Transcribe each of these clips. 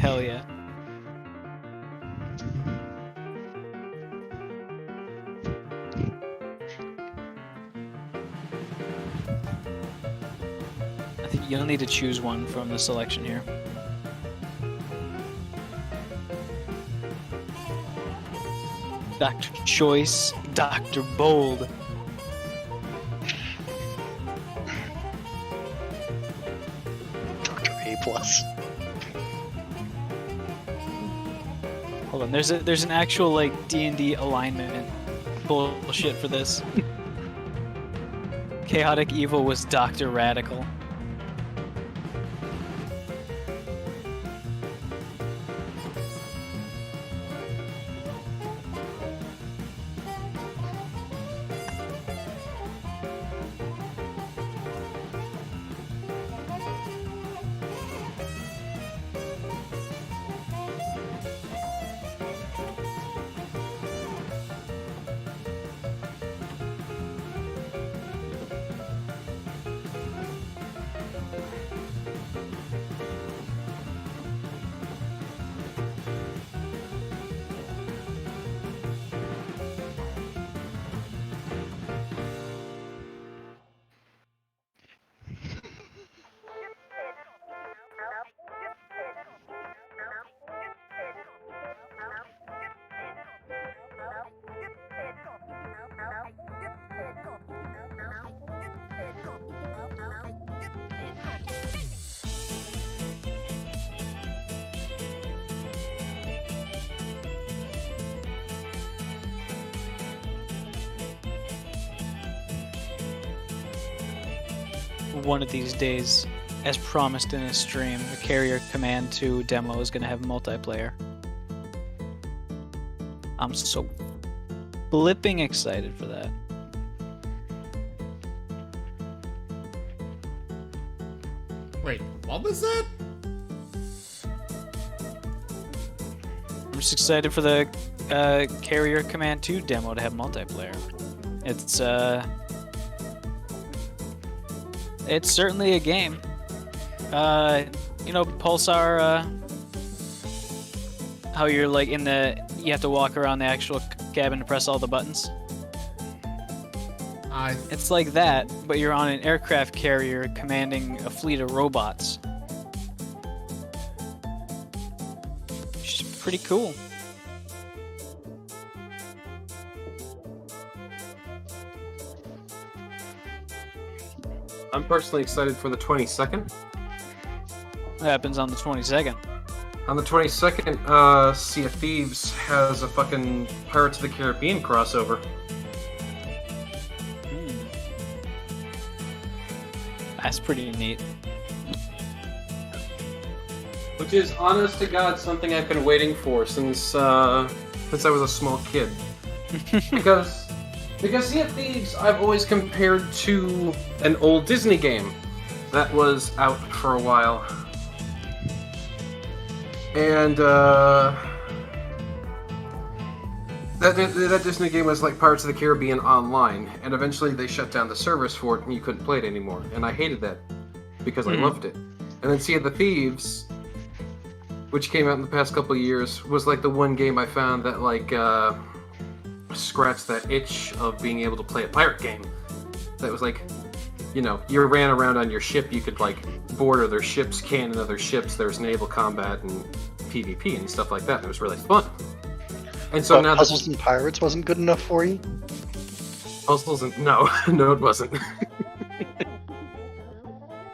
Hell yeah. I think you'll need to choose one from the selection here. Dr. Choice, Dr. Bold. Dr. A+. Hold on, there's an actual like D&D alignment bullshit for this. Chaotic Evil was Dr. Radical. One of these days, as promised in a stream, the Carrier Command 2 demo is going to have multiplayer. I'm so flipping excited for that. Wait, what was that? I'm just excited for the Carrier Command 2 demo to have multiplayer. It's certainly a game. You know, Pulsar, how you're like you have to walk around the actual cabin to press all the buttons. It's like that, but you're on an aircraft carrier commanding a fleet of robots. Which is pretty cool. I'm personally excited for the 22nd. What happens on the 22nd? On the 22nd, Sea of Thieves has a fucking Pirates of the Caribbean crossover. That's pretty neat. Which is, honest to God, something I've been waiting for since I was a small kid. Because Sea of Thieves, I've always compared to an old Disney game that was out for a while. And, that Disney game was like Pirates of the Caribbean Online, and eventually they shut down the servers for it and you couldn't play it anymore. And I hated that, because I loved it. And then Sea of the Thieves, which came out in the past couple of years, was like the one game I found that like, scratched that itch of being able to play a pirate game. That was like, you know, you ran around on your ship, you could like board other ships, cannon other ships, there's naval combat and PvP and stuff like that, and it was really fun. And so now Puzzles and Pirates wasn't good enough for you? Puzzles and no, it wasn't.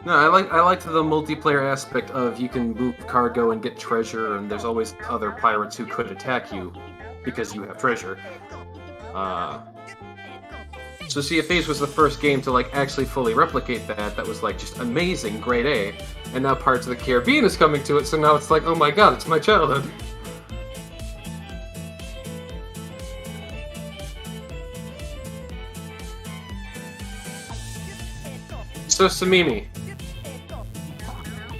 No, I liked the multiplayer aspect of you can move cargo and get treasure, and there's always other pirates who could attack you because you have treasure. So Sea of Thieves was the first game to like actually fully replicate that. That was like just amazing, grade A. And now Pirates of the Caribbean is coming to it, so now it's like, oh my god, it's my childhood. So Simimi,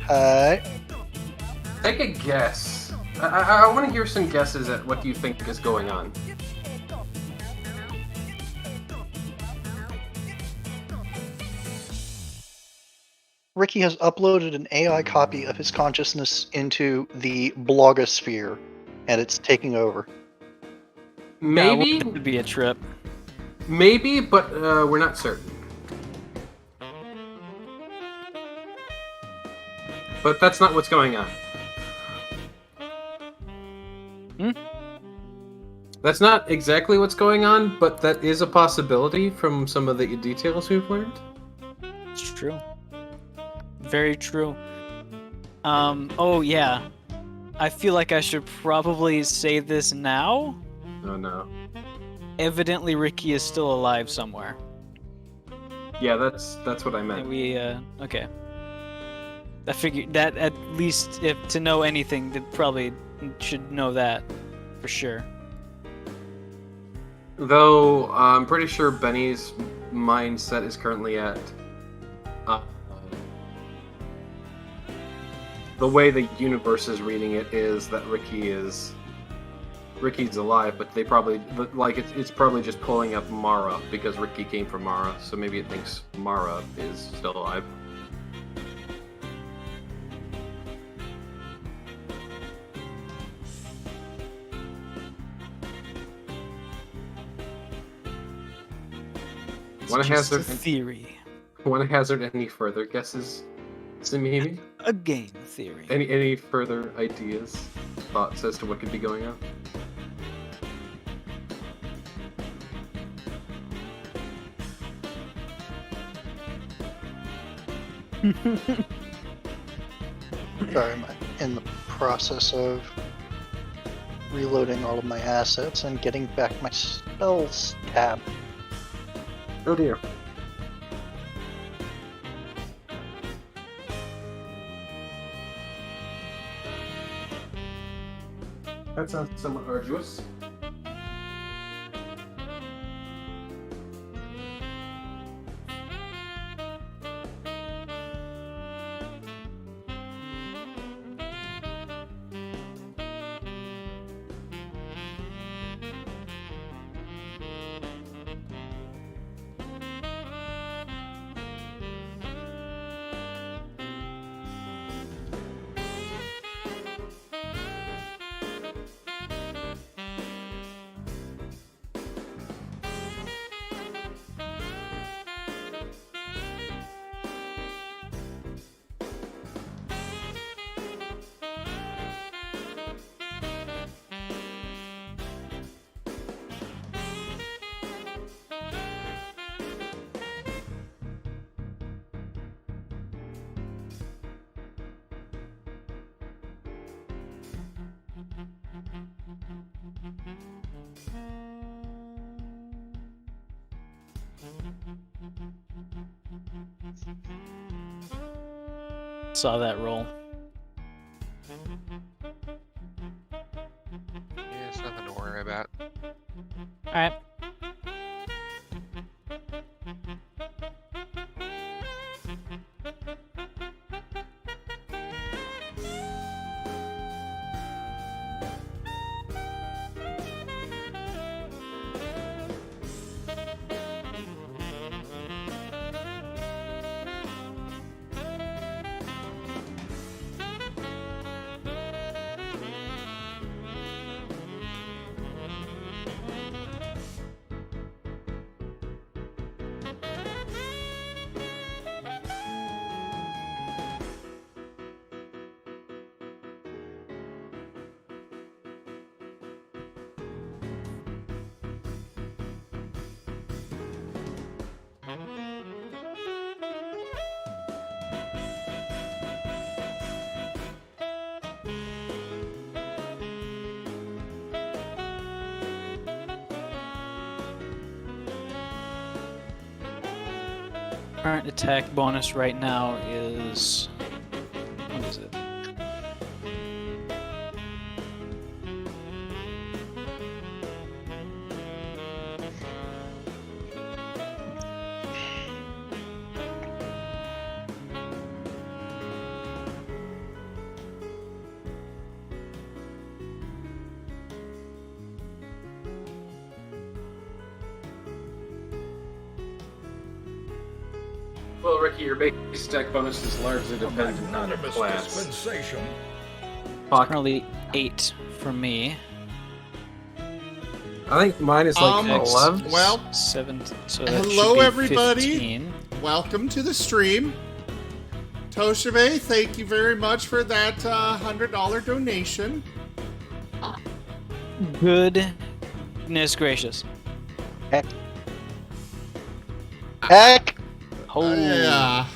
Hi. take a guess. I want to hear some guesses at what you think is going on. Ricky has uploaded an AI copy of his consciousness into the blogosphere, and it's taking over. Maybe, That would be a trip. maybe, but we're not certain. But that's not what's going on. Hmm? That's not exactly what's going on, but that is a possibility from some of the details we've learned. It's true. Very true. Oh yeah. I feel like I should probably say this now. Oh no. Evidently Ricky is still alive somewhere. Yeah, that's what I And meant. we okay. I figured that at least if to know anything, that probably should know that for sure. Though I'm pretty sure Benny's mindset is currently at the way the universe is reading it is that Ricky's alive, but they probably it's probably just pulling up Mara because Ricky came from Mara, so maybe it thinks Mara is still alive. It's Want to just a hazard theory. any further guesses, Simimi? A game theory. Any further ideas, thoughts as to what could be going on? Sorry, I'm in the process of reloading all of my assets and getting back my spells tab. Oh dear. That sounds somewhat arduous. Saw that roll. Yeah, it's nothing to worry about. Alright. Current attack bonus right now is... What is it? Well, Ricky, your base stack bonus is largely dependent on your class. Dispensation. Fuck. Currently 8 for me. I think mine is like Next. 11. Well, 7. So that hello should be everybody. 15. Welcome to the stream. Toshibe, thank you very much for that $100 donation. Goodness gracious. Heck. Holy. Yeah.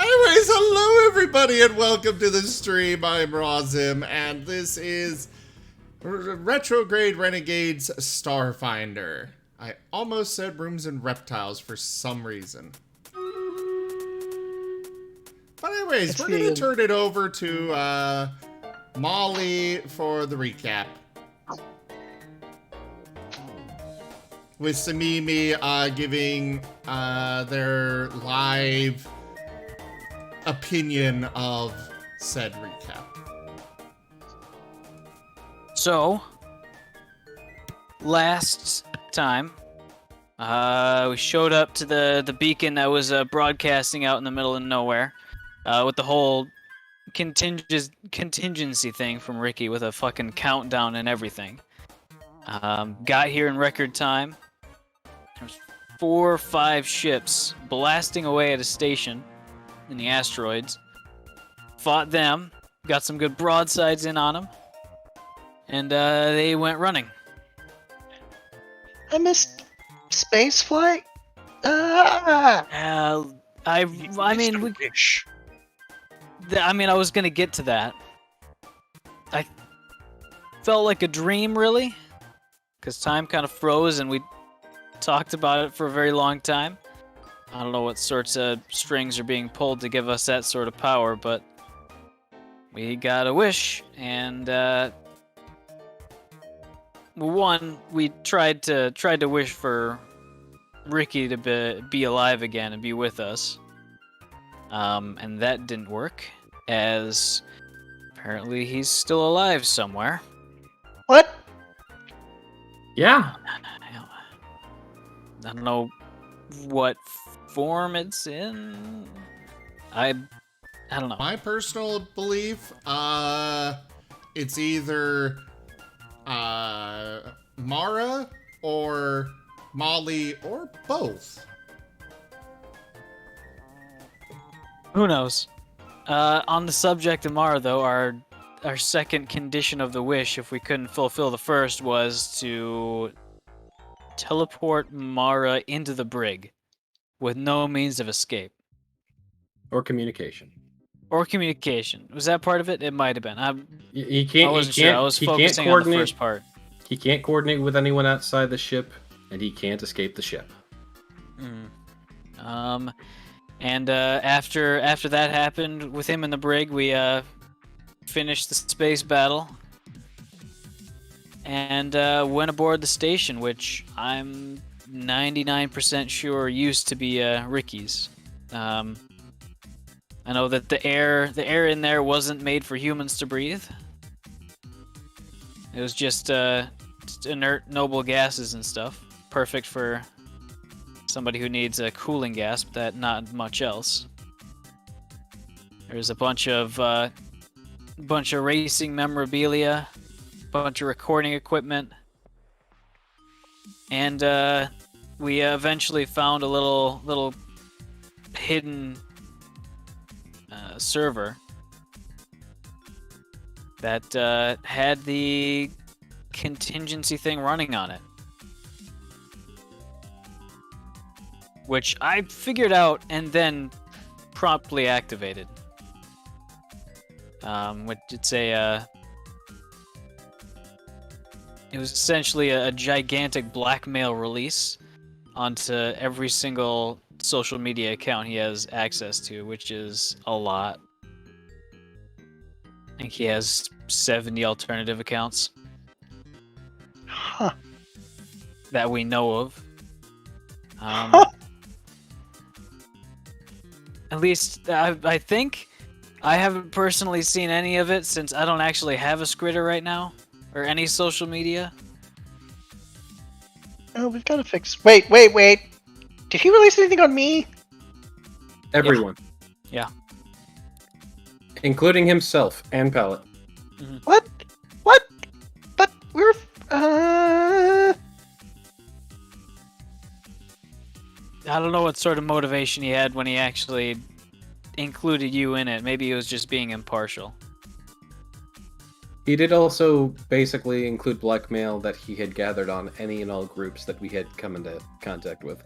Anyways, hello everybody and welcome to the stream. I'm Rozim and this is Retrograde Renegades Starfinder. I almost said Rooms and Reptiles for some reason. But anyways, we're going to turn it over to Molly for the recap. With Simimi giving their live opinion of said recap. So, last time, we showed up to the beacon that was broadcasting out in the middle of nowhere, with the whole contingency thing from Ricky with a fucking countdown and everything. Got here in record time. There's 4 or 5 ships blasting away at a station in the asteroids. Fought them, got some good broadsides in on them, and they went running. I missed space flight. Ah! I mean, I was gonna get to that. I felt like a dream, really, because time kind of froze and we talked about it for a very long time. I don't know what sorts of strings are being pulled to give us that sort of power, but we got a wish, and one, we tried to wish for Ricky to be alive again and be with us, and that didn't work, as apparently he's still alive somewhere. What? Yeah. I don't know what form it's in. I don't know. My personal belief, it's either Mara or Molly or both. Who knows? On the subject of Mara, though, our second condition of the wish, if we couldn't fulfill the first, was to teleport Mara into the brig with no means of escape. Or communication. Or communication. Was that part of it? It might have been. He can't. I wasn't he can't, sure. I was he focusing can't on the coordinate. first part. He can't coordinate with anyone outside the ship, and he can't escape the ship. And after that happened with him in the brig, we finished the space battle and went aboard the station, which I'm 99% sure used to be Ricky's. I know that the air in there wasn't made for humans to breathe. It was just inert, noble gases and stuff. Perfect for somebody who needs a cooling gas, but not much else. There's a bunch of racing memorabilia, bunch of recording equipment, and we eventually found a little hidden server that had the contingency thing running on it, which I figured out and then promptly activated. Which it's it was essentially a gigantic blackmail release onto every single social media account he has access to, which is a lot. I think he has 70 alternative accounts. Huh. That we know of. At least, I think I haven't personally seen any of it since I don't actually have a Skritter right now, or any social media. Oh, we've got to fix. Wait. Did he release anything on me? Everyone. Yeah. Including himself and Pallet. What? What? But we're. Uh. I don't know what sort of motivation he had when he actually included you in it. Maybe he was just being impartial. He did also basically include blackmail that he had gathered on any and all groups that we had come into contact with.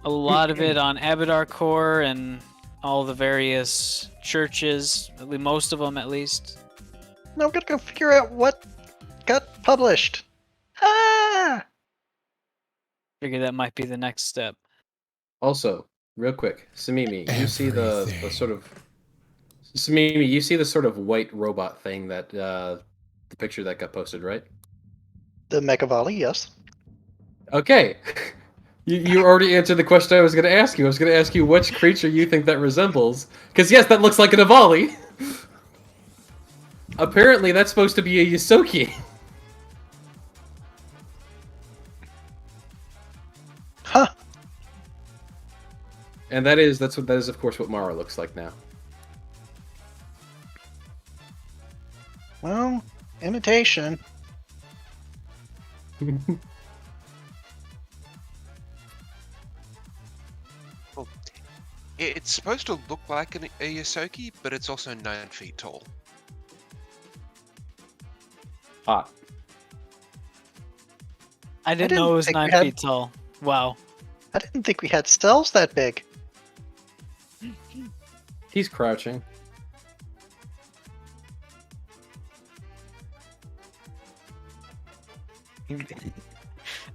A lot of it on Abadar Core and all the various churches, at least most of them at least. Now I'm gonna go figure out what got published. Ah! Figure that might be the next step. Also, real quick, Simimi, you see the sort of Simimi, you see the sort of white robot thing that the picture that got posted, right? The Mechavolley, yes. Okay. You already answered the question I was going to ask you. I was going to ask you which creature you think that resembles. Because yes, that looks like an Avali. Apparently, that's supposed to be a Yosoki. Huh. And that is of course what Mara looks like now. Well, imitation. It's supposed to look like a Yosoki, but it's also 9 feet tall. Hot. I didn't didn't know it was think we 9 had- feet tall. Wow. I didn't think we had cells that big. He's crouching.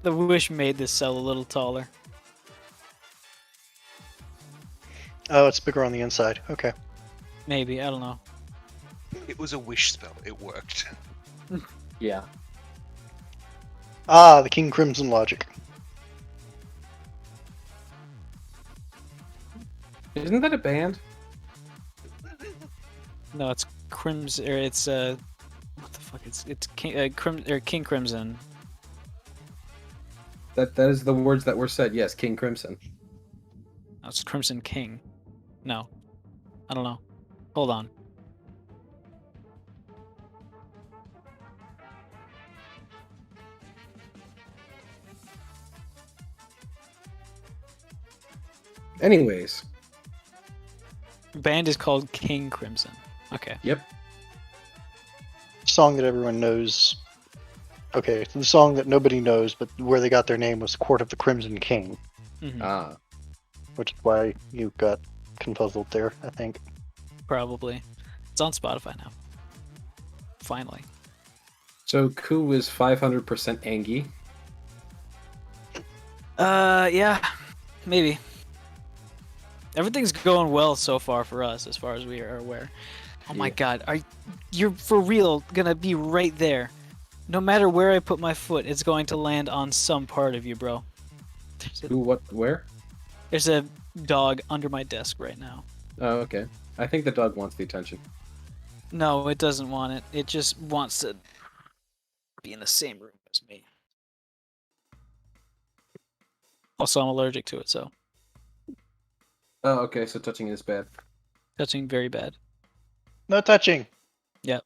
The wish made this cell a little taller. Oh, it's bigger on the inside. Okay. Maybe, I don't know. It was a wish spell. It worked. Yeah. Ah, the King Crimson logic. Isn't that a band? No, it's Crimson, or it's what the fuck? It's King, King Crimson. That is the words that were said. Yes, King Crimson. No, it's Crimson King. No, I don't know. Hold on. Anyways. Band is called King Crimson. Okay. Yep. Song that everyone knows. Okay, the song that nobody knows, but where they got their name was Court of the Crimson King, Mhm. Ah. which is why you got confuzzled there, I think. Probably. It's on Spotify now. Finally. So Ku is 500% Angie. Yeah, maybe. Everything's going well so far for us, as far as we are aware. Oh my god, you're for real gonna be right there. No matter where I put my foot, it's going to land on some part of you, bro. Who, what, where? There's a dog under my desk right now. Oh, okay. I think the dog wants the attention. No, it doesn't want it. It just wants to be in the same room as me. Also, I'm allergic to it, so Oh, okay, so touching is bad. touching very bad. No touching. Yep.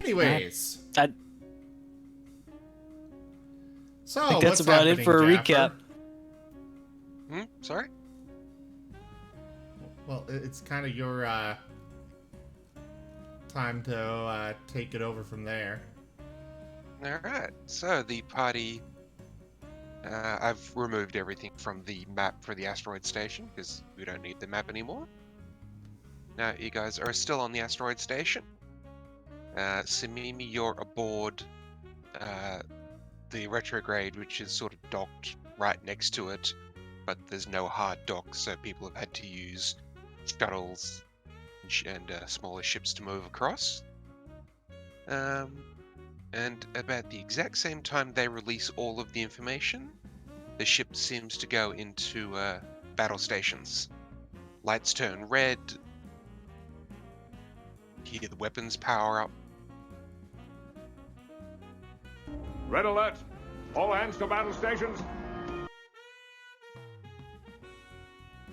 Anyways. I So, think that's what's about it happening, for a Jaffer? recap. Sorry? Well, it's kind of your time to take it over from there. Alright, so the party... I've removed everything from the map for the asteroid station, because we don't need the map anymore. Now, you guys are still on the asteroid station. Simimi, you're aboard the Retrograde, which is sort of docked right next to it, but there's no hard dock, so people have had to use shuttles and smaller ships to move across. And about the exact same time they release all of the information, the ship seems to go into battle stations. Lights turn red. You hear the weapons power up. Red alert! All hands to battle stations!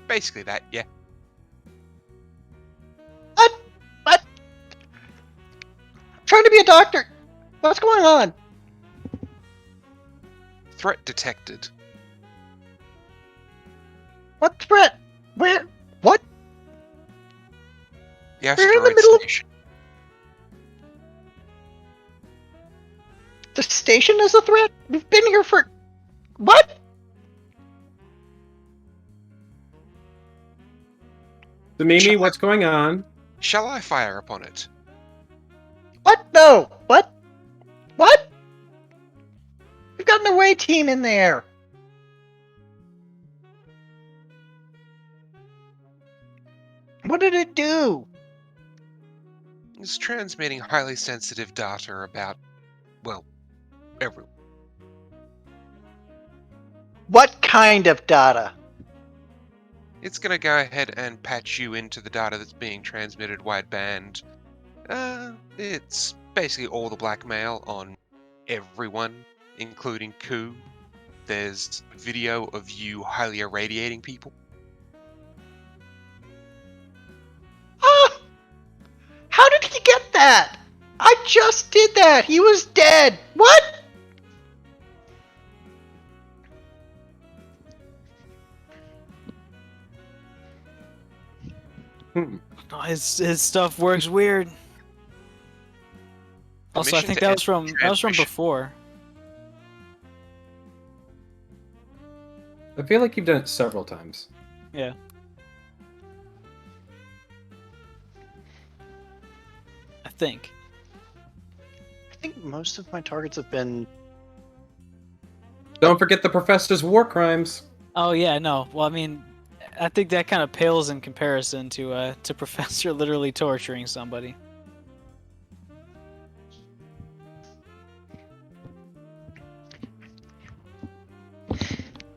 Basically that, yeah. What? What? I'm trying to be a doctor. What's going on? Threat detected. What threat? Where? What? The We're in the asteroid middle of- station. The station is a threat? We've been here for... What? Simimi, what's going on? Shall I fire upon it? What? No. What? What? We've got an away team in there. What did it do? It's transmitting highly sensitive data about, well, everyone. What kind of data? It's gonna go ahead and patch you into the data that's being transmitted wideband. It's basically all the blackmail on everyone, including Ku. There's video of you highly irradiating people. Ah! How did he get that? I just did that. He was dead. What? Oh, his stuff works weird. Also, I Permission think to that was from end transmission. before. I feel like you've done it several times. Yeah. I think. I think most of my targets have been... Don't forget the professor's war crimes. Oh yeah, no. Well, I mean, I think that kind of pales in comparison to Professor literally torturing somebody.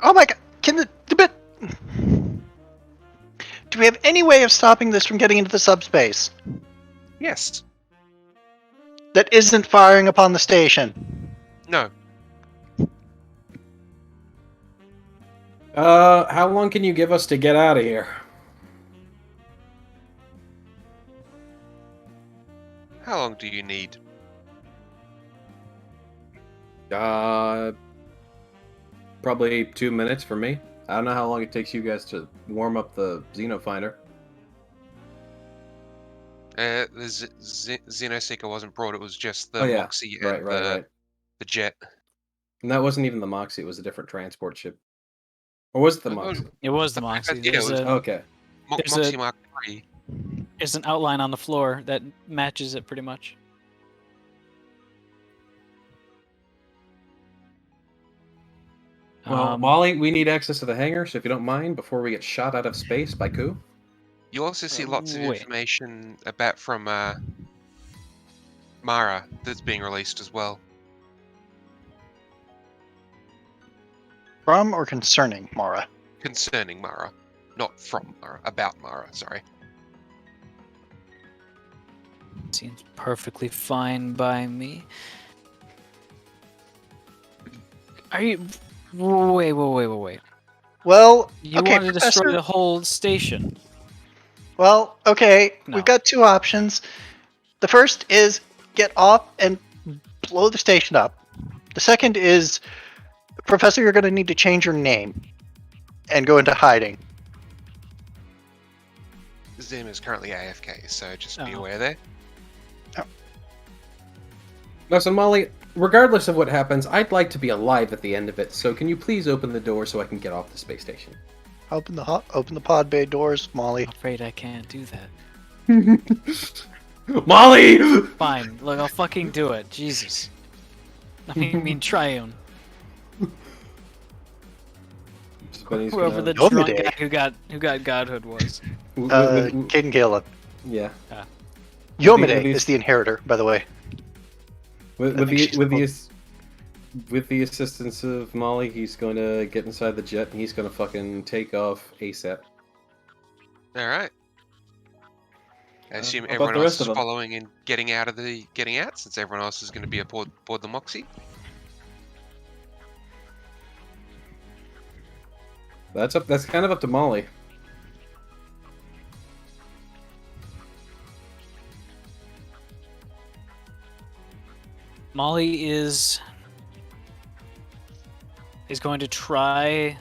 Oh my god! Can the bit... Do we have any way of stopping this from getting into the subspace Yes. that isn't firing upon the station? No. How long can you give us to get out of here? How long do you need? Probably 2 minutes for me. I don't know how long it takes you guys to warm up the Xenofinder. The Xenoseeker wasn't brought, it was just the Oh, yeah. Moxie and Right. the jet. And that wasn't even the Moxie, it was a different transport ship. Or was it the Oh, Moxie? It was the Moxie. Yeah, it There's, was- Okay. There's Moxie a- Mark III. there's an outline on the floor that matches it pretty much. Well, Molly, we need access to the hangar, so if you don't mind, before we get shot out of space by Ku. You also see lots of Wait. information about from Mara that's being released as well. From or concerning Mara? Concerning Mara. Not from Mara. About Mara, sorry. Seems perfectly fine by me. Are you? Wait. Well, You okay, wanted to destroy Professor. the whole station. Well, okay, No. we've got two options. The first is get off and blow the station up. The second is, Professor, you're going to need to change your name and go into hiding. Zim is currently AFK, so just be Oh. aware there. Now, so Molly, regardless of what happens, I'd like to be alive at the end of it, so can you please open the door so I can get off the space station? Open the pod bay doors, Molly. I'm afraid I can't do that. Molly! Fine, look, I'll fucking do it. Jesus. I mean Triune. Whoever the Yomide. drunk guy who got godhood was. Caden Galen. Yeah. Yomide these- is the inheritor, by the way. With I think she's with the assistance of Molly, he's going to get inside the jet and he's going to fucking take off ASAP. Alright. I assume how about everyone the else rest is of them? following and getting out, since everyone else is going to be aboard the Moxie. That's up. That's kind of up to Molly. Molly is going to try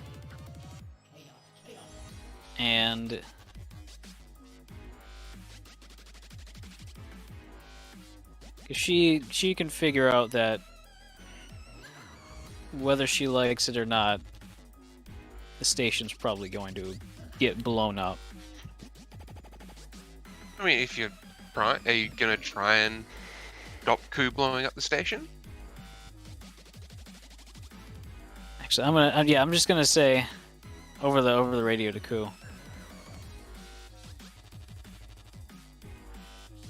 and she can figure out that whether she likes it or not, the station's probably going to get blown up. I mean, if you're trying, are you gonna try and stop Ku blowing up the station? Actually, I'm just gonna say over the radio to Ku.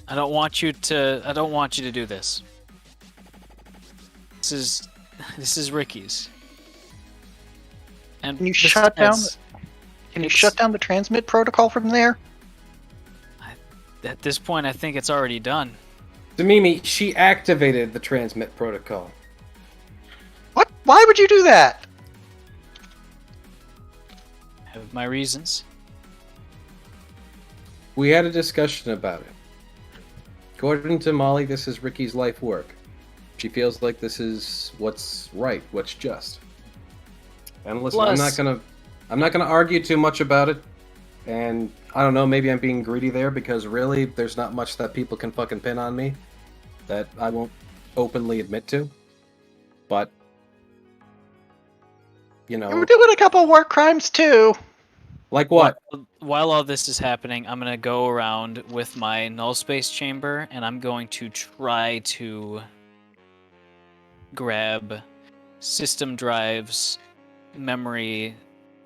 I don't want you to do this. This is Ricky's. And Can you shut down? besides, Can you shut down the transmit protocol from there? at this point, I think it's already done. Simimi, she activated the transmit protocol. What? Why would you do that? I have my reasons. We had a discussion about it. According to Molly, this is Ricky's life work. She feels like this is what's right, what's just. And listen, Plus- I'm not gonna argue too much about it. And I don't know, maybe I'm being greedy there because really, there's not much that people can fucking pin on me that I won't openly admit to. But you You know, were doing a couple war crimes too. like what? While all this is happening, I'm gonna go around with my null space chamber, and I'm going to try to grab system drives, memory,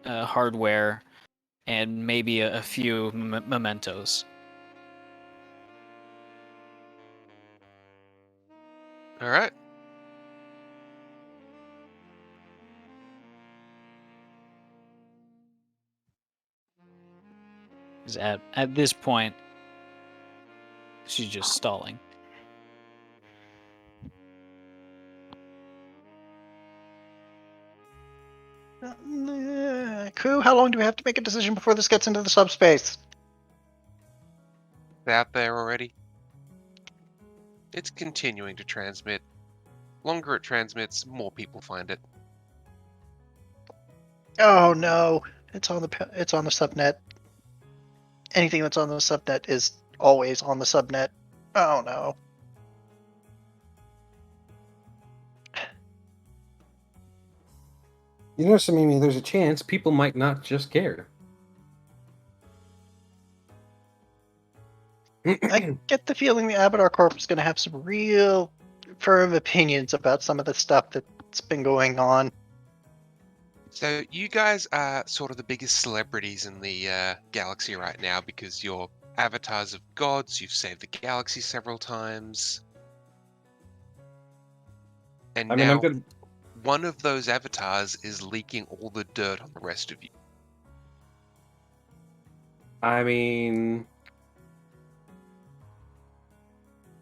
hardware, and maybe a few mementos. All right. Because at this point, she's just stalling. Ku, how long do we have to make a decision before this gets into the subspace? It's out there already. It's continuing to transmit. Longer it transmits, more people find it. Oh no, it's on the subnet. Anything that's on the subnet is always on the subnet. Oh no. You know, Simimi, there's a chance people might not just care. I get the feeling the Abadar Corp is going to have some real firm opinions about some of the stuff that's been going on. So you guys are sort of the biggest celebrities in the galaxy right now because you're avatars of gods. You've saved the galaxy several times, and I mean, now I'm good. one of those avatars is leaking all the dirt on the rest of you. I mean,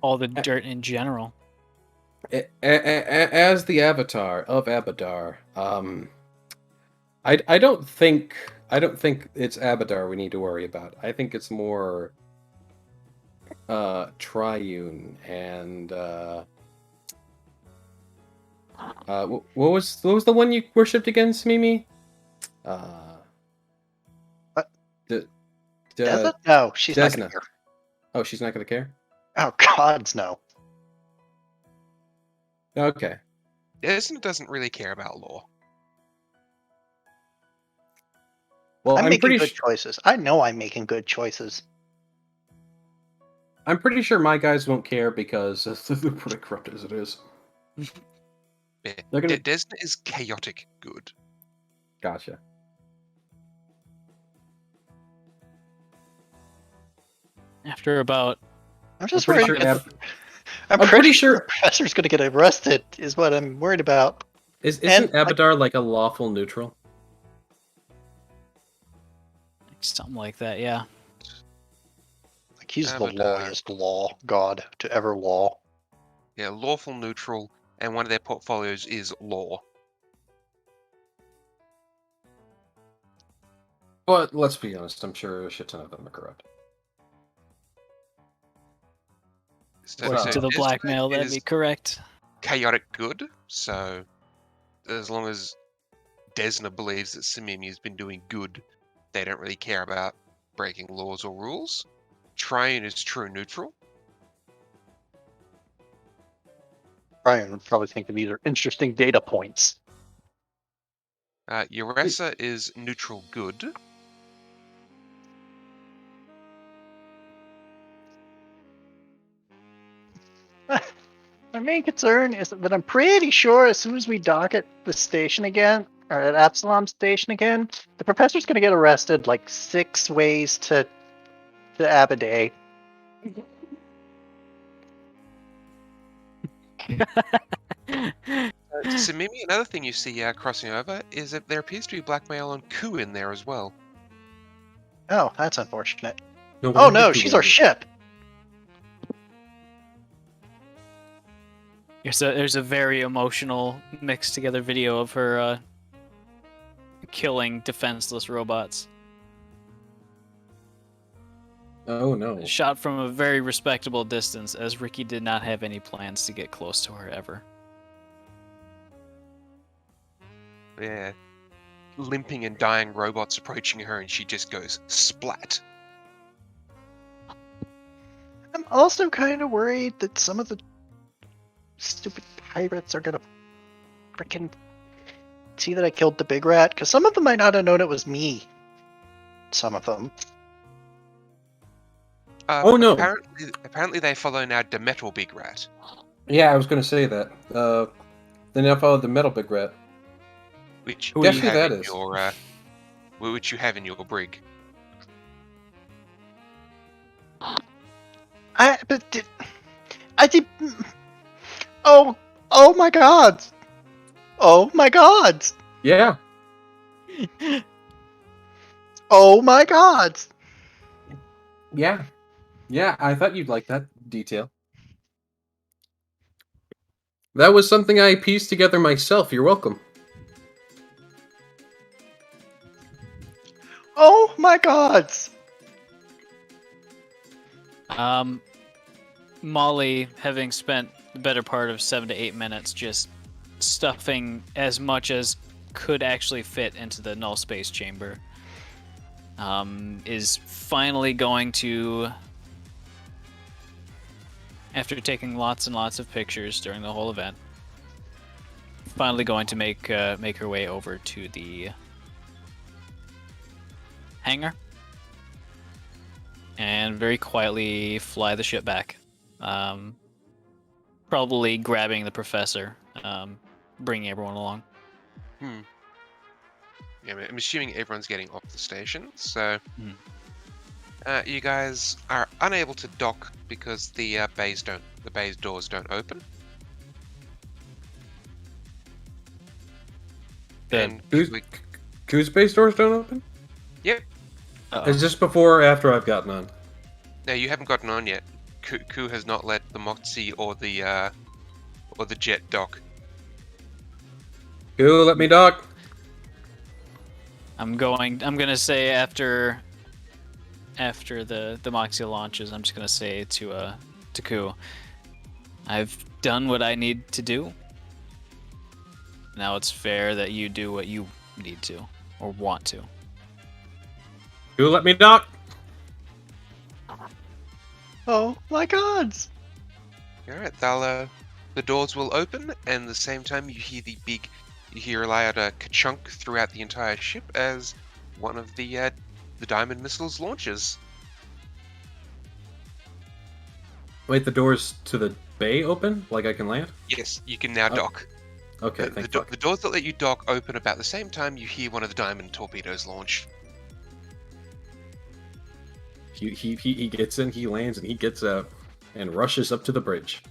All the dirt in general. as the avatar of Abadar, I don't think it's Abadar we need to worry about. I think it's more Triune and what was the one you worshipped against, Mimi? What? D- Does it? No, she's not Desna. going to care. Oh, she's not gonna care. Oh gods, no. Okay. Desna doesn't really care about law. Well, I'm I'm making pretty good choices. I know I'm making good choices. I'm pretty sure my guys won't care because they're pretty corrupt as it is. Yeah. They're gonna- Desna is chaotic good. Gotcha. After about I'm just pretty worried. sure I'm I'm pretty pretty sure sure- the professor's going to get arrested. Is what I'm worried about. Isn't And, like- Abadar like a lawful neutral? something like that, yeah. Like he's the Abadar. lawiest law god to ever law. Yeah, lawful neutral, and one of their portfolios is law. But let's be honest, I'm sure a shit ton of them are corrupt. So, According to the Desna blackmail, that'd is be correct. chaotic good. So as long as Desna believes that Simimi has been doing good, they don't really care about breaking laws or rules. Train is true neutral. Brian would probably think that these are interesting data points. Uresa is neutral good. My main concern is that I'm pretty sure as soon as we dock at the station again, or at Absalom Station again, the professor's going to get arrested like 6 ways to Abiday. Simimi, another thing you see crossing over is that there appears to be blackmail on Ku in there as well. Oh, that's unfortunate. No, Oh no, she's our ship! There's a very emotional, mixed together video of her killing defenseless robots. Oh no. Shot from a very respectable distance, as Ricky did not have any plans to get close to her ever. Yeah. Limping and dying robots approaching her, and she just goes splat. I'm also kind of worried that some of the stupid pirates are gonna frickin' see that I killed the big rat, because some of them might not have known it was me. Some of them. Oh, no. Apparently they follow now Demetal Big Rat. Yeah, I was going to say that. They now follow the metal big rat. Which Guess you who have that in is? your which you have in your brig. I did. Oh my god! Oh my god! Yeah. Oh my god! Yeah. Yeah, I thought you'd like that detail. That was something I pieced together myself. You're welcome. Oh my god! Molly, having spent the better part of 7 to 8 minutes just stuffing as much as could actually fit into the null space chamber, is finally going to, after taking lots and lots of pictures during the whole event, finally going to make her way over to the hangar and very quietly fly the ship back. Probably grabbing the professor, bringing everyone along. Yeah, I'm assuming everyone's getting off the station, so Hmm. You guys are unable to dock because the bays doors don't open. And Whose base doors don't open? Yep. Is this before or after I've gotten on? No, you haven't gotten on yet. Ku has not let the Moxie or the jet dock. Who let me dock? I'm gonna say after the Moxie launches, I'm just gonna say to Ku, I've done what I need to do. Now it's fair that you do what you need to or want to. Who let me dock? Oh my god! Alright, the doors will open, and at the same time you hear a loud ka-chunk throughout the entire ship as one of the diamond missiles launches. Wait, the doors to the bay open? Like I can land? Yes, you can now dock. Okay, The thank you. doors that let you dock open about the same time you hear one of the diamond torpedoes launch. He gets in, he lands, and he gets out and rushes up to the bridge.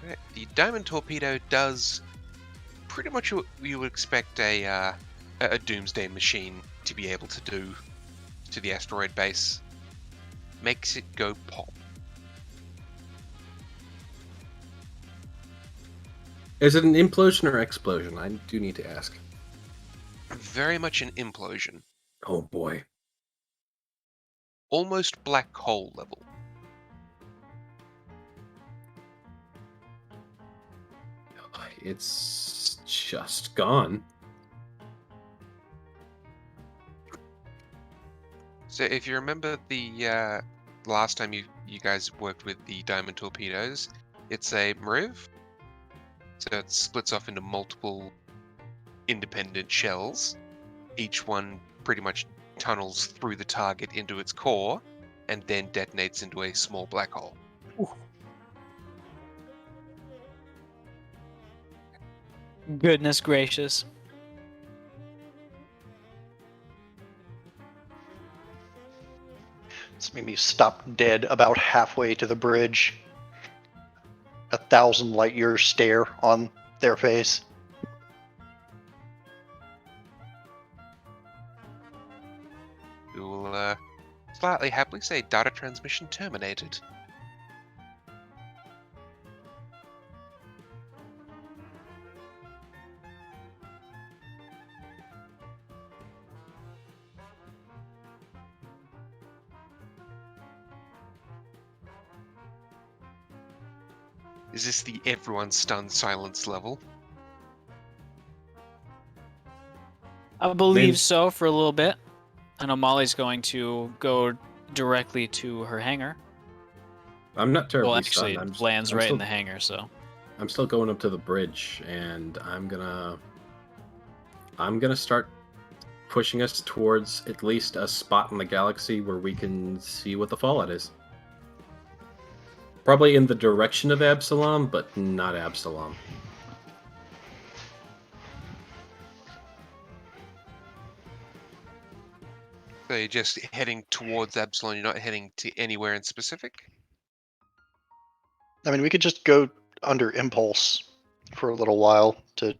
Right, the diamond torpedo does pretty much what you would expect a doomsday machine to be able to do to the asteroid base. Makes it go pop. Is it an implosion or explosion? I do need to ask. Very much an implosion. Oh boy. Almost black hole level. It's just gone. So if you remember the last time you guys worked with the diamond torpedoes, it's a MRIV. So it splits off into multiple independent shells. Each one pretty much tunnels through the target into its core and then detonates into a small black hole. Goodness gracious. Simimi stopped dead about halfway to the bridge. 1,000 light years stare on their face. You'll slightly happily say data transmission terminated. Is this the everyone stunned silence level? I believe Vince. so for a little bit. I know Molly's going to go directly to her hangar. I'm not terribly Well, actually, stunned. it lands right in the hangar, so. I'm still going up to the bridge, and I'm gonna start pushing us towards at least a spot in the galaxy where we can see what the fallout is. Probably in the direction of Absalom, but not Absalom. So you're just heading towards Absalom, you're not heading to anywhere in specific? I mean, we could just go under impulse for a little while to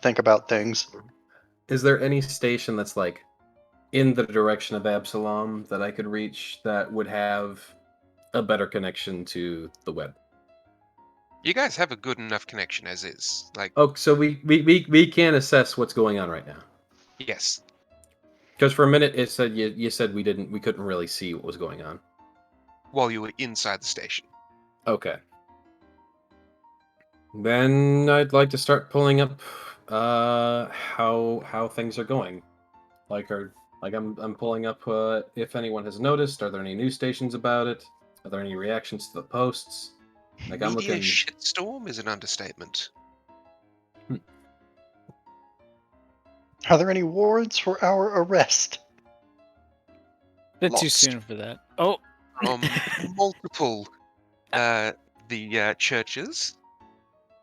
think about things. Is there any station that's like in the direction of Absalom that I could reach that would have a better connection to the web? You guys have a good enough connection as is. Like, Oh, so we can assess what's going on right now. yes. Because for a minute it said you said we couldn't really see what was going on. While you were inside the station. Okay. Then I'd like to start pulling up how things are going. I'm pulling up if anyone has noticed, are there any news stations about it? Are there any reactions to the posts? Like I'm Media looking shitstorm is an understatement. Are there any warrants for our arrest? Bit too Lost. soon for that. Oh, Multiple the churches.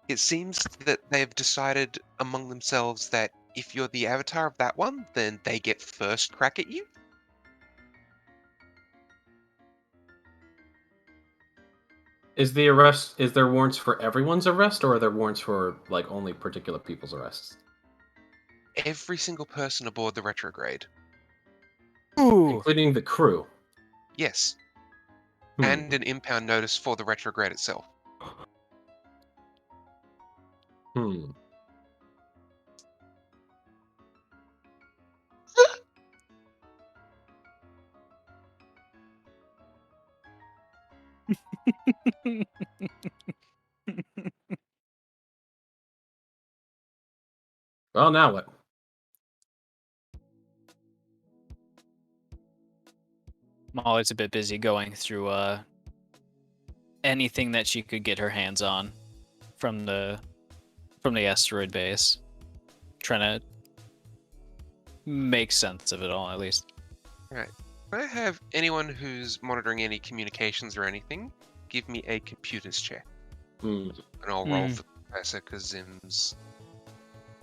It seems that they've decided among themselves that if you're the avatar of that one, then they get first crack at you. Is there warrants for everyone's arrest, or are there warrants for like only particular people's arrests? Every single person aboard the retrograde. ooh. Including the crew. Yes. Hmm. And an impound notice for the retrograde itself. Hmm. Well, now what? Molly's a bit busy going through anything that she could get her hands on from the asteroid base, trying to make sense of it all, at least. Right. Can I have anyone who's monitoring any communications or anything give me a computers check? Hmm. And I'll roll for the professor because Zim's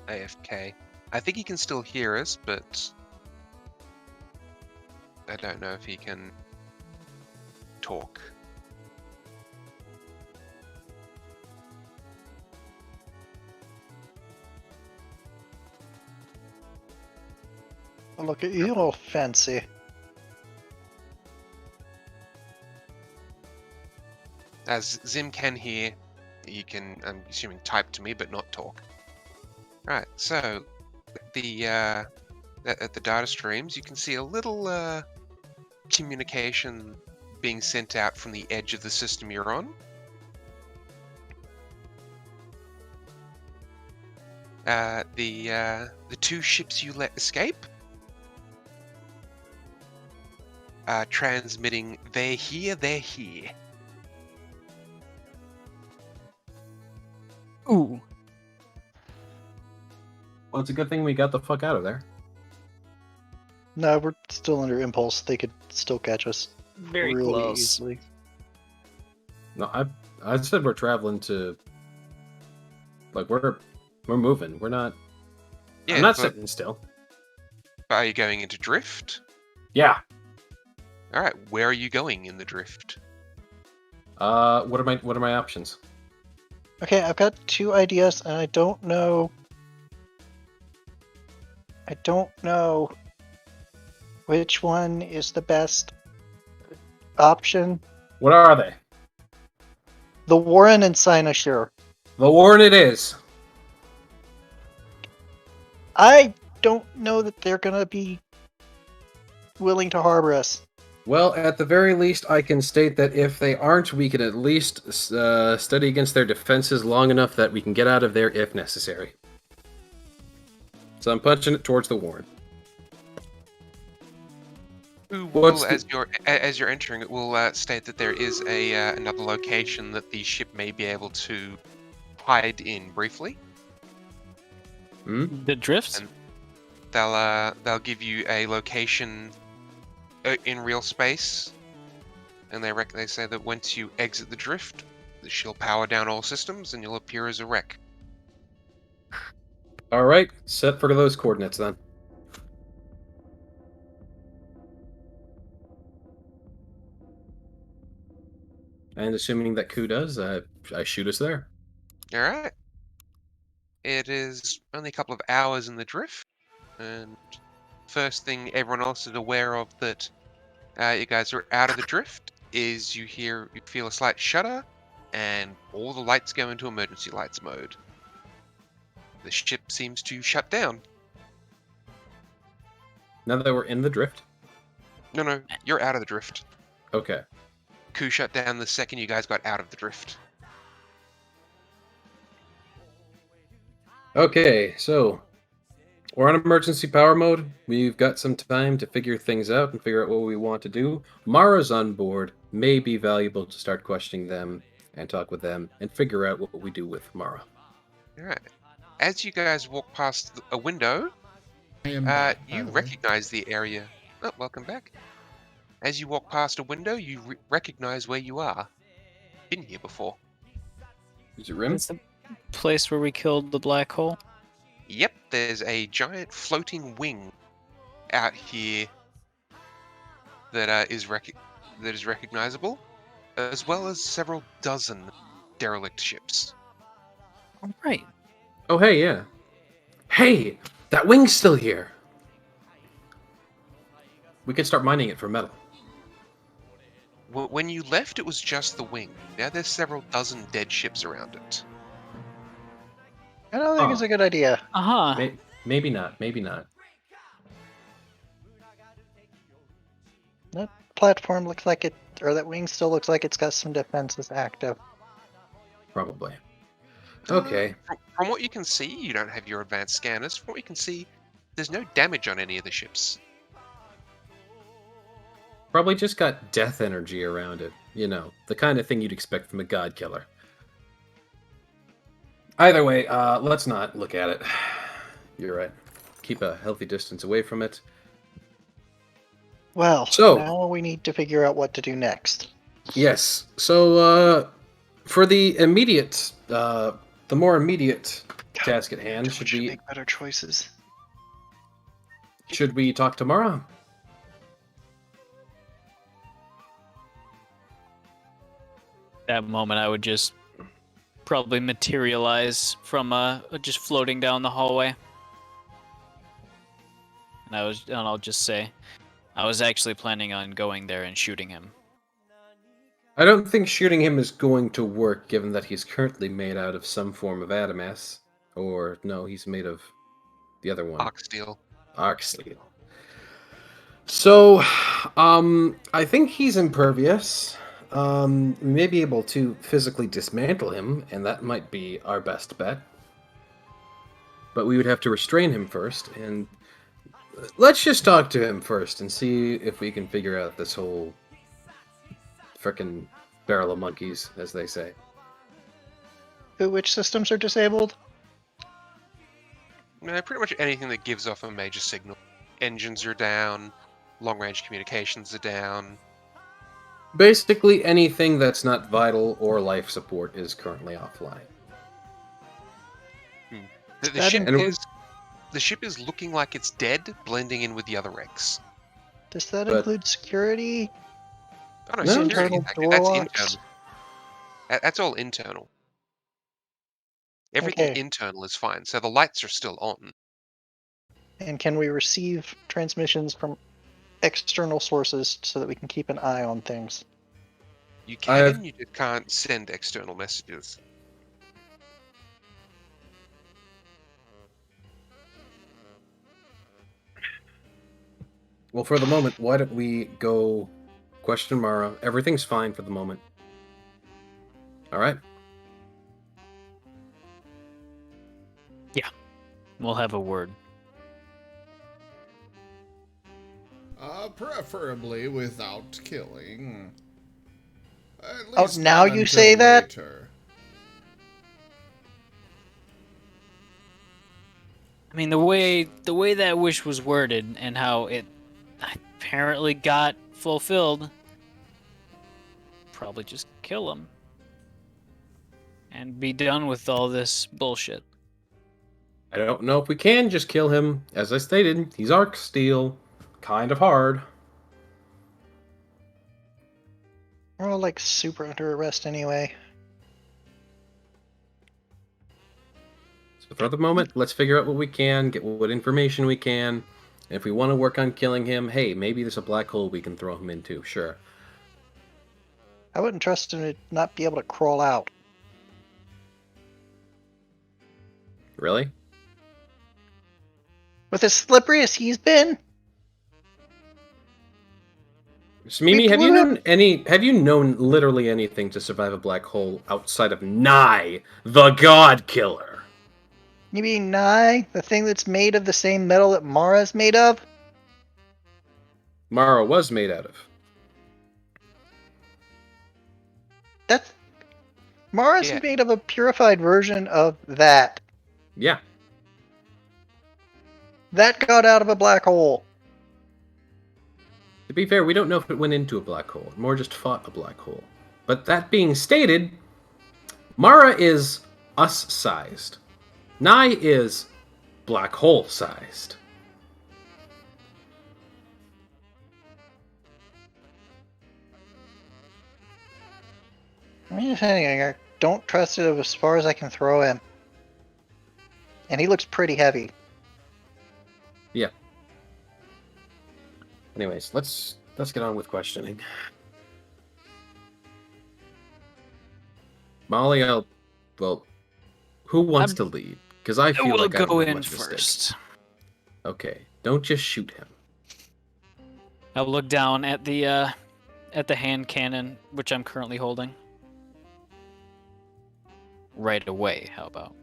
AFK. I think he can still hear us, but I don't know if he can talk. Oh, look at you, all fancy. As Zim can hear, You can, I'm assuming, type to me, but not talk. Right. So, at the data streams, you can see a little communication being sent out from the edge of the system you're on. The two ships you let escape are transmitting, "They're here, they're here." Ooh. Well, it's a good thing we got the fuck out of there. No, we're still under impulse. They could still catch us Very really close. easily. No, I said we're traveling to. Like we're moving. We're not. Yeah, I'm not but sitting still. are you going into drift? Yeah. All right, where are you going in the drift? What are my options? Okay, I've got two ideas, and I don't know which one is the best option. What are they? The Warren and Cynosure. The Warren it is. I don't know that they're gonna be willing to harbor us. Well, at the very least, I can state that if they aren't, we can at least study against their defenses long enough that we can get out of there if necessary. So I'm punching it towards the Warren. Who What's will, as you're entering, it will state that there is another location that the ship may be able to hide in briefly. Hmm? The drifts? And they'll give you a location in real space, and they say that once you exit the drift, she'll power down all systems and you'll appear as a wreck. All right, set for those coordinates then. And assuming that Ku does, I shoot us there. All right. It is only a couple of hours in the drift, and first thing everyone else is aware of that you guys are out of the drift is you feel a slight shudder, and all the lights go into emergency lights mode. The ship seems to shut down. Now that we're in the drift. No, you're out of the drift. Okay. Ku shut down the second you guys got out of the drift. Okay, so we're on emergency power mode. We've got some time to figure things out and figure out what we want to do. Mara's on board. May be valuable to start questioning them and talk with them and figure out what we do with Mara. Alright. As you guys walk past a window, I am back, by you the way. recognize the area. Oh, welcome back. As you walk past a window, you recognize where you are. Been here before. Is it Rim? It's the place where we killed the black hole. Yep, there's a giant floating wing out here that is recognizable, as well as several dozen derelict ships. All right. Oh, hey, yeah. Hey, that wing's still here. We could start mining it for metal. When you left, it was just the wing. Now there's several dozen dead ships around it. I don't think it's a good idea. Uh-huh. Maybe not. Maybe not. That platform looks like it, or that wing still looks like it's got some defenses active. Probably. Okay. From what you can see, you don't have your advanced scanners. From what you can see, there's no damage on any of the ships. Probably just got death energy around it. You know, the kind of thing you'd expect from a god killer. Either way, let's not look at it. You're right. Keep a healthy distance away from it. Well, So- now we need to figure out what to do next. Yes. So, for the immediate, the more immediate task at hand, We should make better choices. should we talk to Mara? That moment, I would just probably materialize from just floating down the hallway. And I'll just say, I was actually planning on going there and shooting him. I don't think shooting him is going to work, given that he's currently made out of some form of adamas. Or, no, he's made of the other one. Arc steel. Arc steel. So, I think he's impervious. We may be able to physically dismantle him, and that might be our best bet. But we would have to restrain him first, and let's just talk to him first and see if we can figure out this whole frickin' barrel of monkeys, as they say. Which systems are disabled? No, pretty much anything that gives off a major signal. Engines are down. Long-range communications are down. Basically, anything that's not vital or life support is currently offline. The That ship include- is the ship is looking like it's dead, blending in with the other wrecks. Does that But- include security? Oh no, No. security. Internal Actually, door that's locks? internal. That's all internal. Everything Okay. internal is fine, so the lights are still on. And can we receive transmissions from external sources so that we can keep an eye on things? You I have- can, you just can't send external messages. Well, for the moment, why don't we go question Mara? Everything's fine for the moment. Alright? We'll have a word. Preferably without killing. At Oh, least now not you until say that? later. I mean, the way that wish was worded and how it apparently got fulfilled, probably just kill him and be done with all this bullshit. I don't know if we can just kill him. As I stated, he's arc steel. Kind of hard. We're all like super under arrest anyway. So for the moment, let's figure out what we can, get what information we can. And if we want to work on killing him, hey, maybe there's a black hole we can throw him into, sure. I wouldn't trust him to not be able to crawl out. Really? With as slippery as he's been? Simimi, We have you blew up- known have you known literally anything to survive a black hole outside of Nye, the God Killer? You mean Nye, the thing that's made of the same metal that Mara's made of? Mara was made out of. That's Mara's Yeah. made of a purified version of that. Yeah. That got out of a black hole. To be fair, we don't know if it went into a black hole. It more just fought a black hole. But that being stated, Mara is us-sized. Nye is black hole-sized. I'm just saying, I don't trust it as far as I can throw him. And he looks pretty heavy. Yeah. Anyways, let's get on with questioning. Molly, who wants to lead? Because I feel We'll like I go made in much of a mistake. first. Okay, don't just shoot him. I'll look down at the hand cannon, which I'm currently holding. Right away, how about?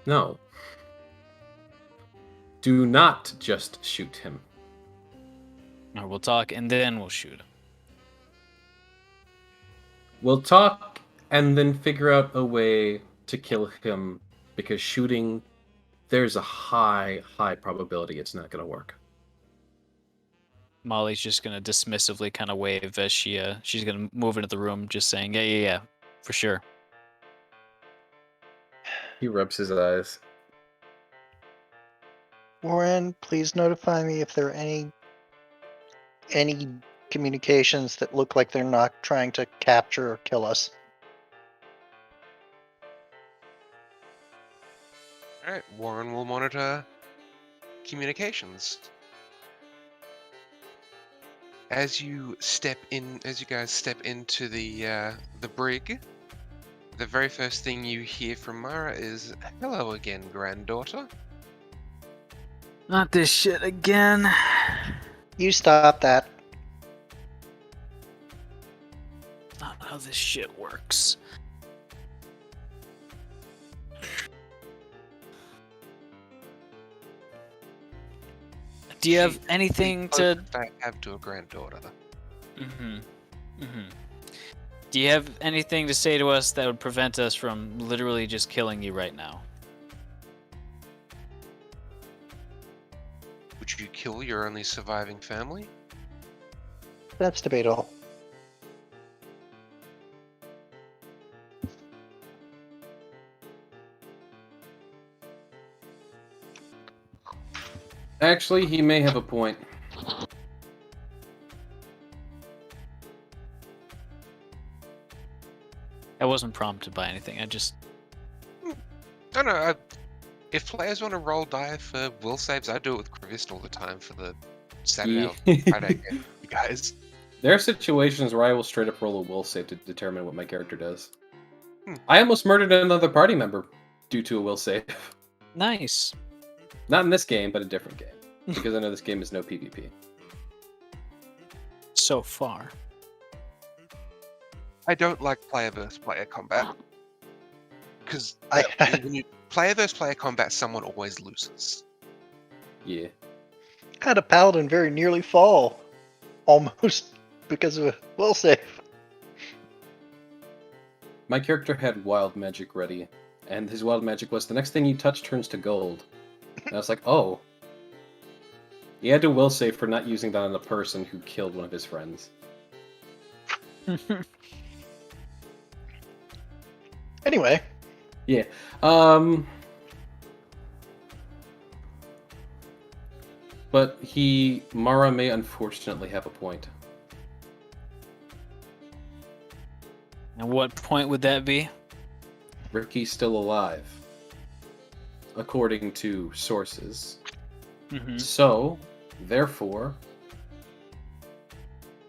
No. Do not just shoot him. Or we'll talk and then we'll shoot him. We'll talk and then figure out a way to kill him, because shooting, there's a high probability it's not going to work. Molly's just gonna dismissively kind of wave as she's gonna move into the room, just saying, yeah, for sure. He rubs his eyes. Warren, please notify me if there are any communications that look like they're not trying to capture or kill us. Alright, Warren will monitor communications. As you guys step into the brig, the very first thing you hear from Mara is, "Hello again, granddaughter." Not this shit again. You stop that. Not how this shit works. Do you have anything to? I have to a granddaughter. Do you have anything to say to us that would prevent us from literally just killing you right now? Would you kill your only surviving family? That's debatable. Actually, he may have a point. I wasn't prompted by anything. I just. I don't know. If players want to roll die for will saves, I do it with Crevist all the time for the Saturday or Friday game, you guys. There are situations where I will straight up roll a will save to determine what my character does. I almost murdered another party member due to a will save. Nice. Not in this game, but a different game. Because I know this game is no PvP. So far. I don't like player versus player combat. Because I- when you player versus player combat, someone always loses. Yeah. Had a paladin very nearly fall. Almost because of a will save. My character had wild magic ready, and his wild magic was the next thing you touch turns to gold. And I was like, oh. He had to will save for not using that on a person who killed one of his friends. Anyway, Yeah. But Mara may unfortunately have a point. And what point would that be? Ricky's still alive. According to sources. So, therefore,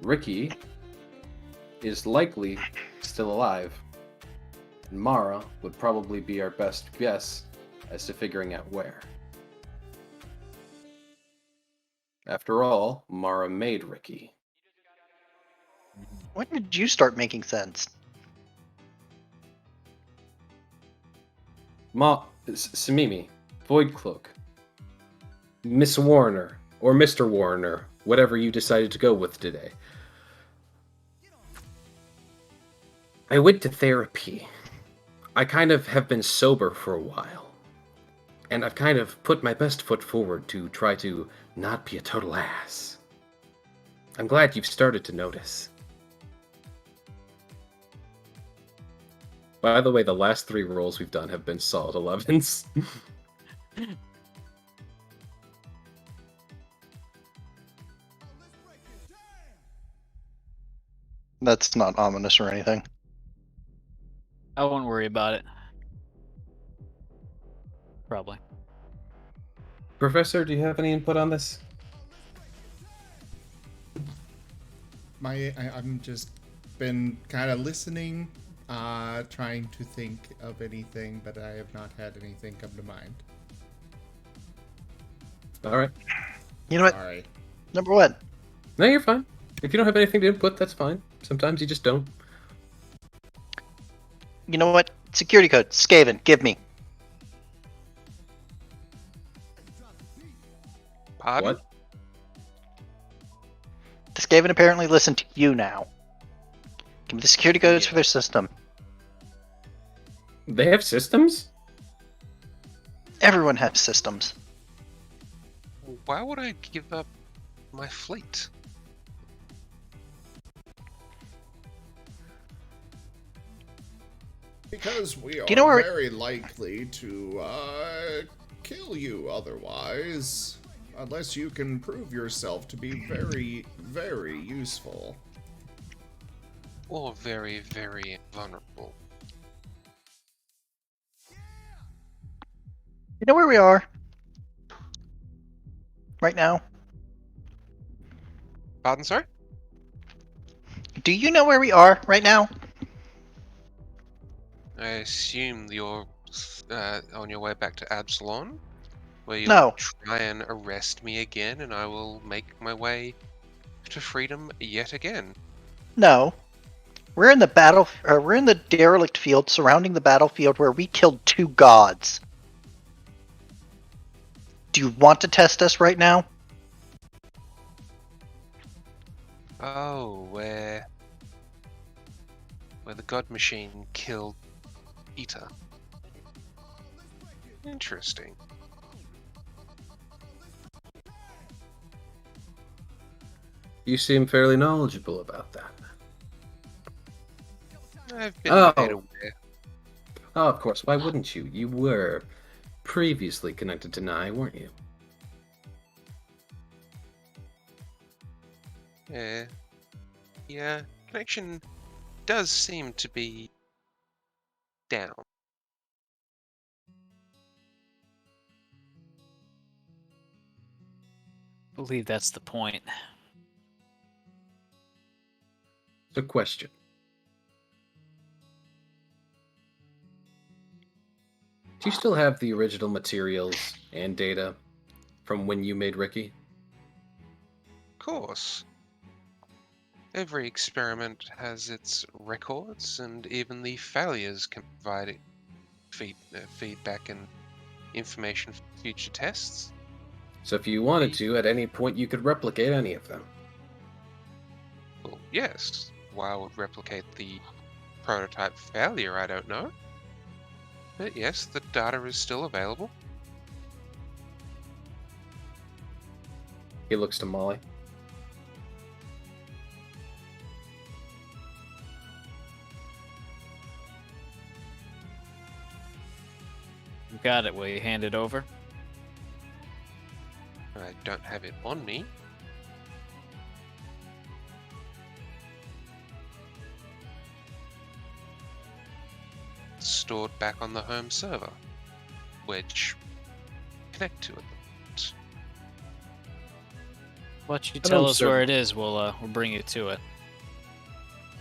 Ricky is likely still alive. And Mara would probably be our best guess as to figuring out where. After all, Mara made Ricky. when did you start making sense? Simimi, Void Cloak, Miss Warner, or Mr. Warner, whatever you decided to go with today. I went to therapy. I kind of have been sober for a while. And I've kind of put my best foot forward to try to not be a total ass. I'm glad you've started to notice. By the way, the last 3 rolls we've done have been solid 11s. That's not ominous or anything. I won't worry about it. Probably. Professor, do you have any input on this? I'm just been kind of listening, trying to think of anything, but I have not had anything come to mind. Alright. You know what? Sorry. Number one. No, you're fine. If you don't have anything to input, that's fine. Sometimes you just don't. You know what? Security code. Skaven, give me. Pardon? What? The Skaven apparently listen to you now. Give me the security codes for their system. They have systems? Everyone has systems. Why would I give up my fleet? Because we are you know where- very likely to kill you otherwise, unless you can prove yourself to be very, very useful. Or very, very vulnerable. You know where we are? Right now? Pardon, sorry? Do you know where we are right now? I assume you're on your way back to Absalon, where you'll No. try and arrest me again, and I will make my way to freedom yet again. No. We're in the battle. We're in the derelict field surrounding the battlefield where we killed 2 gods. Do you want to test us right now? Oh, where the god machine killed Peter. Interesting. You seem fairly knowledgeable about that. I've been Oh. made aware. Oh, of course. Why wouldn't you? You were previously connected to Nye, weren't you? Yeah, connection does seem to be down. I believe that's the point. So, question. Do you still have the original materials and data from when you made Ricky? Of course. Every experiment has its records, and even the failures can provide feedback and information for future tests. So if you wanted to, at any point you could replicate any of them. Well, yes. Why I would replicate the prototype failure, I don't know. But yes, the data is still available. He looks to Molly. You got it. Will you hand it over? I don't have it on me. It's stored back on the home server, which connect to it. Why don't you That tell home us where server- it is? We'll bring you to it.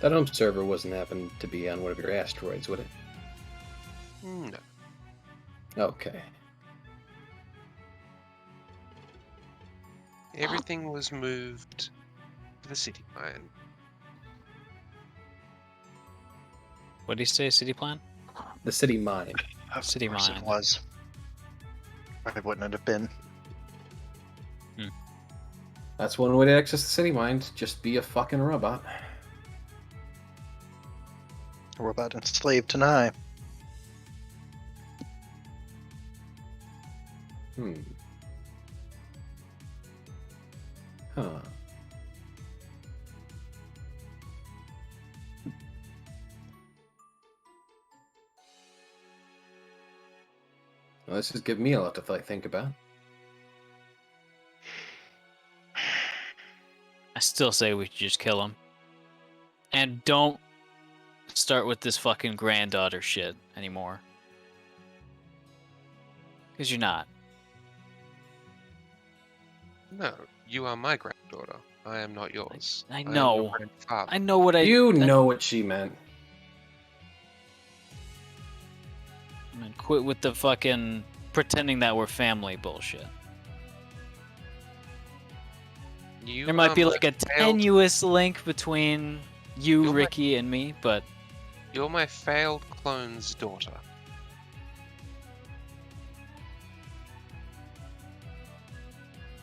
That home server wasn't happen to be on one of your asteroids, would it? No. Okay. Everything was moved to the city mine. What did he say? City plan? The city mine. Of City course mine. it was. Why wouldn't it have been? That's one way to access the city mine. Just be a fucking robot. A robot enslaved to Nye. Huh. Well, this is giving me a lot to think about. I still say we should just kill him. And don't start with this fucking granddaughter shit anymore. Because you're not. No, you are my granddaughter. I am not yours. I am know. your grandfather. I know what I... You know what she meant. Man, quit with the fucking pretending that we're family bullshit. You There might are be my like a failed- tenuous link between you, You're my- Ricky, and me, but You're my failed clone's daughter.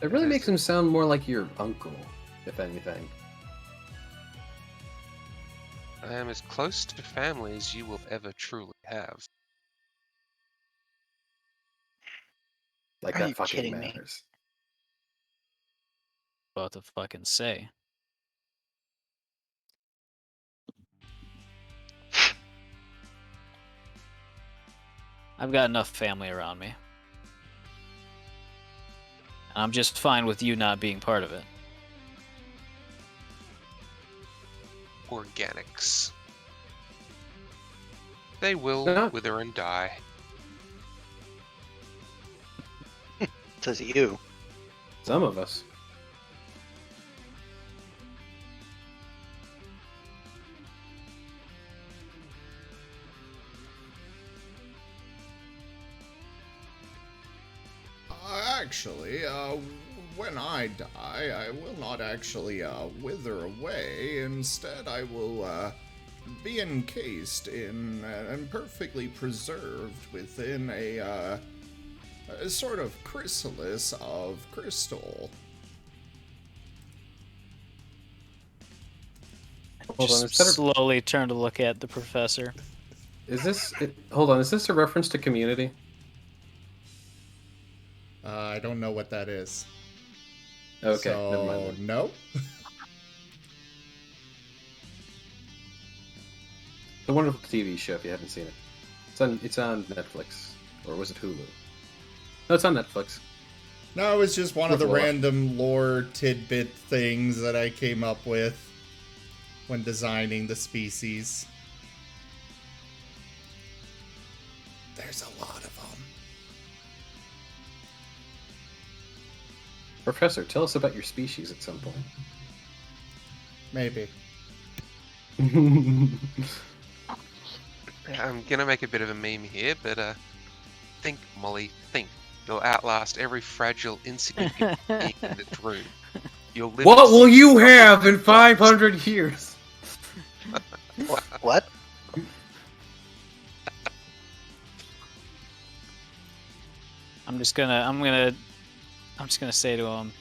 It really makes him sound more like your uncle, if anything. I am as close to family as you will ever truly have. Like Are that you fucking kidding me? matters. about to fucking say. I've got enough family around me. And I'm just fine with you not being part of it. Organics. They will Yeah. wither and die. Says you. Some of us. actually, when I die, I will not actually wither away. Instead, I will be encased in and perfectly preserved within a sort of chrysalis of crystal. Hold on, Just is that slowly turn to look at the professor. hold on, is this a reference to Community? I don't know what that is. Okay, So, never mind then. no. The wonderful TV show, if you haven't seen it. It's on Netflix. Or was it Hulu? No, it's on Netflix. No, it's just one of the With lore. random lore tidbit things that I came up with when designing the species. There's a lot of them. Professor, tell us about your species at some point. Maybe. I'm gonna make a bit of a meme here, but think, Molly, think. You'll outlast every fragile, insignificant being in this room. You'll live What to will see you someone have in who 500 years? What? I'm just gonna say to him,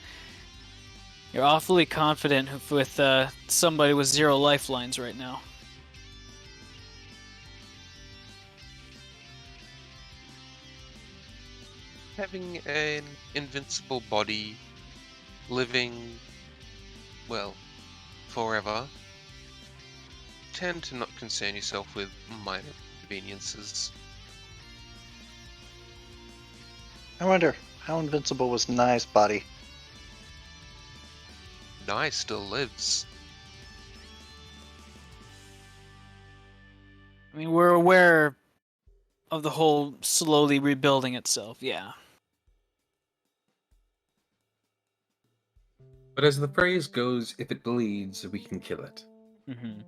"You're awfully confident with somebody with 0 lifelines right now." having an invincible body, living, well, forever. Tend to not concern yourself with minor inconveniences. I wonder how invincible was Nye's body. Nye still lives. I mean, we're aware of the whole slowly rebuilding itself. Yeah. But as the phrase goes, if it bleeds, we can kill it. Mm-hmm.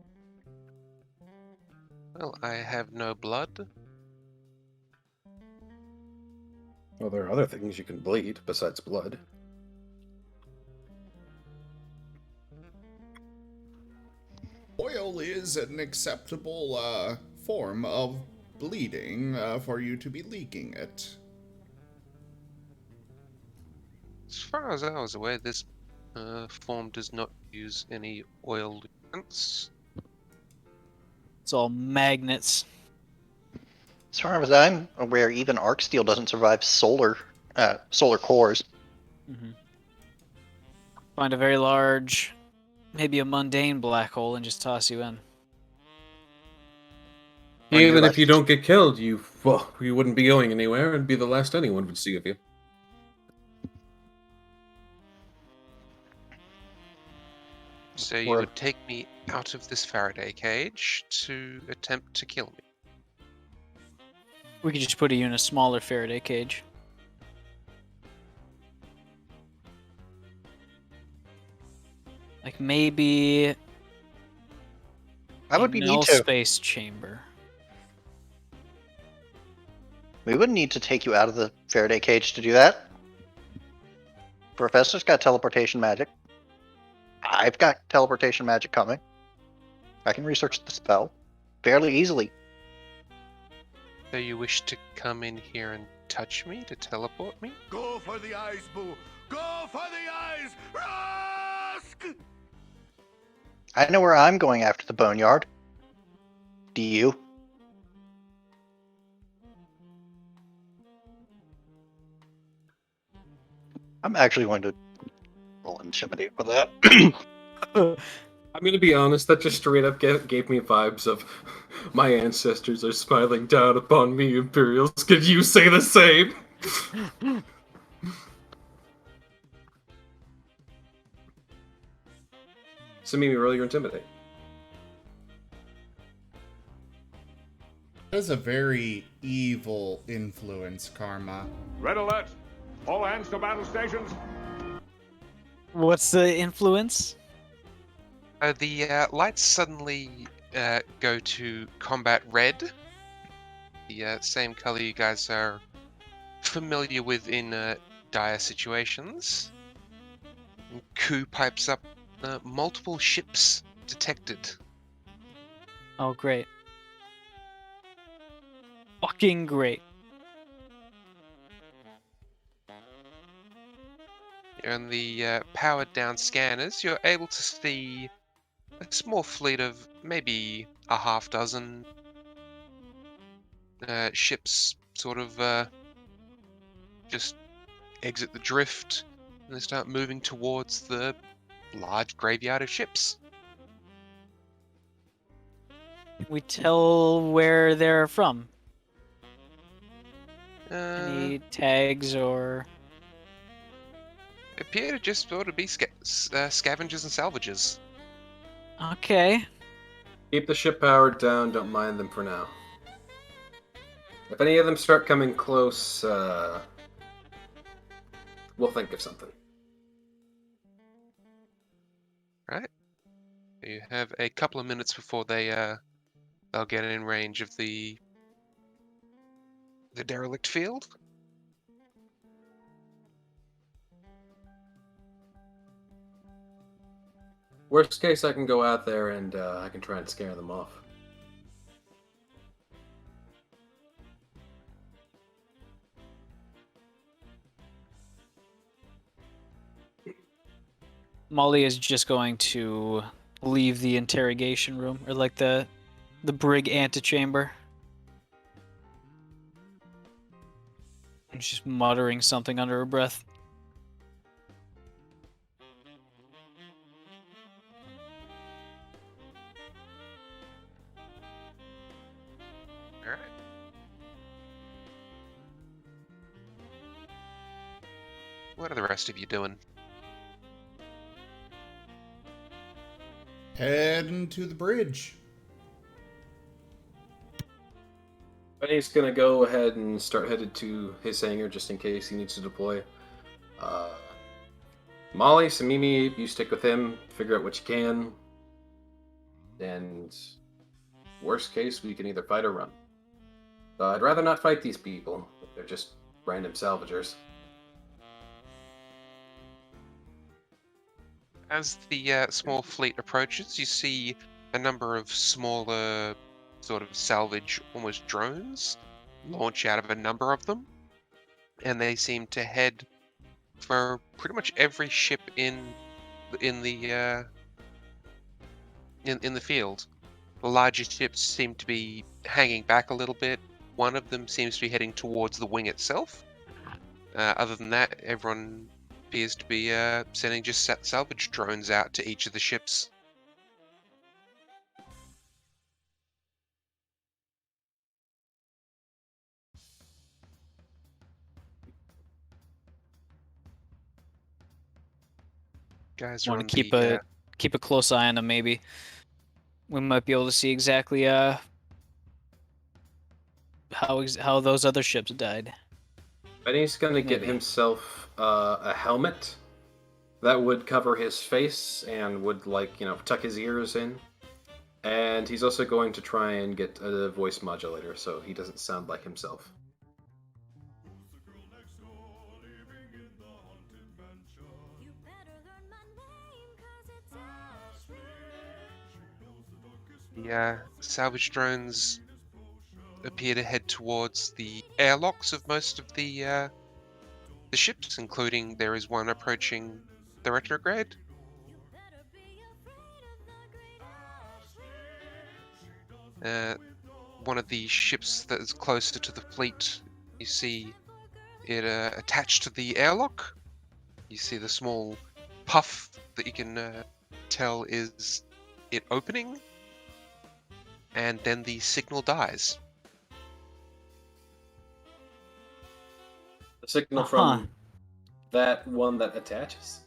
Well, I have no blood. Well, there are other things you can bleed besides blood. Oil is an acceptable form of bleeding for you to be leaking it. As far as I was aware, this form does not use any oil lubricants. It's all magnets. As far as I'm aware, even arc steel doesn't survive solar cores. Mm-hmm. Find a very large, maybe a mundane black hole and just toss you in. Or you Even if like- you don't get killed, you wouldn't be going anywhere and be the last anyone would see of you. So you Or- would take me out of this Faraday cage to attempt to kill me. We could just put you in a smaller Faraday cage. Like maybe I would a be null need to. space chamber. We wouldn't need to take you out of the Faraday cage to do that. Professor's got teleportation magic. I've got teleportation magic coming. I can research the spell fairly easily. So you wish to come in here and touch me to teleport me? Go for the eyes, Boo! Go for the eyes! Rusk! I know where I'm going after the boneyard. Do you? I'm actually going to roll intimidate for that. I'm gonna be honest, that just straight up gave me vibes of my ancestors are smiling down upon me, Imperials. Could you say the same? Simimi, roll your intimidate. That is a very evil influence, Karma. Red alert! All hands to battle stations! What's the influence? The lights suddenly go to combat red. The same color you guys are familiar with in dire situations, Ku pipes up, multiple ships detected. Oh, great. Fucking great. On the powered down scanners, you're able to see a small fleet of maybe a half dozen ships sort of just exit the drift and they start moving towards the large graveyard of ships. Can we tell where they're from? Any tags or... Appear to just sort of be scavengers and salvagers. Okay. Keep the ship powered down, don't mind them for now. If any of them start coming close, we'll think of something. Right. You have a couple of minutes before they'll get in range of the derelict field. Worst case, I can go out there and I can try and scare them off. Molly is just going to leave the interrogation room, or like the brig antechamber. And she's muttering something under her breath. Alright. What are the rest of you doing? Heading to the bridge. Benny's gonna go ahead and start headed to his hangar just in case he needs to deploy. Molly, Simimi, you stick with him, figure out what you can. And worst case, we can either fight or run. I'd rather not fight these people. They're just random salvagers. As the small fleet approaches, you see a number of smaller sort of salvage, almost drones, launch out of a number of them, and they seem to head for pretty much every ship in the field. The larger ships seem to be hanging back a little bit. One of them seems to be heading towards the wing itself. Other than that, everyone appears to be sending just salvage drones out to each of the ships. Guys are Want on to keep the keep a close eye on them, maybe. We might be able to see exactly how those other ships died. Benny's gonna get Maybe. himself a helmet that would cover his face and would, like, tuck his ears in. And he's also going to try and get a voice modulator so he doesn't sound like himself. salvage drones appear to head towards the airlocks of most of the ships, including there is one approaching the retrograde. One of the ships that is closer to the fleet, you see it attached to the airlock. You see the small puff that you can tell is it opening, and then the signal dies. The signal from that one that attaches?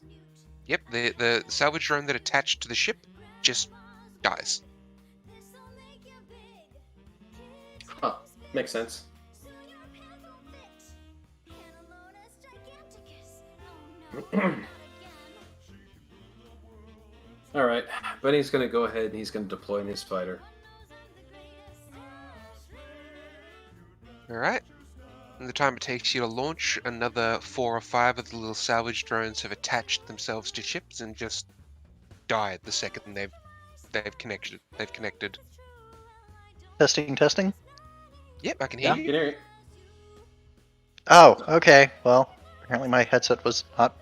Yep, the salvage drone that attached to the ship just dies. Huh, makes sense. Alright, Benny's gonna go ahead and he's gonna deploy his fighter. Alright. the time it takes you to launch, another 4 or 5 of the little salvage drones have attached themselves to ships and just died the second they've connected. Testing, testing. Yep, I can Yeah. hear Can you. hear you. Oh, okay. Well, apparently my headset was not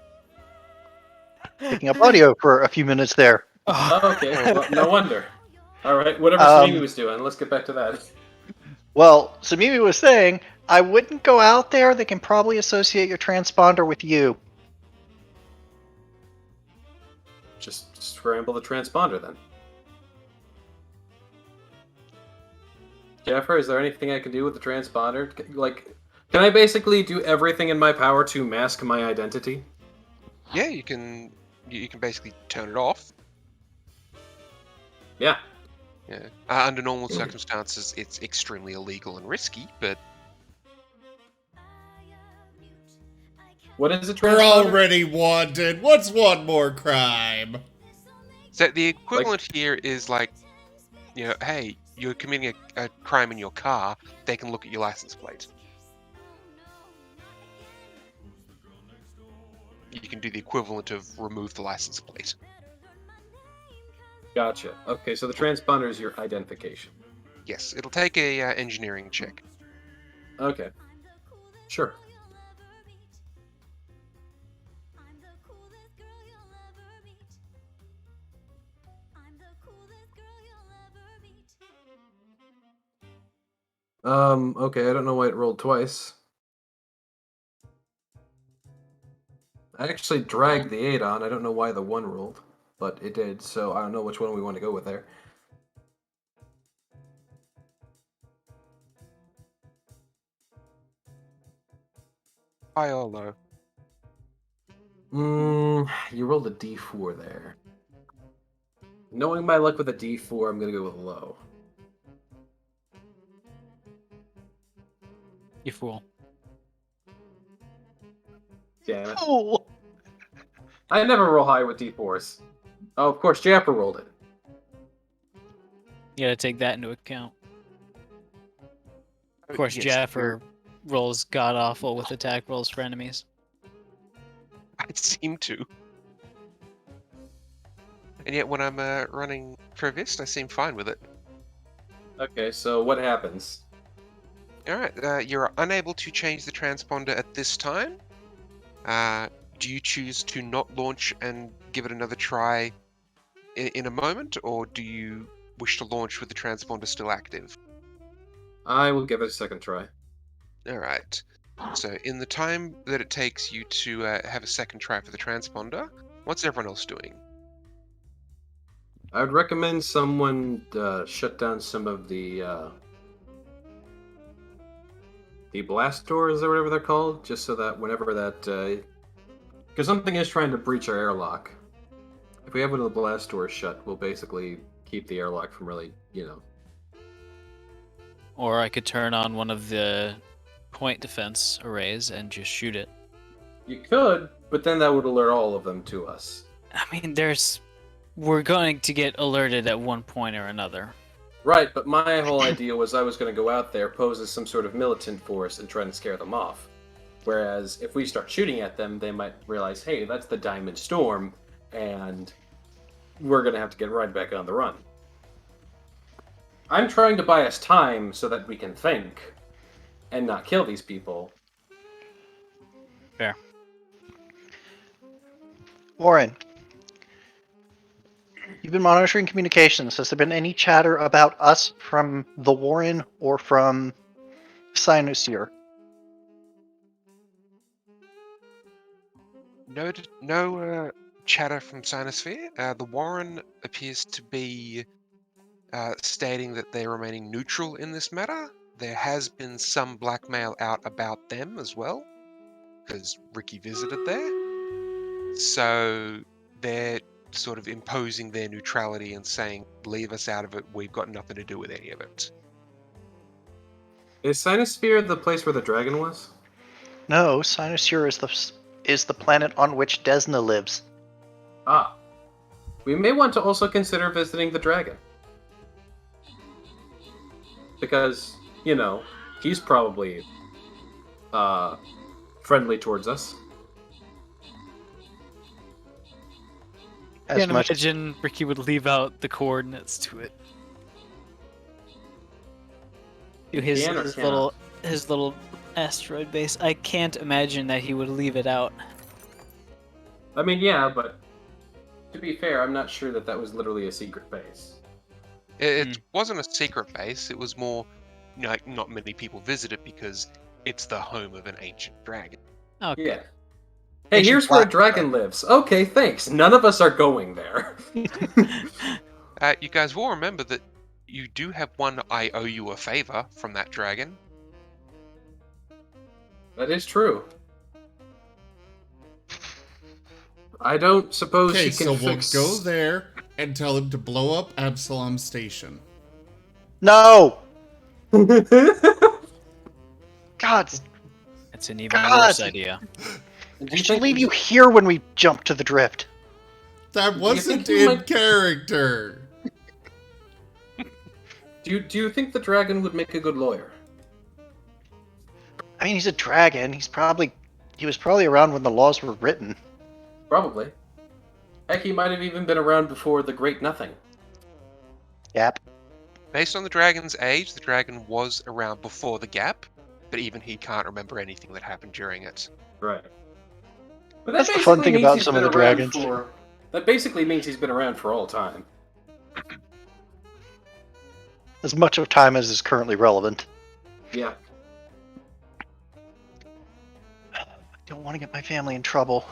picking up audio for a few minutes there. Oh, okay. Well, no wonder. All right, whatever Um, Simimi was doing, let's get back to that. Well, Simimi was saying, I wouldn't go out there. They can probably associate your transponder with you. Just scramble the transponder then. Jeffrey, is there anything I can do with the transponder? Like, can I basically do everything in my power to mask my identity? Yeah, you can basically turn it off. Yeah. Yeah. Under normal circumstances, it's extremely illegal and risky, but What is a We're transponder? already wanted. What's one more crime? so the equivalent here is like, hey, you're committing a crime in your car, they can look at your license plate. You can do the equivalent of remove the license plate. Gotcha. Okay, so the transponder is your identification. Yes, it'll take a engineering check. Okay. Sure. Okay, I don't know why it rolled twice. I actually dragged the 8 on. I don't know why the 1 rolled, but it did, so I don't know which one we want to go with there. High or low? You rolled a D4 there. Knowing my luck with a D4, I'm gonna go with low. You fool. Damn it. Cool. I never roll high with D4s. Oh, of course, Japper rolled it. You gotta take that into account. Of course, Yes, Jaffer rolls god awful with attack rolls for enemies. I seem to. And yet when I'm running Trevist, I seem fine with it. Okay, so what happens? Alright, you're unable to change the transponder at this time. Do you choose to not launch and give it another try in a moment, or do you wish to launch with the transponder still active? I will give it a second try. Alright. So in the time that it takes you to have a second try for the transponder, what's everyone else doing? I would recommend someone shut down some of the blast doors or whatever they're called, just so that whenever that, because something is trying to breach our airlock. If we have one of the blast doors shut, we'll basically keep the airlock from really, Or I could turn on one of the point defense arrays and just shoot it. You could, but then that would alert all of them to us. I mean, we're going to get alerted at one point or another. Right, but my whole idea was I was going to go out there, pose as some sort of militant force, and try and scare them off. Whereas if we start shooting at them, they might realize, hey, that's the Diamond Storm, and we're going to have to get right back on the run. I'm trying to buy us time so that we can think and not kill these people. Fair. Warren, you've been monitoring communications. Has there been any chatter about us from the Warren or from Cynosphere? No chatter from Cynosphere. The Warren appears to be stating that they're remaining neutral in this matter. There has been some blackmail out about them as well, because Ricky visited there. So they're sort of imposing their neutrality and saying, leave us out of it, we've got nothing to do with any of it. Is Cynosphere the place where the dragon was? No, Cynosphere is the planet on which Desna lives. Ah. We may want to also consider visiting the dragon. Because, he's probably friendly towards us. As Can't much imagine Ricky would leave out the coordinates to it. To his, Can or his cannot? little asteroid base. I can't imagine that he would leave it out. I mean, yeah, but to be fair, I'm not sure that was literally a secret base. It wasn't a secret base. It was more, like, not many people visit it because it's the home of an ancient dragon. Okay. Yeah. Hey, Ancient here's where a black dragon lives. Okay, thanks. None of us are going there. You guys will remember that you do have one I owe you a favor from that dragon. That is true. I don't suppose Okay, she can so we'll fix... go there and tell him to blow up Absalom Station. No! God, That's an even God. worse idea. I should leave you here when we jump to the drift. That wasn't you in might- character. Do you think the dragon would make a good lawyer? I mean, he's a dragon. He was probably around when the laws were written. Probably. Heck, he might have even been around before the Great Nothing. Yep. Based on the dragon's age, the dragon was around before the gap, but even he can't remember anything that happened during it. Right. But That's the fun basically thing means about he's some of been the around dragons. That basically means he's been around for all time. As much of time as is currently relevant. Yeah. I don't want to get my family in trouble.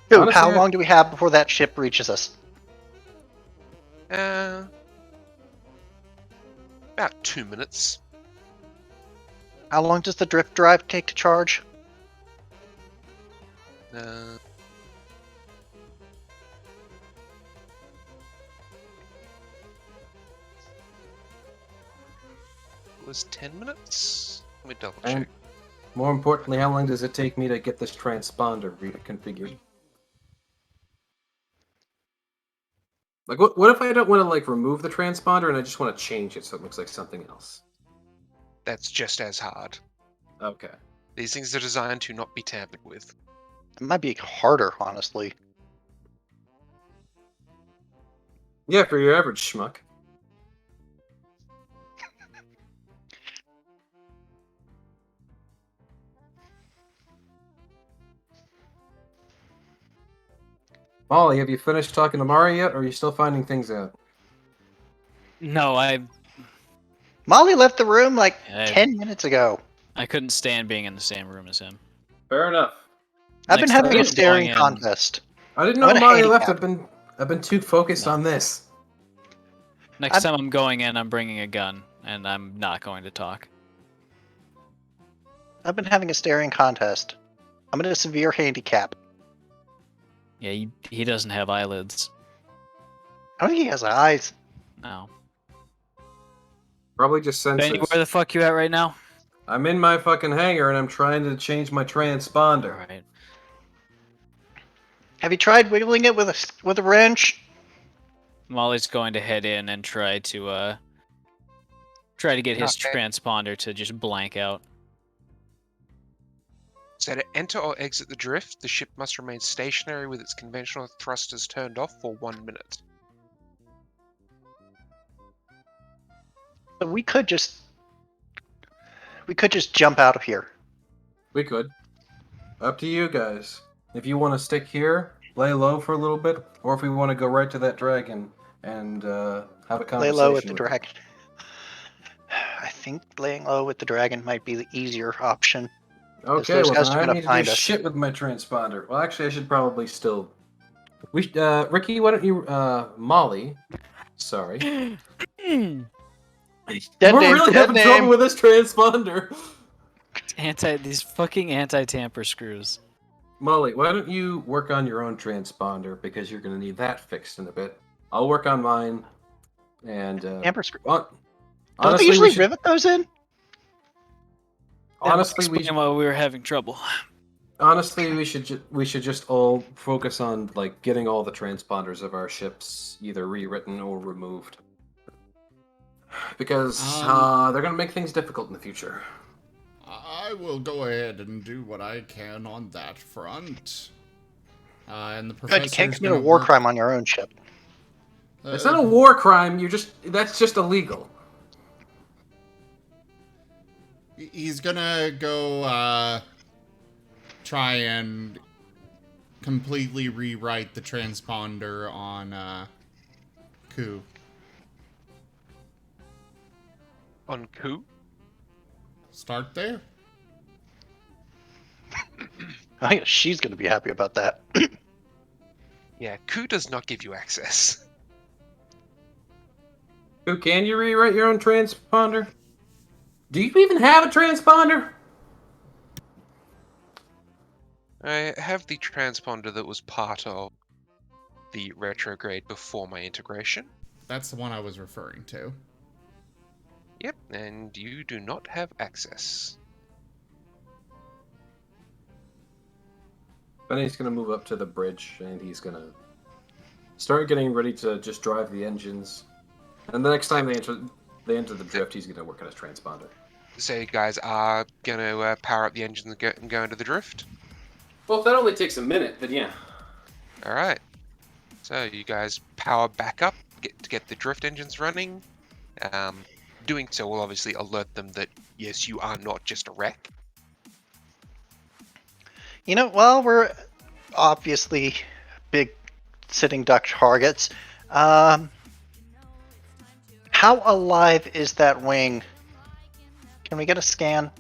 Dude, Honestly, how long do we have before that ship reaches us? About 2 minutes. How long does the drift drive take to charge? It was 10 minutes? Let me double And check. more importantly, how long does it take me to get this transponder reconfigured? Like, what if I don't want to, like, remove the transponder and I just want to change it so it looks like something else? That's just as hard. Okay. These things are designed to not be tampered with. It might be harder, honestly. Yeah, for your average schmuck. Molly, have you finished talking to Mari yet, or are you still finding things out? No, Molly left the room like I 10 minutes ago. couldn't stand being in the same room as him. Fair enough. I've been Next having time a I'm staring going in- contest. I didn't I'm know gonna Mari left. handicap. I've been too focused No. on this. Next time I'm going in, I'm bringing a gun, and I'm not going to talk. I've been having a staring contest. I'm at a severe handicap. Yeah, he doesn't have eyelids. I don't think he has eyes. No. Probably just Benny, senses. where the fuck you at right now? I'm in my fucking hangar and I'm trying to change my transponder. Alright. Have you tried wiggling it with a wrench? Molly's going to head in and try to get his Okay. transponder to just blank out. So to enter or exit the drift, the ship must remain stationary with its conventional thrusters turned off for 1 minute. But we could just jump out of here. We could. Up to you guys. If you want to stick here, lay low for a little bit, or if we want to go right to that dragon and have a conversation. Lay low with the it. dragon. I think laying low with the dragon might be the easier option. Okay, those well guys then are I gonna need to find do us. shit with my transponder. Well, actually, I should probably still. Ricky, why don't you, Molly? Sorry. Dead We're name, really dead having name. trouble with this transponder. These fucking anti-tamper screws. Molly, why don't you work on your own transponder because you're going to need that fixed in a bit. I'll work on mine, and Amber screw. hon- Don't they honestly, usually we should, rivet those in? honestly, we Explain why we were having trouble. honestly we should just all focus on like getting all the transponders of our ships either rewritten or removed. Because they're going to make things difficult in the future. I will go ahead and do what I can on that front. And the But professor you can't commit a war crime on your own ship. It's not a war crime. That's just illegal. He's gonna go try and completely rewrite the transponder on Ku. On Ku? Start there. I think she's going to be happy about that. Yeah, Ku does not give you access. Who can you rewrite your own transponder? Do you even have a transponder? I have the transponder that was part of the retrograde before my integration. That's the one I was referring to. Yep, and you do not have access. Benny's going to move up to the bridge, and he's going to start getting ready to just drive the engines. And the next time they enter the drift, he's going to work on his transponder. So you guys are gonna power up the engine and go into the drift? Well, if that only takes a minute, then yeah. Alright. So you guys power back up to get the drift engines running. Doing so will obviously alert them that, yes, you are not just a wreck. You know, while we're obviously big sitting duck targets, how alive is that wing? Can we get a scan?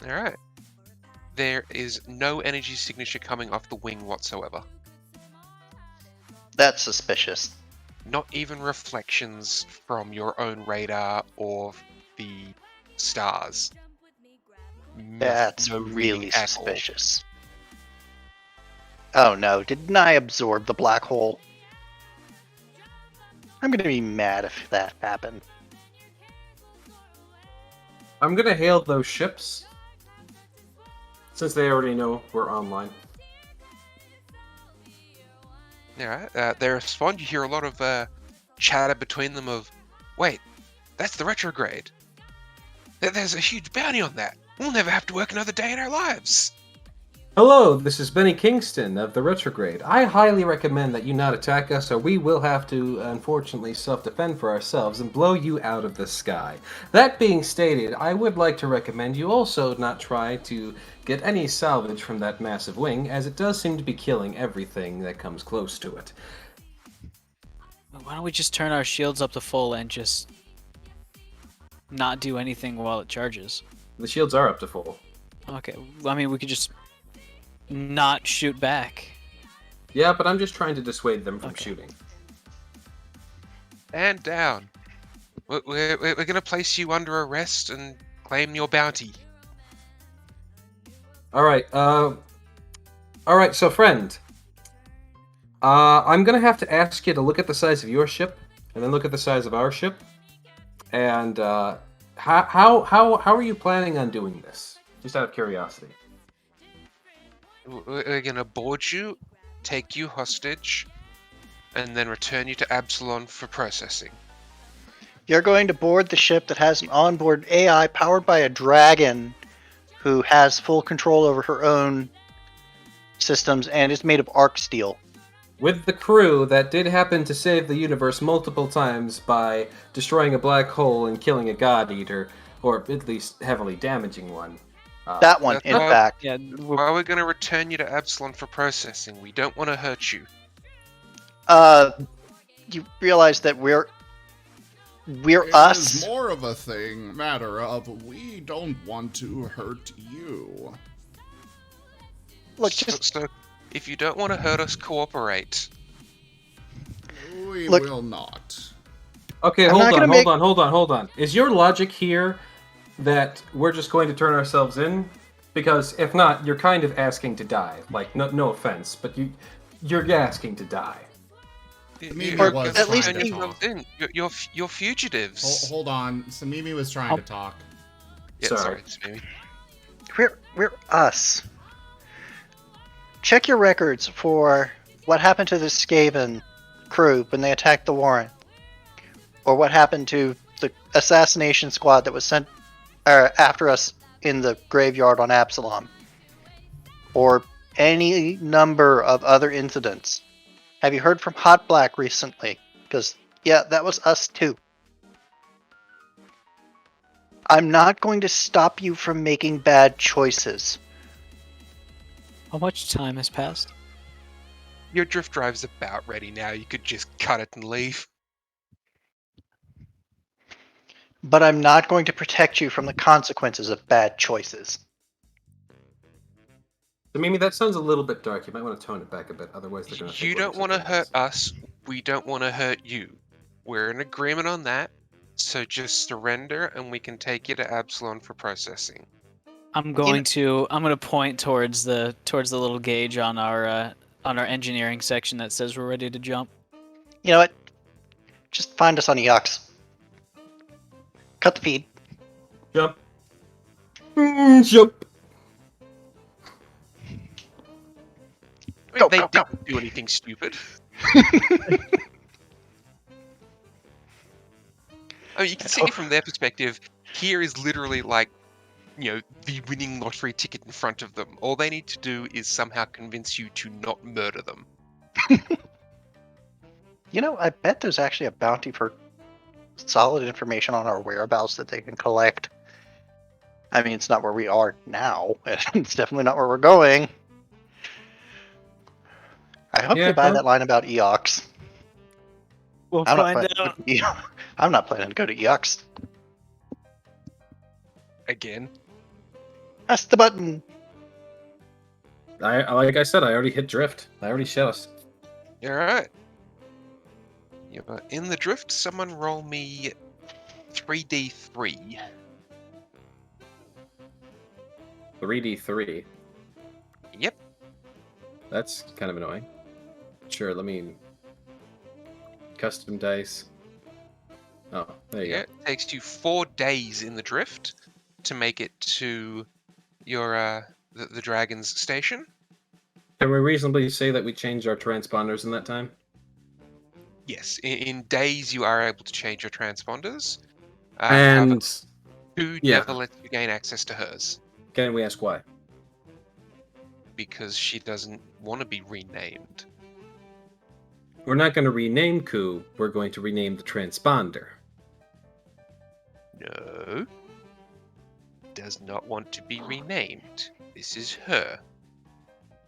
Alright. There is no energy signature coming off the wing whatsoever. That's suspicious. Not even reflections from your own radar or the stars. That's No really reading at all. suspicious. Oh no, didn't I absorb the black hole? I'm gonna be mad if that happened. I'm going to hail those ships, since they already know we're online. Yeah, they respond. You hear a lot of chatter between them of, wait, that's the retrograde. There's a huge bounty on that. We'll never have to work another day in our lives. Hello, this is Benny Kingston of the Retrograde. I highly recommend that you not attack us, or we will have to, unfortunately, self-defend for ourselves and blow you out of the sky. That being stated, I would like to recommend you also not try to get any salvage from that massive wing, as it does seem to be killing everything that comes close to it. Why don't we just turn our shields up to full and just not do anything while it charges? The shields are up to full. Okay, I mean, we could just not shoot back. Yeah, but I'm just trying to dissuade them from Okay. shooting. And down. We're going to place you under arrest and claim your bounty. Alright, so friend. I'm gonna have to ask you to look at the size of your ship, and then look at the size of our ship. And, how are you planning on doing this? Just out of curiosity. We're going to board you, take you hostage, and then return you to Absalon for processing. You're going to board the ship that has an onboard AI powered by a dragon who has full control over her own systems and is made of arc steel. With the crew that did happen to save the universe multiple times by destroying a black hole and killing a god eater, or at least heavily damaging one. That one, That's in not- fact. Yeah, Why we're going to return you to Absalon for processing? We don't want to hurt you. You realize that we're It us. is more of a matter of we don't want to hurt you. Look, just So if you don't want to hurt us, cooperate. We Look- will not. Okay, I'm not gonna make- hold on. Is your logic here that we're just going to turn ourselves in? Because if not, you're kind of asking to die. Like, no offense, but you're asking to die. Simimi You're was at least trying to he- talk. You're fugitives. Hold on. Simimi was trying to talk. Yeah, Sorry. sorry, it's me. we're us. Check your records for what happened to the Skaven crew when they attacked the Warren. or what happened to the assassination squad that was sent after us in the graveyard on Absalom, or any number of other incidents. Have you heard from Hot Black recently? Because, yeah, that was us too. I'm not going to stop you from making bad choices. How much time has passed? Your drift drive's about ready now. You could just cut it and leave. But I'm not going to protect you from the consequences of bad choices. So Mimi, that sounds a little bit dark. You might want to tone it back a bit, otherwise they're going to think You we're don't want to accepting hurt this. us. We don't want to hurt you. We're in agreement on that. So just surrender, and we can take you to Absalom for processing. I'm going to point towards the little gauge on our engineering section that says we're ready to jump. You know what? Just find us on Eox. Cut the feed. Jump. Jump. Go, They go, go. didn't do anything stupid. I mean, you can see from their perspective, here is literally like, the winning lottery ticket in front of them. All they need to do is somehow convince you to not murder them. You know, I bet there's actually a bounty for solid information on our whereabouts that they can collect. I mean, it's not where we are now. It's definitely not where we're going. I hope they buy that line about Eox. We'll I'm find not out. I'm not planning to go to Eox. Again. Press the button. Like I said, I already hit drift. I already shot us. Alright. You're in the drift. Someone roll me 3d3. 3d3. Yep. That's kind of annoying. Sure, let me... Custom dice. Oh, there you Yeah, it takes you 4 days in the drift to make it to your the dragon's station. Can we reasonably say that we changed our transponders in that time? Yes, in days you are able to change your transponders. And... However, Who yeah. never lets you gain access to hers Can we ask why? because she doesn't want to be renamed. We're not going to rename Ku, we're going to rename the transponder. No. Does not want to be renamed. This is her.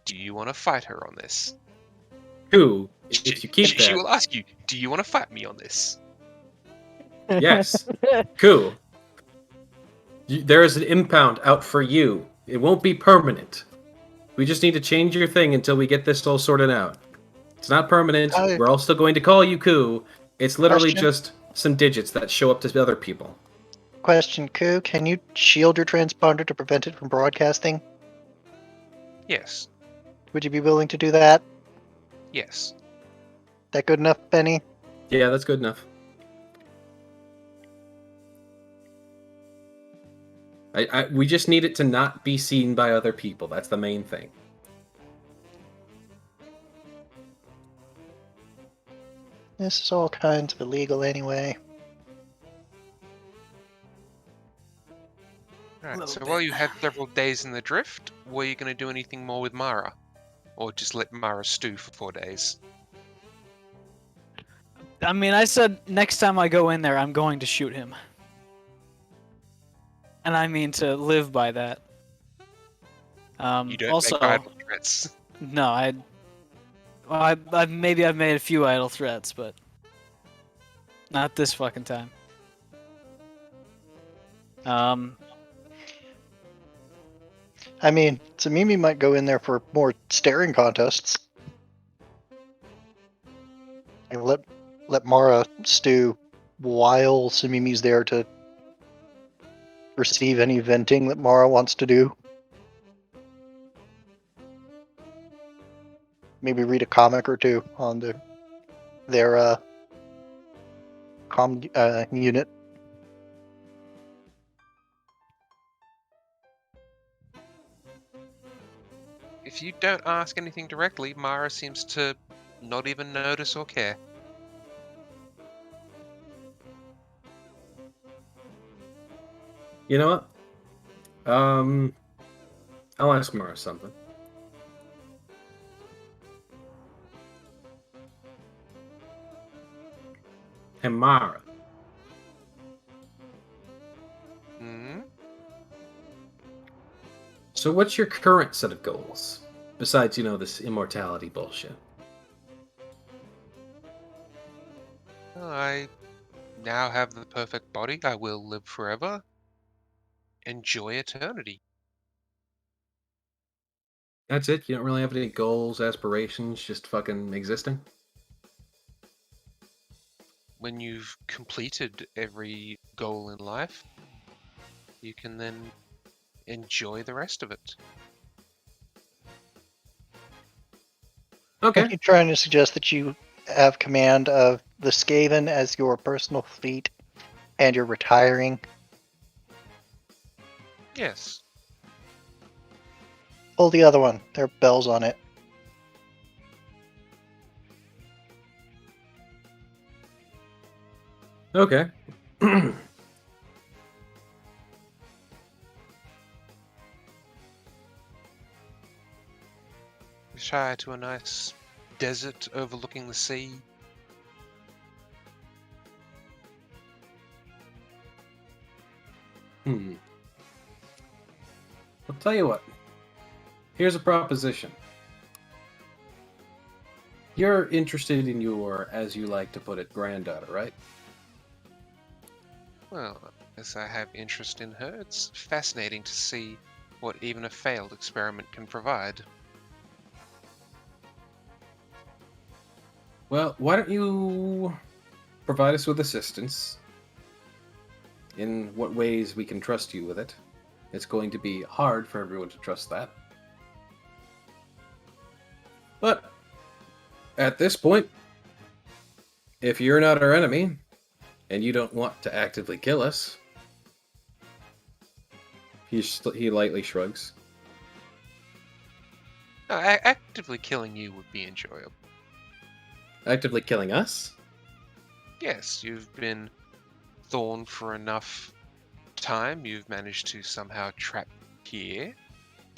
Do you want to fight her on this? Ku, if you keep She that... will ask you, do you want to fight me on this? Yes. Ku. There is an impound out for you. It won't be permanent. We just need to change your thing until we get this all sorted out. It's not permanent. We're all still going to call you Ku. It's literally Question? just some digits that show up to other people. Question, Ku, can you shield your transponder to prevent it from broadcasting? Yes. Would you be willing to do that? Yes. That good enough, Benny? Yeah, that's good enough. We just need it to not be seen by other people. That's the main thing. This is all kinds of illegal anyway. Alright, so while you had several days in the drift, were you going to do anything more with Mara? Or just let Mara stew for 4 days? I mean, I said next time I go in there, I'm going to shoot him. And I mean to live by that. You don't Also, make idle threats. no, I've made a few idle threats, but not this fucking time. I mean, Simimi might go in there for more staring contests. And let Mara stew while Simimi's there to receive any venting that Mara wants to do. Maybe read a comic or two on their unit. If you don't ask anything directly, Mara seems to not even notice or care. You know what? I'll ask Mara something. Hey, Mara. Hmm? So what's your current set of goals? Besides, this immortality bullshit. I now have the perfect body. I will live forever. Enjoy eternity. That's it? You don't really have any goals, aspirations, just fucking existing? When you've completed every goal in life, you can then enjoy the rest of it. Are Okay. you trying to suggest that you have command of the Skaven as your personal fleet and you're retiring? Yes. Pull the other one. There are bells on it. Okay. Retire to a nice desert overlooking the sea. I'll tell you what. Here's a proposition. You're interested in your, as you like to put it, granddaughter, right? Well, as I have interest in her, it's fascinating to see what even a failed experiment can provide. Well, why don't you provide us with assistance? In what ways we can trust you with it? It's going to be hard for everyone to trust that. But at this point, if you're not our enemy, and you don't want to actively kill us, he lightly shrugs. No, actively killing you would be enjoyable. Actively killing us? Yes, you've been thorned for enough time. You've managed to somehow trap here.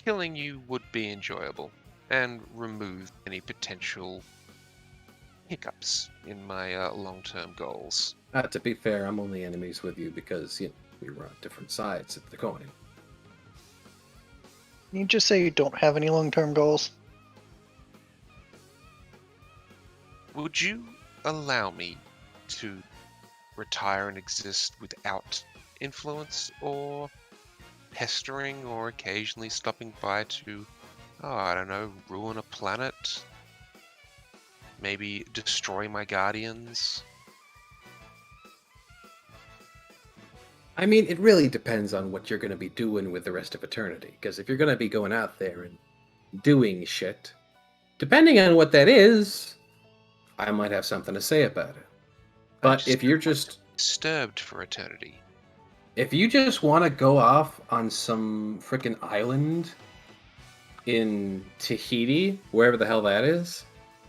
Killing you would be enjoyable and remove any potential hiccups in my long-term goals. To be fair, I'm only enemies with you because, we were on different sides of the coin. Can you just say you don't have any long-term goals? Would you allow me to retire and exist without influence or pestering or occasionally stopping by to, I don't know, ruin a planet? Maybe destroy my guardians? I mean, it really depends on what you're going to be doing with the rest of eternity. Because if you're going to be going out there and doing shit, depending on what that is, I might have something to say about it. But if you're just disturbed for eternity, if you just want to go off on some freaking island in Tahiti, wherever the hell that is,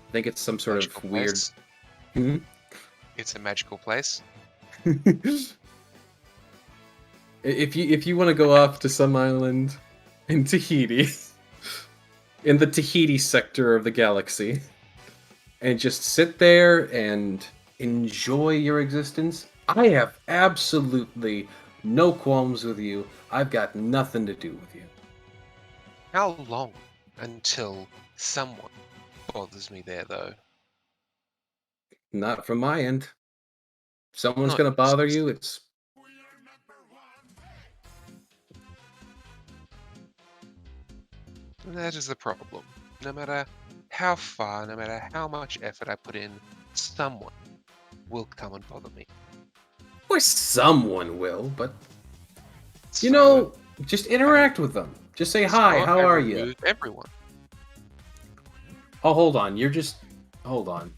I think it's some sort magical of weird. place. Hmm? It's a magical place. If you want to go off to some island in Tahiti, in the Tahiti sector of the galaxy, and just sit there and enjoy your existence, I have absolutely no qualms with you. I've got nothing to do with you. How long until someone bothers me there, though? Not from my end. If someone's Not gonna bother you, it's That is the problem. No matter how far, no matter how much effort I put in, someone will come and bother me. of course someone will, but So, just interact with them. Just say hi, so how I are you? remove everyone. Oh, hold on. Hold on.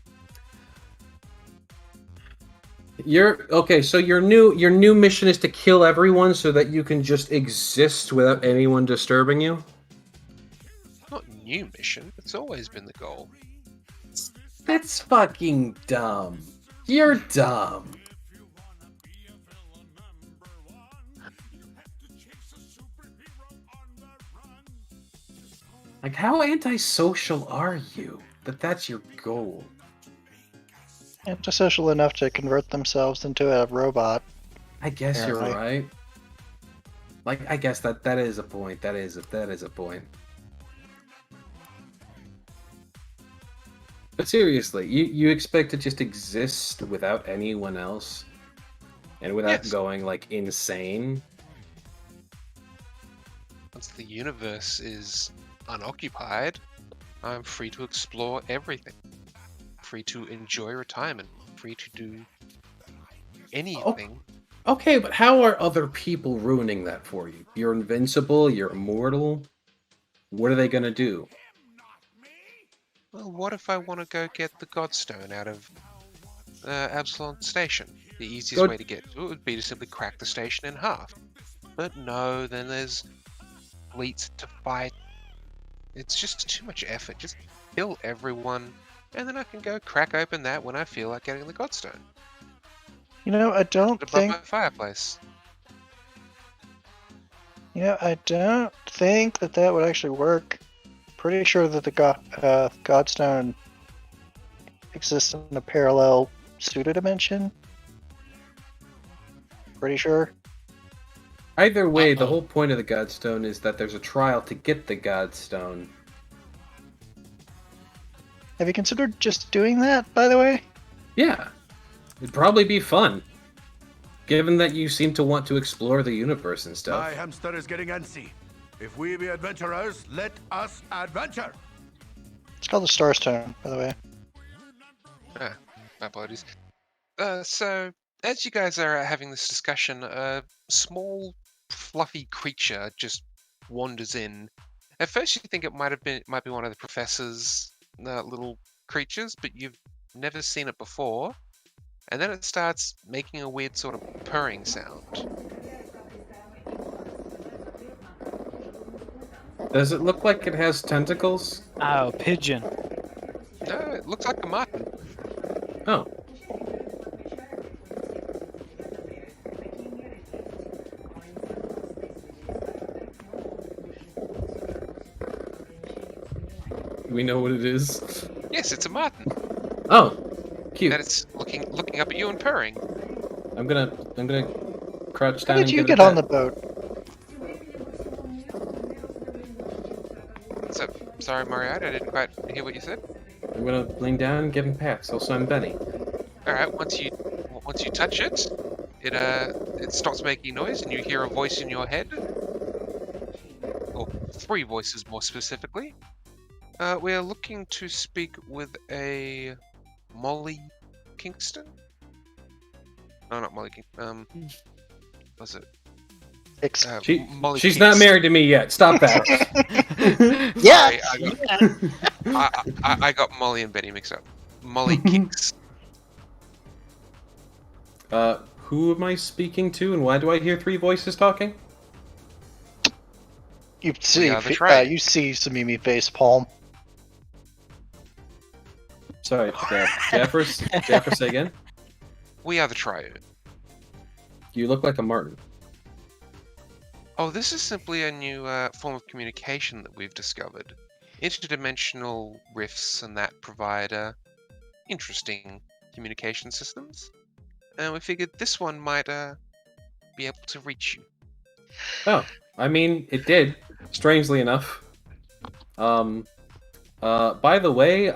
You're okay. So your new mission is to kill everyone so that you can just exist without anyone disturbing you. Not new mission. It's always been the goal. That's fucking dumb. You're dumb. Like, how antisocial are you that's your goal? Antisocial enough to convert themselves into a robot. I guess you're Apparently. right. Like, I guess that is a point. That is a point. But seriously, you expect to just exist without anyone else, and without Yes. going like insane? Once the universe is unoccupied, I'm free to explore everything. Free to enjoy retirement. Free to do anything. Okay, but how are other people ruining that for you? You're invincible. You're immortal. What are they gonna do? Well, what if I want to go get the Godstone out of Absalon Station? The easiest way to get to it would be to simply crack the station in half. But no, then there's fleets to fight. It's just too much effort. Just kill everyone, and then I can go crack open that when I feel like getting the Godstone. You know, I don't Above think. my fireplace. I don't think that would actually work. Pretty sure that the Godstone exists in a parallel pseudo dimension. Pretty sure. Either way, the whole point of the Godstone is that there's a trial to get the Godstone. Have you considered just doing that, by the way? Yeah, it'd probably be fun. Given that you seem to want to explore the universe and My stuff. hamster is getting antsy. If we be adventurers, let us adventure. It's called the Starstone, by the way. Ah, my apologies. So, as you guys are having this discussion, a small, fluffy creature just wanders in. At first, you think it might be one of the professor's little creatures, but you've never seen it before. And then it starts making a weird sort of purring sound. Does it look like it has tentacles? Oh, pigeon. No, it looks like a Marten. Oh. Do we know what it is? Yes, it's a Marten. Oh, cute. And it's looking up at you and purring. I'm gonna crouch How down did and you give get it a on the pet. boat? So, sorry, Moriarty, I didn't quite hear what you said. I'm gonna lean down and give him pats. Also, I'm Benny. All right, once you touch it, it stops making noise, and you hear a voice in your head, or three voices more specifically. We are looking to speak with a Molly Kingston. No, not Molly Kingston. Was it? Molly She's Kinks. not married to me yet. Stop that. Yeah! Sorry, I got Molly and Benny mixed up. Molly Kinks. Who am I speaking to, and why do I hear three voices talking? You see, are the tribe. you see Simimi face palm. Sorry, Jaffer, say again? We are the Triune. You look like a Marten. Oh, this is simply a new form of communication that we've discovered. Interdimensional rifts and that provide interesting communication systems. And we figured this one might be able to reach you. Oh, I mean, it did, strangely enough. By the way,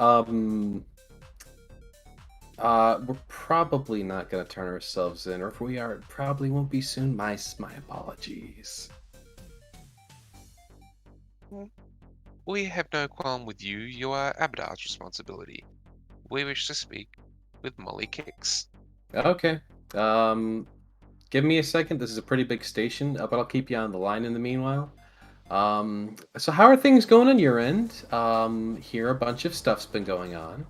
we're probably not gonna turn ourselves in, or if we are, it probably won't be soon. My apologies. We have no qualm with you. You are Abadar's responsibility. We wish to speak with Molly Kicks. Okay. Give me a second. This is a pretty big station, but I'll keep you on the line in the meanwhile. So how are things going on your end? Here a bunch of stuff's been going on.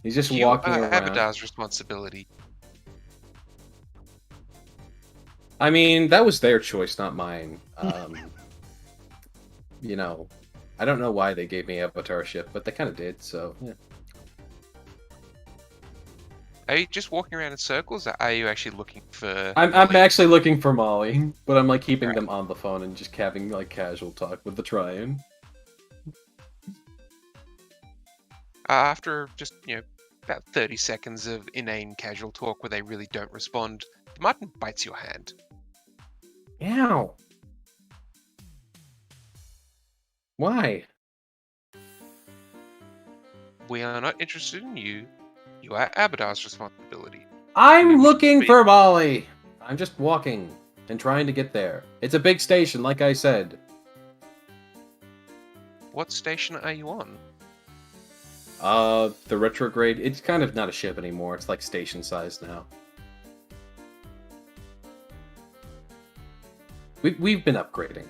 He's just walking You are around. Abadar's responsibility. I mean, that was their choice, not mine. You know, I don't know why they gave me avatarship, but they kind of did, so, yeah. Are you just walking around in circles, or are you actually looking for? I'm Molly? actually looking for Molly, but I'm like keeping Right. them on the phone and just having like casual talk with the Triune. After just about 30 seconds of inane casual talk where they really don't respond, the Marten bites your hand. Ow. Why? We are not interested in you. You are Abadar's responsibility. I'm We wish to looking speak- for Molly. I'm just walking and trying to get there. It's a big station, like I said. What station are you on? The Retrograde. It's kind of not a ship anymore. It's like station size now. We've been upgrading.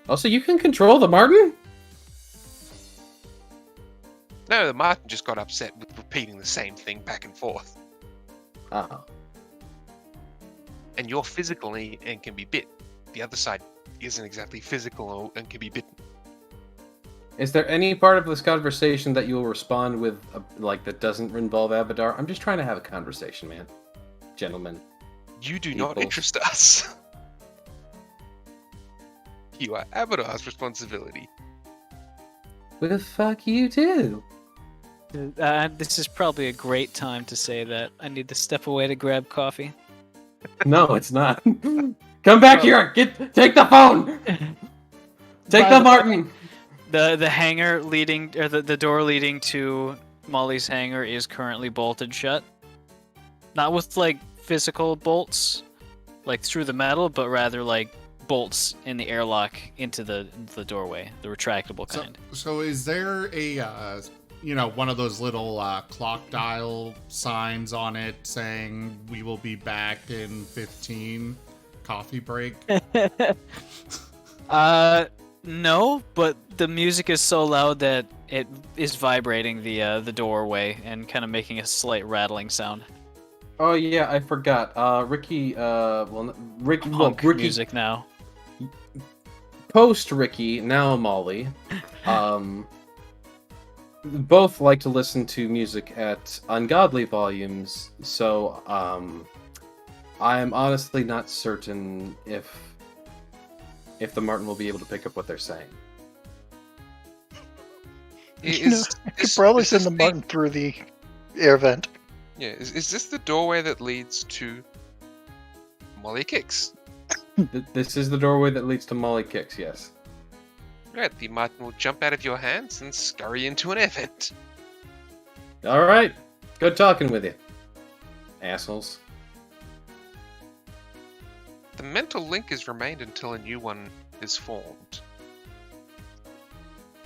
Also, you can control the Marten? No, the Marten just got upset with repeating the same thing back and forth. Ah. And you're physical and can be bit. The other side isn't exactly physical and can be bitten. Is there any part of this conversation that you'll respond with, like, that doesn't involve Abadar? I'm just trying to have a conversation, man. Gentlemen. You do not People. interest us. You are Abadar's responsibility. Well, fuck you too. This is probably a great time to say that I need to step away to grab coffee. No, it's not. Come back here! Take the phone! Take By the the Marten! The hangar leading, or the door leading to Molly's hangar is currently bolted shut. Not with like physical bolts, like through the metal, but rather like bolts in the airlock into the doorway, the retractable kind. So is there a one of those little clock dial signs on it saying we will be back in 15 coffee break? No, but the music is so loud that it is vibrating the doorway and kind of making a slight rattling sound. Oh yeah, I forgot. Ricky, Ricky, Punk Ricky, music now. post Ricky, now Molly, both like to listen to music at ungodly volumes, so, I'm honestly not certain if the Marten will be able to pick up what they're saying. I could probably send the Marten through the air vent. Yeah, is this the doorway that leads to Molly Kicks? This is the doorway that leads to Molly Kicks, yes. Right, the Marten will jump out of your hands and scurry into an air vent. Alright, good talking with you, assholes. The mental link has remained until a new one is formed.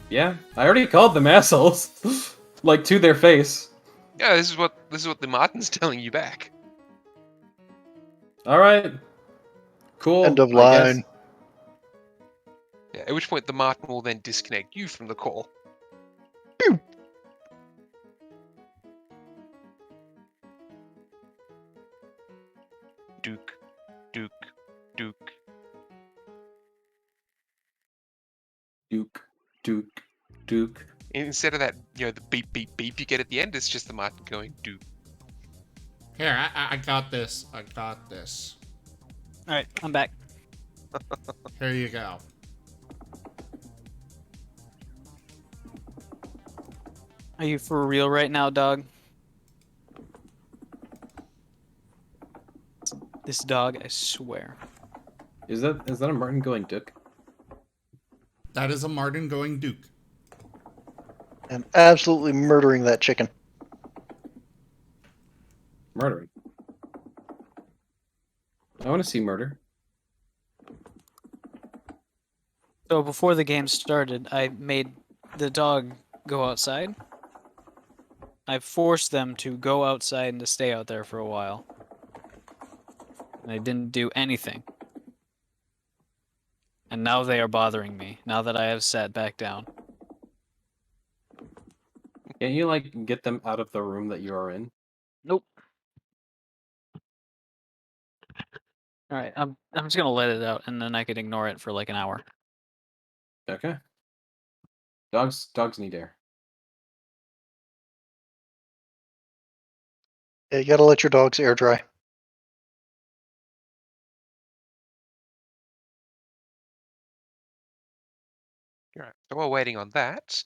Yeah, I already called them assholes. Like, to their face. Yeah, this is what the Marten's telling you back. Alright. Cool. End of I guess. line. Yeah, at which point the Marten will then disconnect you from the call. Duke, Duke, Duke. Duke, Duke, Duke. Instead of that, the beep, beep, beep you get at the end, it's just the Marten going Duke. Here, I got this. I got this. All right, I'm back. Here you go. Are you for real right now, dog? This dog, I swear. Is that a Marten going Duke? That is a Marten going Duke. And absolutely murdering that chicken. Murdering. I want to see murder. So before the game started, I made the dog go outside. I forced them to go outside and to stay out there for a while. And they didn't do anything. And now they are bothering me, now that I have sat back down. Can't you, like, get them out of the room that you are in? Nope. Alright, I'm just gonna let it out, and then I could ignore it for like an hour. Okay. Dogs need air. Yeah, you gotta let your dogs air dry. Right. So while waiting on that,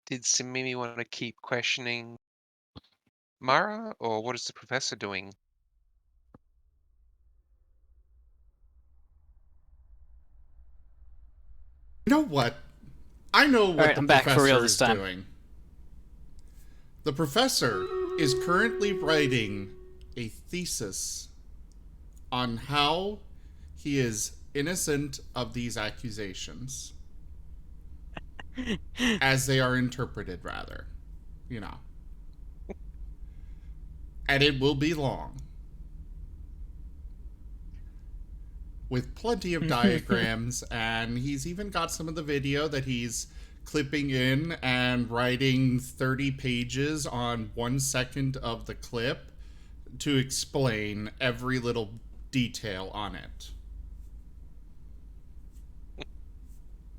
did Simimi want to keep questioning Mara, or what is the professor doing? You know what? I know All what right, the I'm back for real professor this is time. doing. The professor is currently writing a thesis on how he is innocent of these accusations. As they are interpreted, rather. You know. And it will be long. With plenty of diagrams, and he's even got some of the video that he's clipping in and writing 30 pages on 1 second of the clip to explain every little detail on it. I'm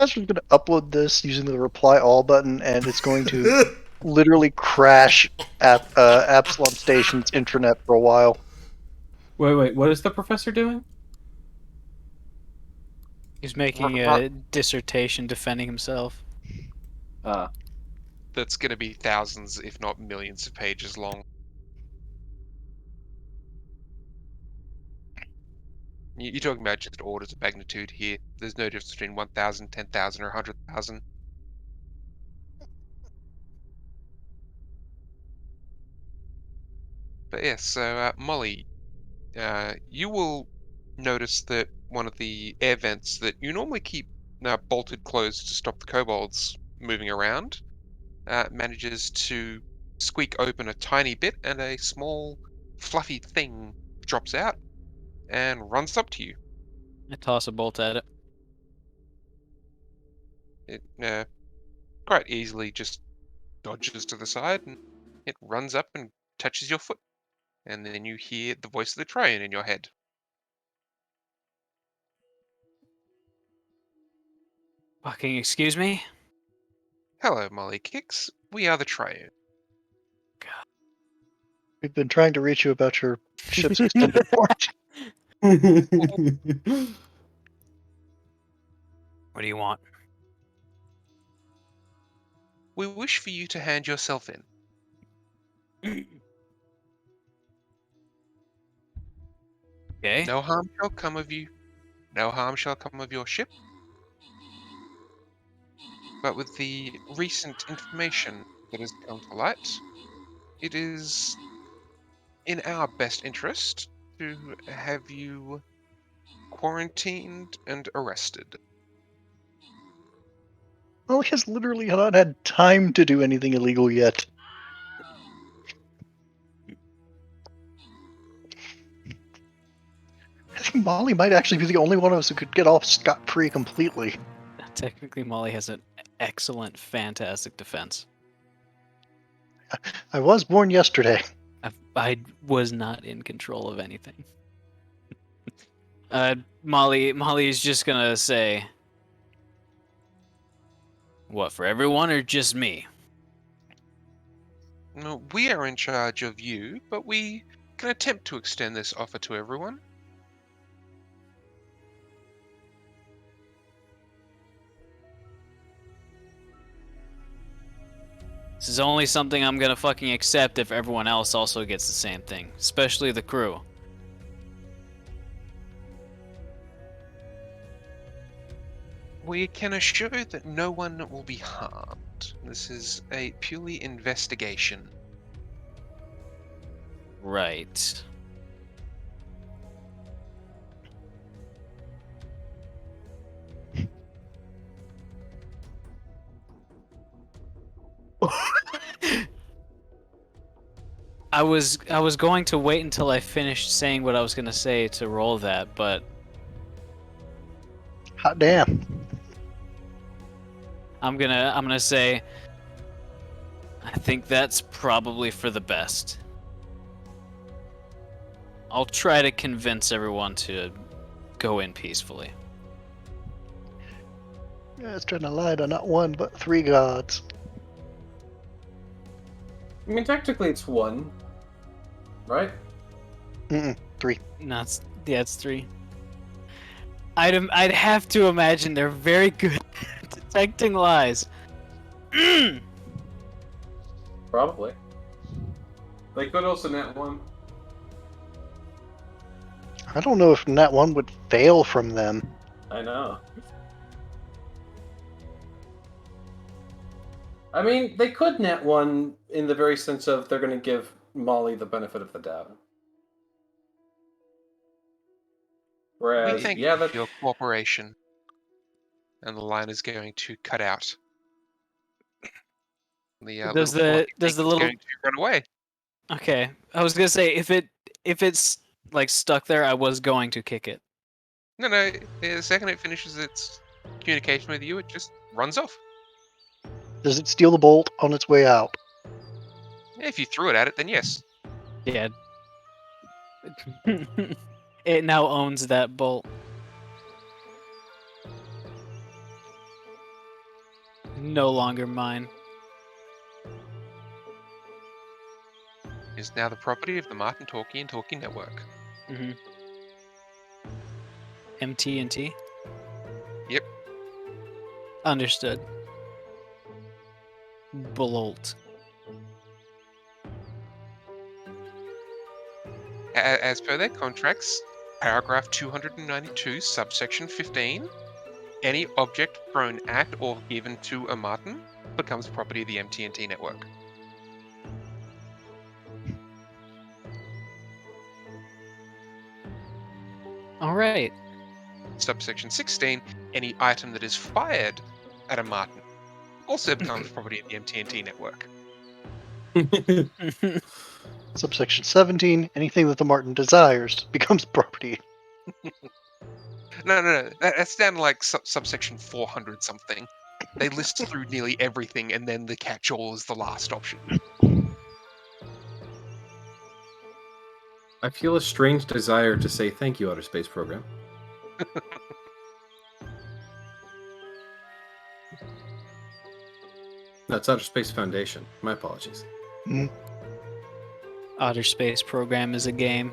actually going to upload this using the reply all button, and it's going to literally crash at Absalom Station's intranet for a while. Wait, what is the professor doing? He's making Ru- a dissertation defending himself. That's going to be thousands, if not millions, of pages long. You're talking about just orders of magnitude here. There's no difference between 1,000, 10,000, or 100,000. But yes, so Molly, you will notice that one of the air vents that you normally keep bolted closed to stop the kobolds moving around manages to squeak open a tiny bit, and a small, fluffy thing drops out and runs up to you. I toss a bolt at it. It quite easily just dodges to the side, and it runs up and touches your foot. And then you hear the voice of the Triune in your head. Fucking excuse me? Hello, Molly Kicks. We are the Triune. We've been trying to reach you about your ship's extended warranty. What do you want? We wish for you to hand yourself in. Okay. No harm shall come of you. No harm shall come of your ship. But with the recent information that has come to light, it is in our best interest to have you quarantined and arrested. Well, he has literally not had time to do anything illegal yet. I think Molly might actually be the only one of us who could get off scot-free completely. Technically, Molly has an excellent, fantastic defense. I was born yesterday. I was not in control of anything. Molly is just gonna say, what, for everyone or just me? No, we are in charge of you, but we can attempt to extend this offer to everyone. This is only something I'm gonna fucking accept if everyone else also gets the same thing, especially the crew. We can assure that no one will be harmed. This is a purely investigation. Right. I was going to wait until I finished saying what I was gonna say to roll that, but Hot damn. I'm gonna say I think that's probably for the best. I'll try to convince everyone to go in peacefully. Yeah, it's trying to lie to not one, but 3 gods. I mean, technically it's one. right? 3. No, it's 3. I'd have to imagine they're very good at detecting lies. Probably. They could also net one. I don't know if Nat 1 would fail from them. I know. I mean, they could net one in the very sense of they're going to give Molly the benefit of the doubt. We Whereas, thank yeah, you that for your cooperation. And the line is going to cut out. The Does little the fluffy does the thing is little going to run away. Okay, I was gonna say if it's like stuck there, I was going to kick it. No. The second it finishes its communication with you, it just runs off. Does it steal the bolt on its way out? If you threw it at it, then yes. Yeah. It now owns that bolt. No longer mine. Is now the property of the Marten Talkie and Talkie Network. Mm-hmm. MT&T? Yep. Understood. Bolt. As per their contracts, paragraph 292, subsection 15, any object thrown at or given to a Marten becomes property of the MT&T network. All right. Subsection 16, any item that is fired at a Marten also becomes property of the MT&T network. Subsection 17, anything that the Martin desires becomes property. No. That's down to like subsection 400 something. They list through nearly everything, and then the catch-all is the last option. I feel a strange desire to say thank you, Outer Space Program. That's Outer Space Foundation. My apologies. Outer Space Program is a game.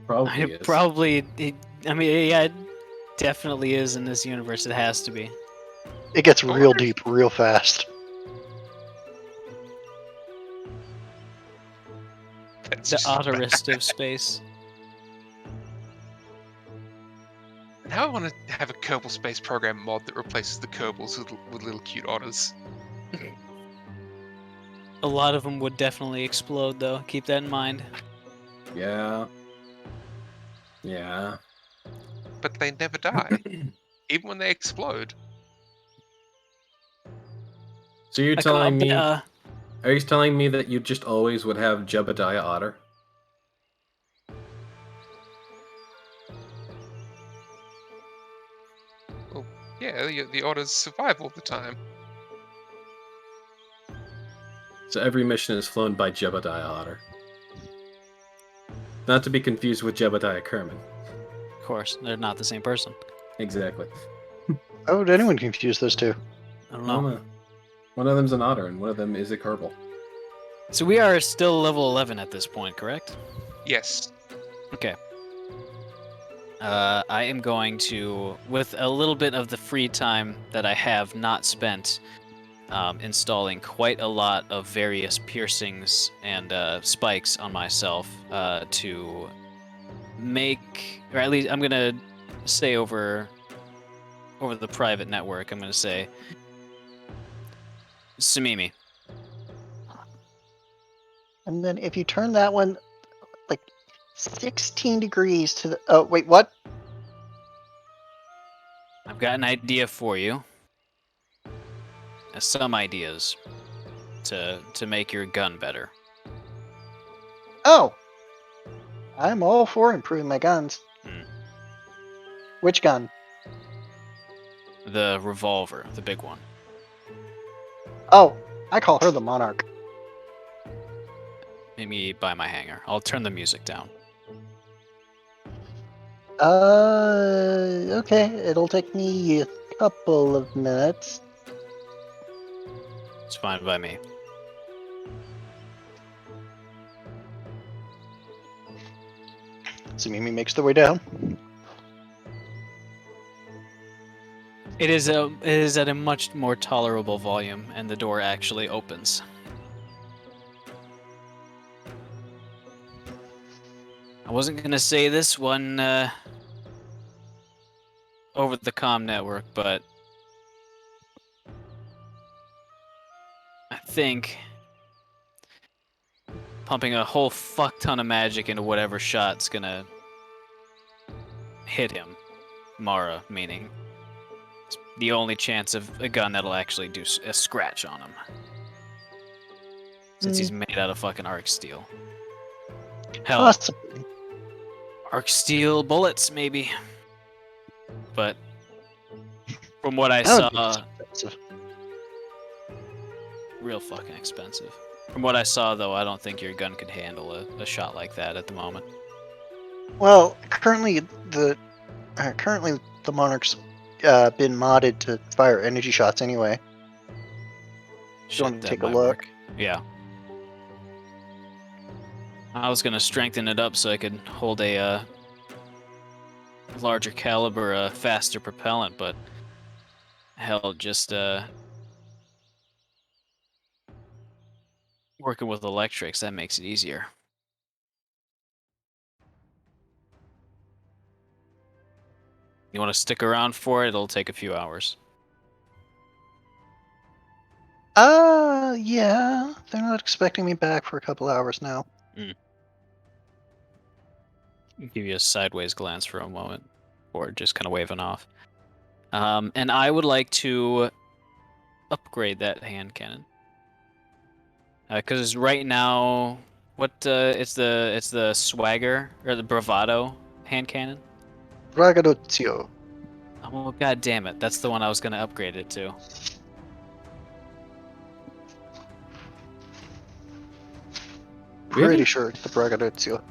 Probably is. I mean, yeah, it definitely is in this universe. It has to be. It gets real deep real fast. That's The just outerist of space. Now I want to have a Kerbal Space Program mod that replaces the Kerbals with little cute otters. A lot of them would definitely explode, though. Keep that in mind. Yeah. Yeah. But they never die, even when they explode. So you're Like, telling me? uh, Are you telling me that you just always would have Jebediah Otter? Well, yeah, the otters survive all the time. So every mission is flown by Jebediah Otter. Not to be confused with Jebediah Kerman. Of course, they're not the same person. Exactly. How would anyone confuse those two? I don't Oh, know. no. One of them's an otter, and one of them is a Kerbal. So we are still level 11 at this point, correct? Yes. Okay. I am going to, with a little bit of the free time that I have not spent, installing quite a lot of various piercings and spikes on myself to make, or at least I'm gonna say over the private network. I'm gonna say, Simimi. And then if you turn that one like 16 degrees to the... Oh, wait, what? I've got an idea for you. Some ideas to make your gun better. Oh! I'm all for improving my guns. Hmm. Which gun? The revolver, the big one. Oh, I call her the Monarch. Meet me by my hangar. I'll turn the music down. Okay. It'll take me a couple of minutes. It's fine by me. Simimi makes their way down. It is at a much more tolerable volume, and the door actually opens. I wasn't gonna say this one over the comm network, but I think pumping a whole fuck ton of magic into whatever shot's gonna hit him. Mara, meaning. It's the only chance of a gun that'll actually do a scratch on him. Since he's made out of fucking arc steel. Hell, Possibly. arc steel bullets, maybe. But from what I That would be saw, expensive. real fucking expensive. From what I saw, though, I don't think your gun could handle a shot like that at the moment. Well, currently the Monarch's been modded to fire energy shots anyway. Shit, want to that take a might look? work. Yeah. I was gonna strengthen it up so I could hold a larger caliber, faster propellant, but hell, just working with electrics, that makes it easier. You want to stick around for it? It'll take a few hours. Yeah. They're not expecting me back for a couple hours now. Give you a sideways glance for a moment, or just kind of waving off. And I would like to upgrade that hand cannon. Because right now, it's the swagger or the bravado hand cannon. Braggadocio. Oh god damn it! That's the one I was gonna upgrade it to. Pretty sure it's the Braggadocio.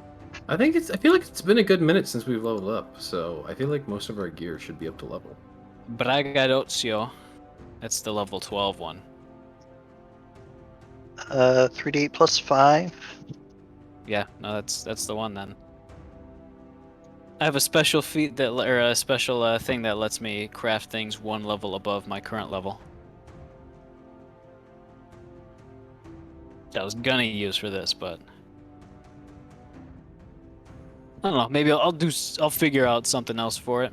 I feel like it's been a good minute since we've leveled up, so I feel like most of our gear should be up to level. Braggadocio. That's the level 12 one. 3d8 plus 5. Yeah, no, that's the one then. I have a special feat that, or a special thing that lets me craft things one level above my current level. That I was gonna use for this, but I don't know. Maybe I'll figure out something else for it.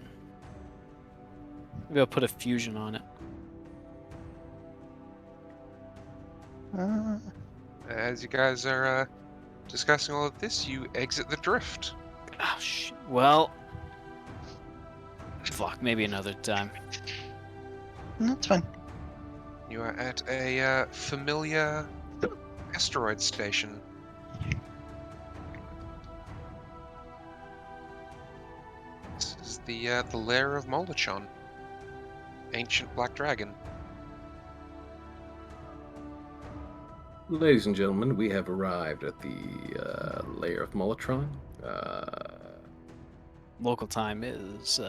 Maybe I'll put a fusion on it. As you guys are discussing all of this, you exit the drift. Oh shit. Well, fuck. Maybe another time. That's fine. You are at a familiar asteroid station. This is the lair of Molachon, ancient black dragon. Ladies and gentlemen, we have arrived at the lair of Molotron. Local time is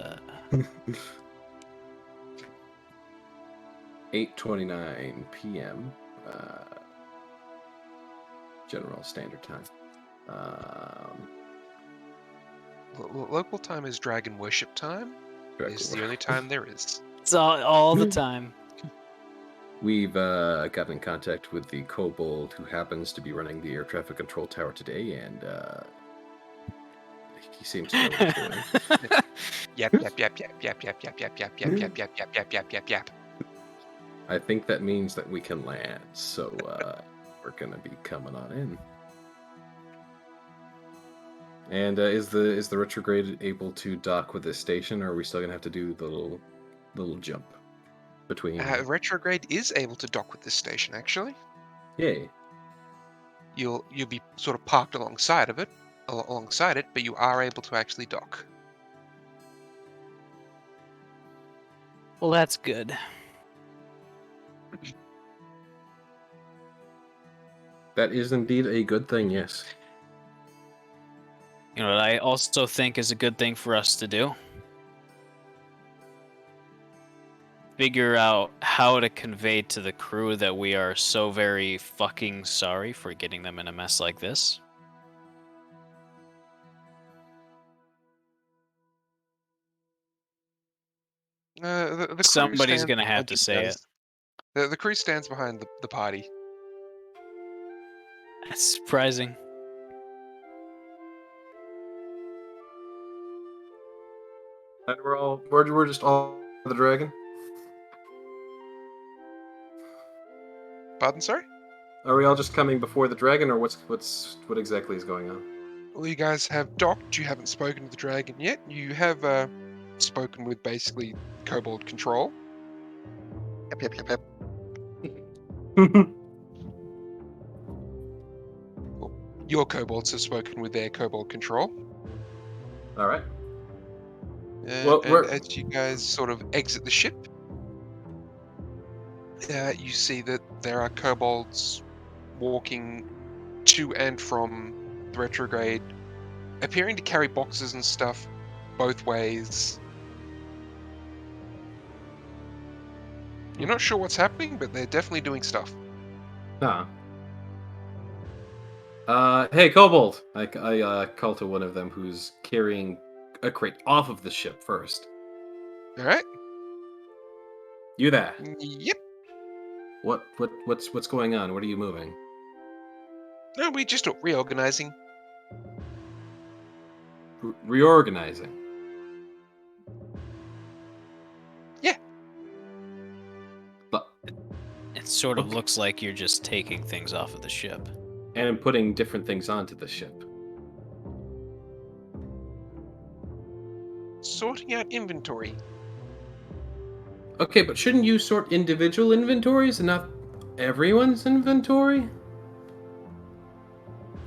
8:29 p.m. General Standard Time. Local time is dragon worship time. It's the only time there is. it's all the time. We've gotten in contact with the kobold who happens to be running the air traffic control tower today, and he seems to know what he's doing. Yap yap yap yap yap yap yap yap yap yap yap yap yap yap yap yap yap. I think that means that we can land, so we're gonna be coming on in. And is the retrograde able to dock with this station, or are we still gonna have to do the little jump between? Retrograde is able to dock with this station. Actually, Yay! you'll be sort of parked alongside it, but you are able to actually dock. Well, that's good. That is indeed a good thing. Yes. You know what I also think is a good thing for us to do? Figure out how to convey to the crew that we are so very fucking sorry for getting them in a mess like this. The crew Somebody's stands gonna have behind to you say it. guys. The crew stands behind the party. That's surprising. And we're just all the dragon. Pardon, sorry? Are we all just coming before the dragon, or what exactly is going on? Well, you guys have docked. You haven't spoken to the dragon yet. You have spoken with basically Kobold Control. Yep, yep, yep, yep. Your kobolds have spoken with their Kobold Control. All right. And we're- as you guys sort of exit the ship, you see that there are kobolds walking to and from the retrograde, appearing to carry boxes and stuff both ways. You're not sure what's happening, but they're definitely doing stuff. Huh. Hey, Kobold! I call to one of them who's carrying a crate off of the ship first. All right. You there? Yep. What's going on? What are you moving? No, we just reorganizing. Reorganizing. Yeah. But, It sort of Okay. looks like you're just taking things off of the ship. and putting different things onto the ship. Sorting out inventory. Okay, but shouldn't you sort individual inventories and not everyone's inventory?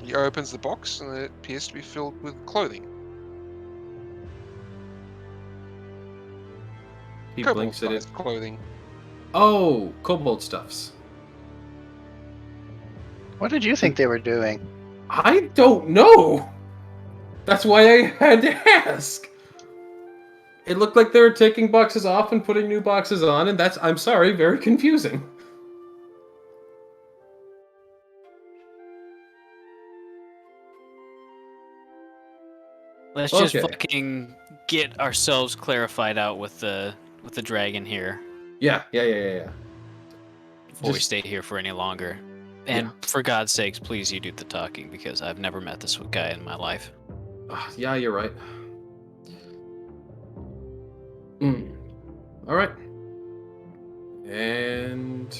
He opens the box and it appears to be filled with clothing. He Kobold blinks at it. sized clothing. Oh, kobold stuffs. What did you think they were doing? I don't know. That's why I had to ask. It looked like they were taking boxes off and putting new boxes on, and that's, I'm sorry, very confusing. Let's just Okay. fucking get ourselves clarified out with the dragon here Yeah. before we Just- stay here for any longer. And for God's sakes, please you do the talking because I've never met this guy in my life. Yeah, you're right. All right. And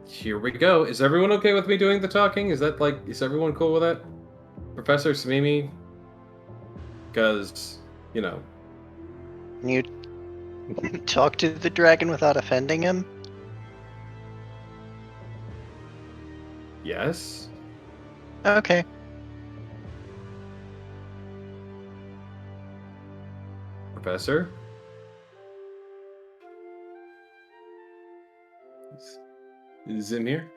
here we go. Is everyone okay with me doing the talking? Is everyone cool with that? Professor Simimi? Because, You talk to the dragon without offending him? yes. Okay. Professor? Is Zim here?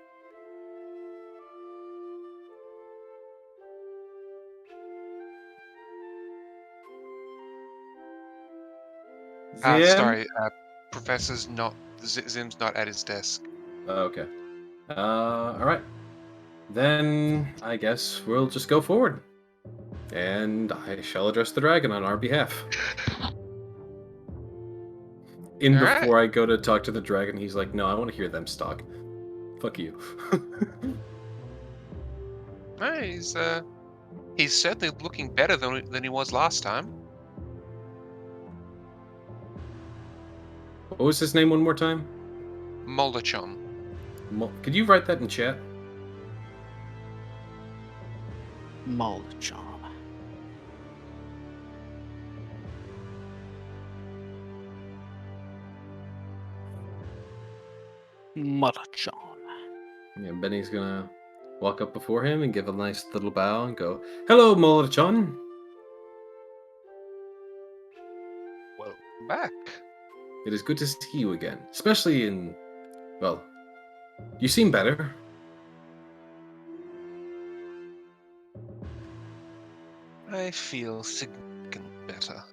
Zim? Sorry, Professor's not. Zim's not at his desk. Okay. Alright. Then I guess we'll just go forward. And I shall address the dragon on our behalf. Alright. Before I go to talk to the dragon, he's like, no, I want to hear them talk. Fuck you. No, he's certainly looking better than he was last time. What was his name one more time? Molachon. Could you write that in chat? Molachon. Molachon. Yeah, Benny's gonna walk up before him and give a nice little bow and go, hello, Molachon. Welcome back. It is good to see you again, especially well, you seem better. I feel significantly better.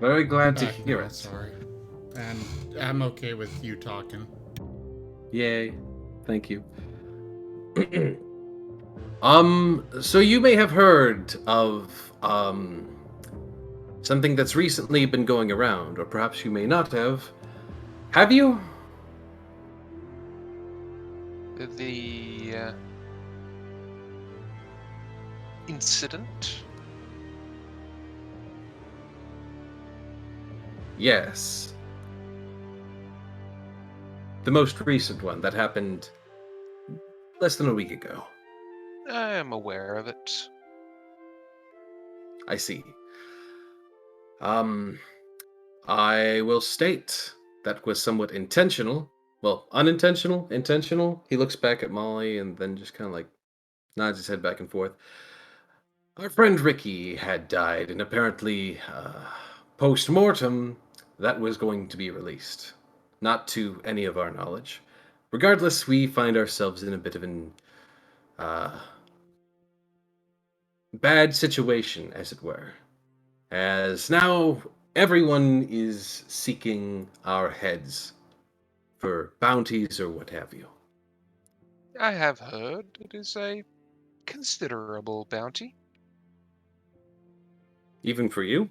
Very glad to No, hear it. sorry. And I'm okay with you talking. Yay. Thank you. So you may have heard of, Something that's recently been going around, or perhaps you may not have. Have you? The incident? Yes. The most recent one that happened less than a week ago. I am aware of it. I see. I will state that was somewhat intentional. Well, unintentional, intentional. He looks back at Molly and then just kind of like nods his head back and forth. Our friend Ricky had died, and apparently, post mortem, that was going to be released. Not to any of our knowledge. Regardless, we find ourselves in a bit of an bad situation, as it were. As now everyone is seeking our heads for bounties or what have you. I have heard it is a considerable bounty. Even for you?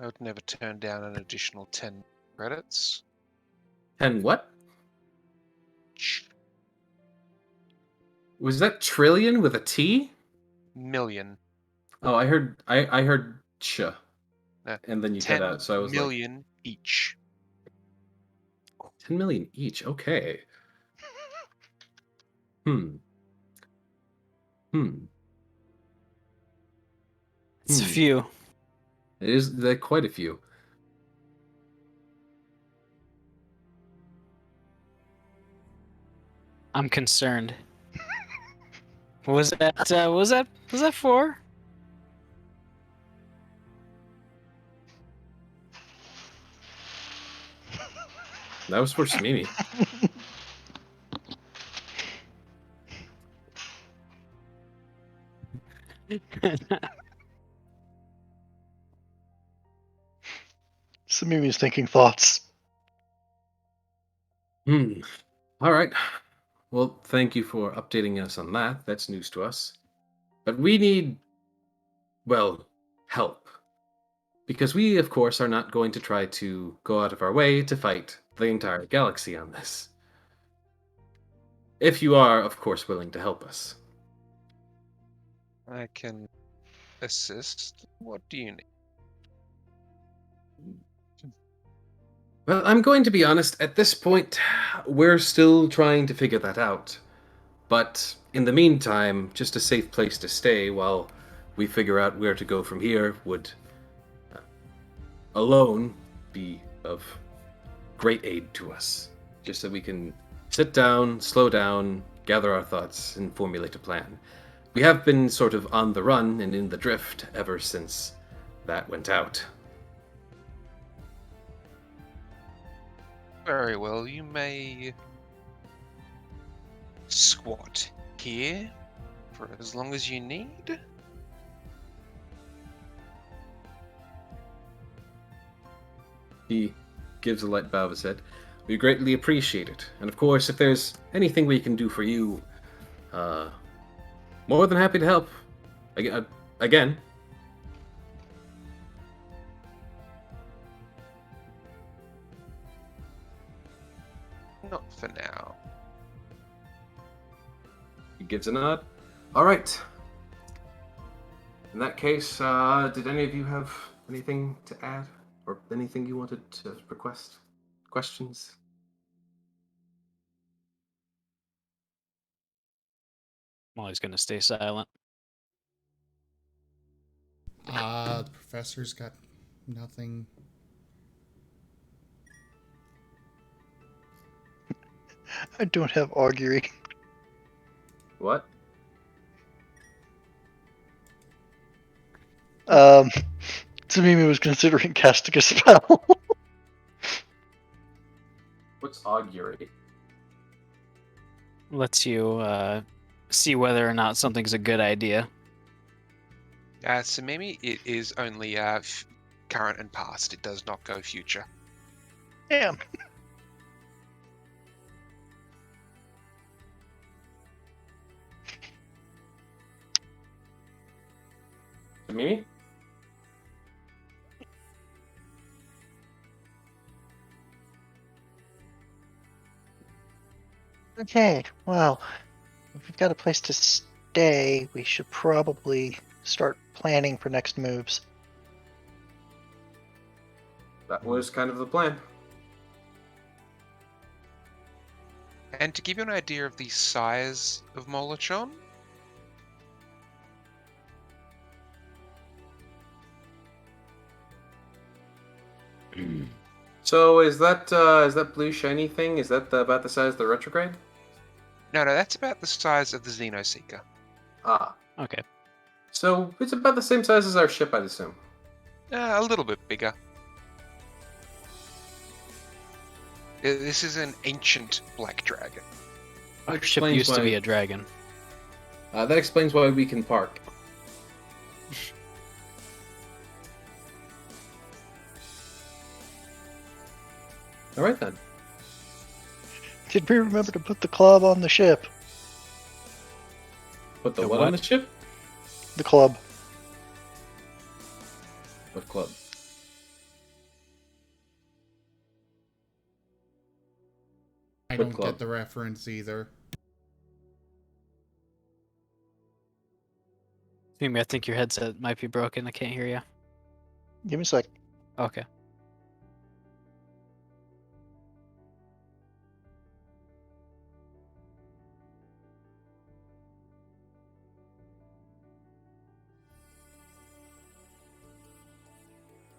I would never turn down an additional 10 credits. And what? Ch- Was that trillion with a T? Million. Oh, I heard ch. No, And then you cut 10 out, so I was like, million each. 10 million each. Okay. Hmm. Hmm. It's a few. It is there quite a few. I'm concerned. Was that 4? That was for Simimi. Samimi's thinking thoughts. Hmm. All right. Well, thank you for updating us on that. That's news to us. But we need, well, help. Because we, of course, are not going to try to go out of our way to fight the entire galaxy on this. If you are, of course, willing to help us. I can assist. What do you need? Well, I'm going to be honest, at this point, we're still trying to figure that out. But in the meantime, just a safe place to stay while we figure out where to go from here would alone be of great aid to us. Just so we can sit down, slow down, gather our thoughts, and formulate a plan. We have been sort of on the run and in the drift ever since that went out. Very well, you may squat here for as long as you need. He gives a light bow of his head. We greatly appreciate it. And of course, if there's anything we can do for you, more than happy to help. Again. Not for now. He gives a nod. All right. In that case, did any of you have anything to add? Or anything you wanted to request? Questions? Molly's gonna stay silent. The professor's got nothing. I don't have augury. What? Samimi was considering casting a spell. What's augury? Lets you see whether or not something's a good idea. Simimi, it is only current and past. It does not go future. Damn. Me? Okay, well, if we've got a place to stay, we should probably start planning for next moves. That was kind of the plan. And to give you an idea of the size of Molochon, So is that blue shiny thing? Is that about the size of the retrograde? no, that's about the size of the Xenoseeker. Ah, Okay. so it's about the same size as our ship, I'd assume. A little bit bigger. This is an ancient black dragon. Our That ship explains used to why- be a dragon. That explains why we can park. All right then. Did we remember to put the club on the ship? Put the The what on what? the ship? The club. What club? I What don't club? get the reference either. Simimi, I think your headset might be broken. I can't hear you. Give me a sec. Okay.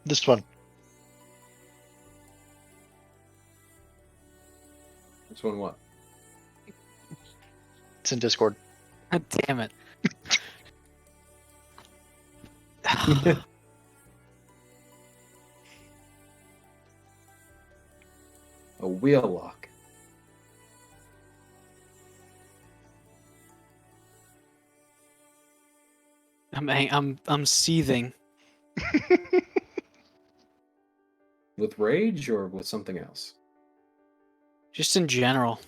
This one. This one what? It's in Discord. Damn it. A wheel lock. I'm seething. With rage or with something else? Just in general.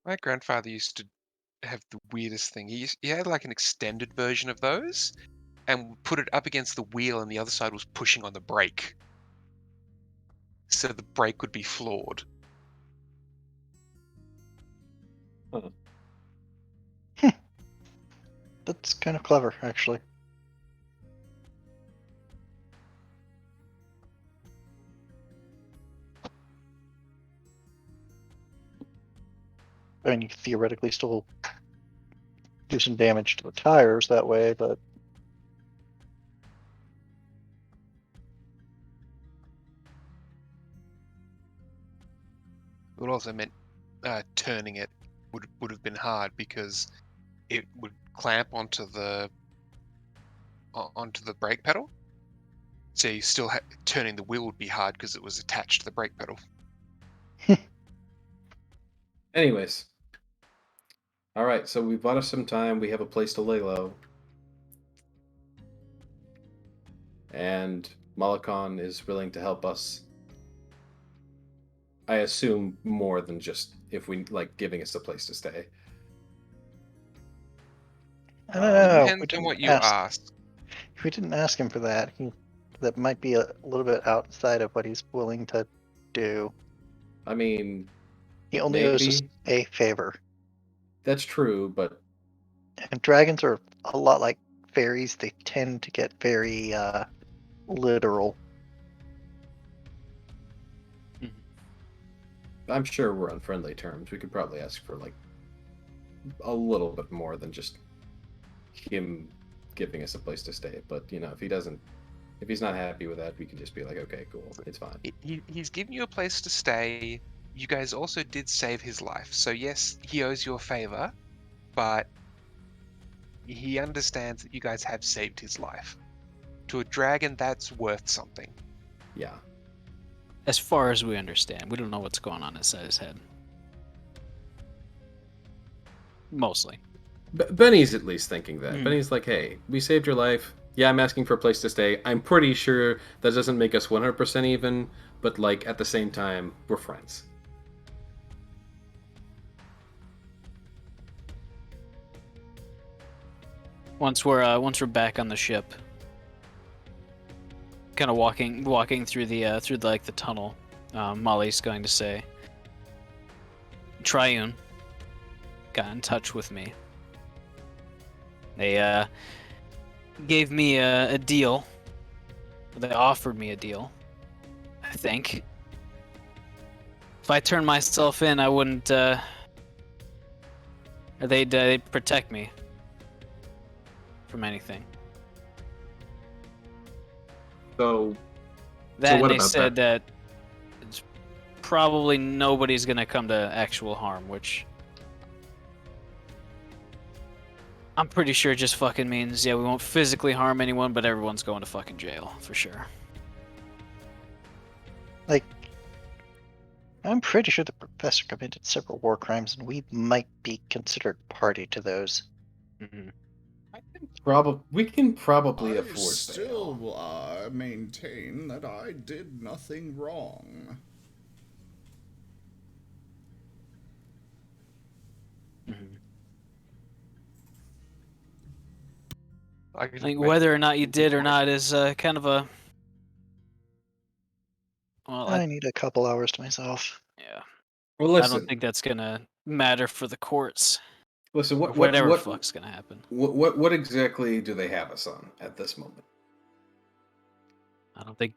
My grandfather used to have the weirdest thing. He had like an extended version of those, and would put it up against the wheel, and the other side was pushing on the brake, so the brake would be floored. That's kind of clever, actually. I mean, you could theoretically still do some damage to the tires that way, but It also meant turning it would have been hard because it would clamp onto the brake pedal. So you still turning the wheel would be hard because it was attached to the brake pedal. Anyways. All right, so we bought us some time. We have a place to lay low. And Malakon is willing to help us. I assume more than just if we like giving us a place to stay. I don't know. Depends on what you ask. If we didn't ask him for that, that might be a little bit outside of what he's willing to do. I mean, He only owes us maybe. a favor. That's true, but And dragons are a lot like fairies. They tend to get very literal. I'm sure we're on friendly terms. We could probably ask for like a little bit more than just him giving us a place to stay. But you know, if he's not happy with that, we can just be like, okay, cool, it's fine. He's giving you a place to stay. You guys also did save his life, so yes, he owes you a favor, but he understands that you guys have saved his life. To a dragon, that's worth something. Yeah. As far as we understand, we don't know what's going on inside his head. Mostly. Benny's at least thinking that. Hmm. Benny's like, hey, we saved your life. Yeah, I'm asking for a place to stay. I'm pretty sure that doesn't make us 100% even, but like at the same time, we're friends. Once we're back on the ship, kind of walking through the like the tunnel. Molly's going to say, Triune got in touch with me. They gave me a deal. They offered me a deal, I think. If I turned myself in, I wouldn't. Or they'd protect me from anything. So That what and they about said that it's probably nobody's gonna come to actual harm, which I'm pretty sure just fucking means, yeah, we won't physically harm anyone, but everyone's going to fucking jail for sure. Like, I'm pretty sure the professor committed several war crimes, and we might be considered party to those. Mm-hmm. We can probably I afford bail. still maintain that I did nothing wrong. Mm-hmm. I I can think imagine whether or not you did or voice. not is kind of a. Well, I need a couple hours to myself. yeah. Well, I listen. don't think that's gonna matter for the courts. Listen. Or whatever fuck's gonna happen. What exactly do they have us on at this moment? I don't think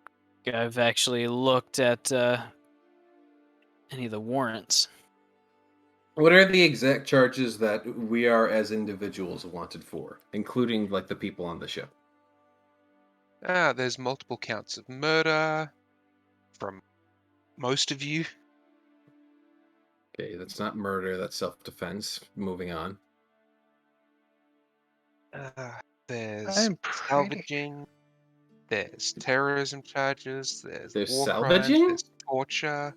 I've actually looked at any of the warrants. What are the exact charges that we are as individuals wanted for, including like the people on the ship? There's multiple counts of murder from most of you. Okay, that's not murder. That's self-defense. Moving on. There's I'm pretty. salvaging. There's terrorism charges. There's war crimes. salvaging. There's torture.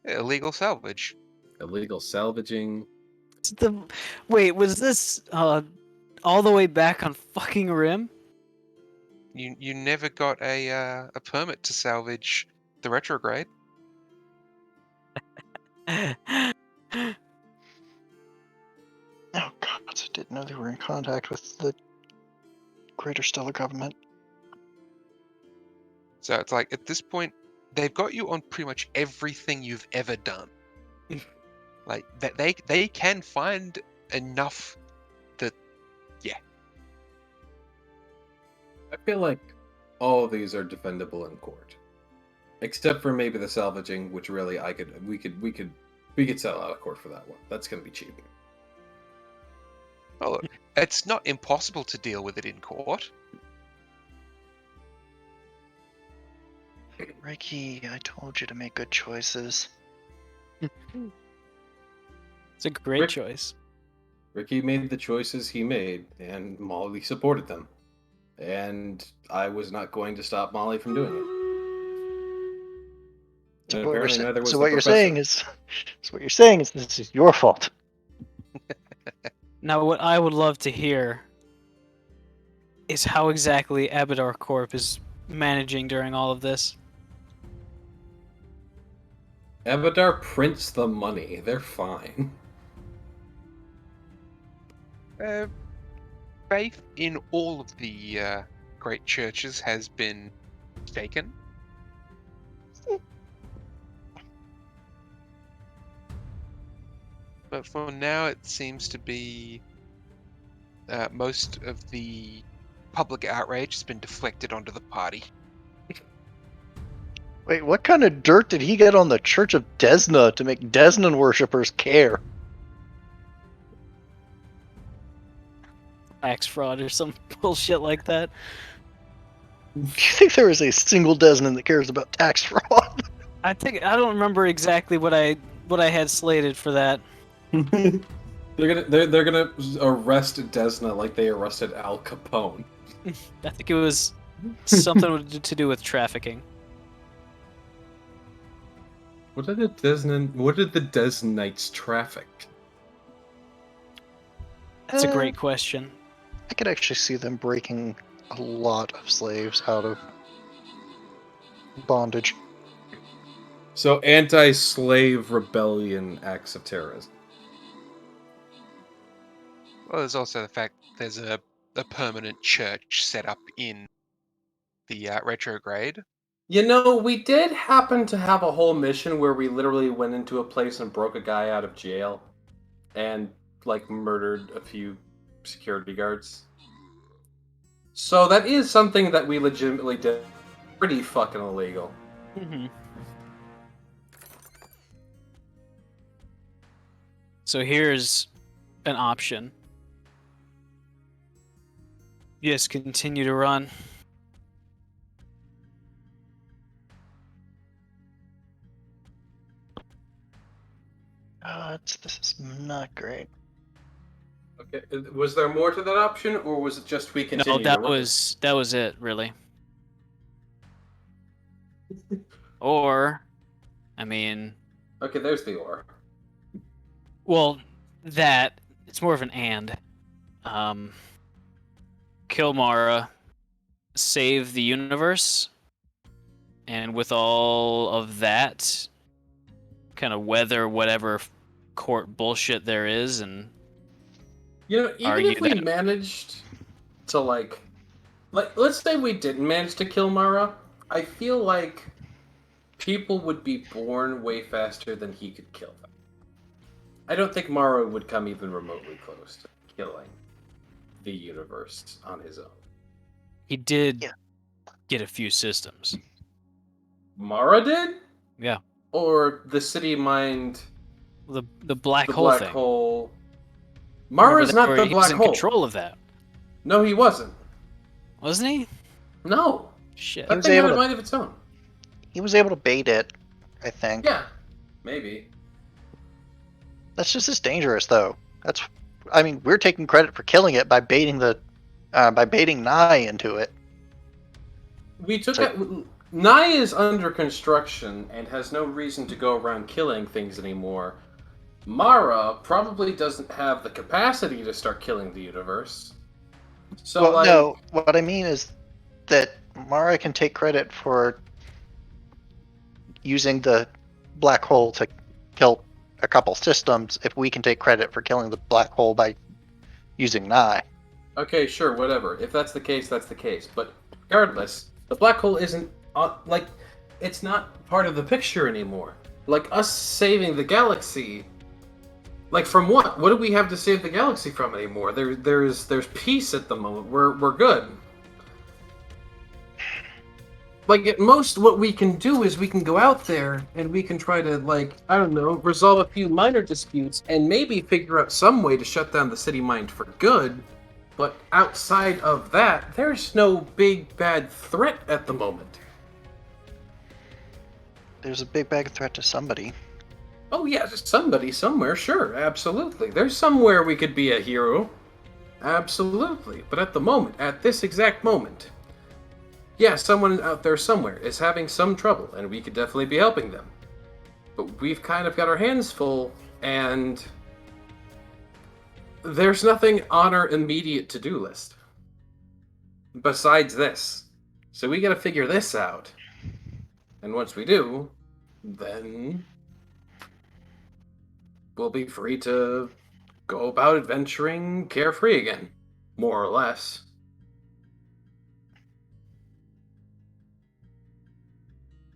Illegal salvage. Illegal salvaging. Wait, was this all the way back on fucking Rim? You never got a permit to salvage the retrograde. Oh god, I didn't know they were in contact with the Greater Stellar Government. So it's like at this point, they've got you on pretty much everything you've ever done. Like that, they can find enough that, yeah. I feel like all of these are defendable in court, except for maybe the salvaging, which really we could settle out of court for that one. That's gonna be cheap. Oh, look, it's not impossible to deal with it in court. Ricky, I told you to make good choices. It's a great Rick- choice. Ricky made the choices he made, and Molly supported them. And I was not going to stop Molly from doing it. So And what, apparently neither was the what you're professor. saying is this is your fault. Now, what I would love to hear is how exactly Abadar Corp is managing during all of this. Abadar prints the money. They're fine. Faith in all of the great churches has been shaken. But for now, it seems to be most of the public outrage has been deflected onto the party. Wait, what kind of dirt did he get on the Church of Desna to make Desnan worshippers care? Tax fraud or some bullshit like that. Do you think there is a single Desnan that cares about tax fraud? I don't remember exactly what I had slated for that. They're gonna arrest Desna like they arrested Al Capone. I think it was something to do with trafficking. What did the Desnites traffic? That's a great question. I could actually see them breaking a lot of slaves out of bondage. So anti-slave rebellion acts of terrorism. Well, there's also the fact there's a permanent church set up in the retrograde. You know, we did happen to have a whole mission where we literally went into a place and broke a guy out of jail and, like, murdered a few security guards. So that is something that we legitimately did. Pretty fucking illegal. Mm-hmm. So here's an option. Yes, continue to run. This is not great. Okay, was there more to that option, or was it just we continue? No, that was it, really. Or, I mean, Okay, there's the or. well, it's more of an and. Kill Mara, save the universe, and with all of that, kind of weather whatever court bullshit there is, and You know, even argue if we that- managed to like, let's say we didn't manage to kill Mara, I feel like people would be born way faster than he could kill them. I don't think Mara would come even remotely close to killing the universe on his own. he did Yeah. get a few systems. Mara did? Yeah. Or the city mind, The black the hole black thing. hole. Remember Mara's that, not where the he was black in hole. control of that, No, he wasn't. wasn't he? No. Shit. That was thing had able a to- mind of its own. He was able to bait it, I think. Yeah. Maybe. That's just as dangerous, though. I mean, we're taking credit for killing it by baiting Nye into it. We took So- it. Nye is under construction and has no reason to go around killing things anymore. Mara probably doesn't have the capacity to start killing the universe. So, Well, like, no, what I mean is that Mara can take credit for using the black hole to kill a couple systems if we can take credit for killing the black hole by using Nye. okay, sure, whatever. If that's the case, that's the case. But regardless, the black hole isn't like it's not part of the picture anymore. Like us saving the galaxy. Like from what? What do we have to save the galaxy from anymore? There's peace at the moment. We're good. Like at most, what we can do is we can go out there and we can try to, like, I don't know, resolve a few minor disputes and maybe figure out some way to shut down the city mind for good. But outside of that, there's no big bad threat at the moment. There's a big bag of threat to somebody. Oh yeah, just somebody somewhere, sure, absolutely. There's somewhere we could be a hero. Absolutely. But at the moment, at this exact moment, yeah, someone out there somewhere is having some trouble, and we could definitely be helping them. But we've kind of got our hands full, and there's nothing on our immediate to-do list besides this. So we gotta figure this out. And once we do, then we'll be free to go about adventuring carefree again, more or less.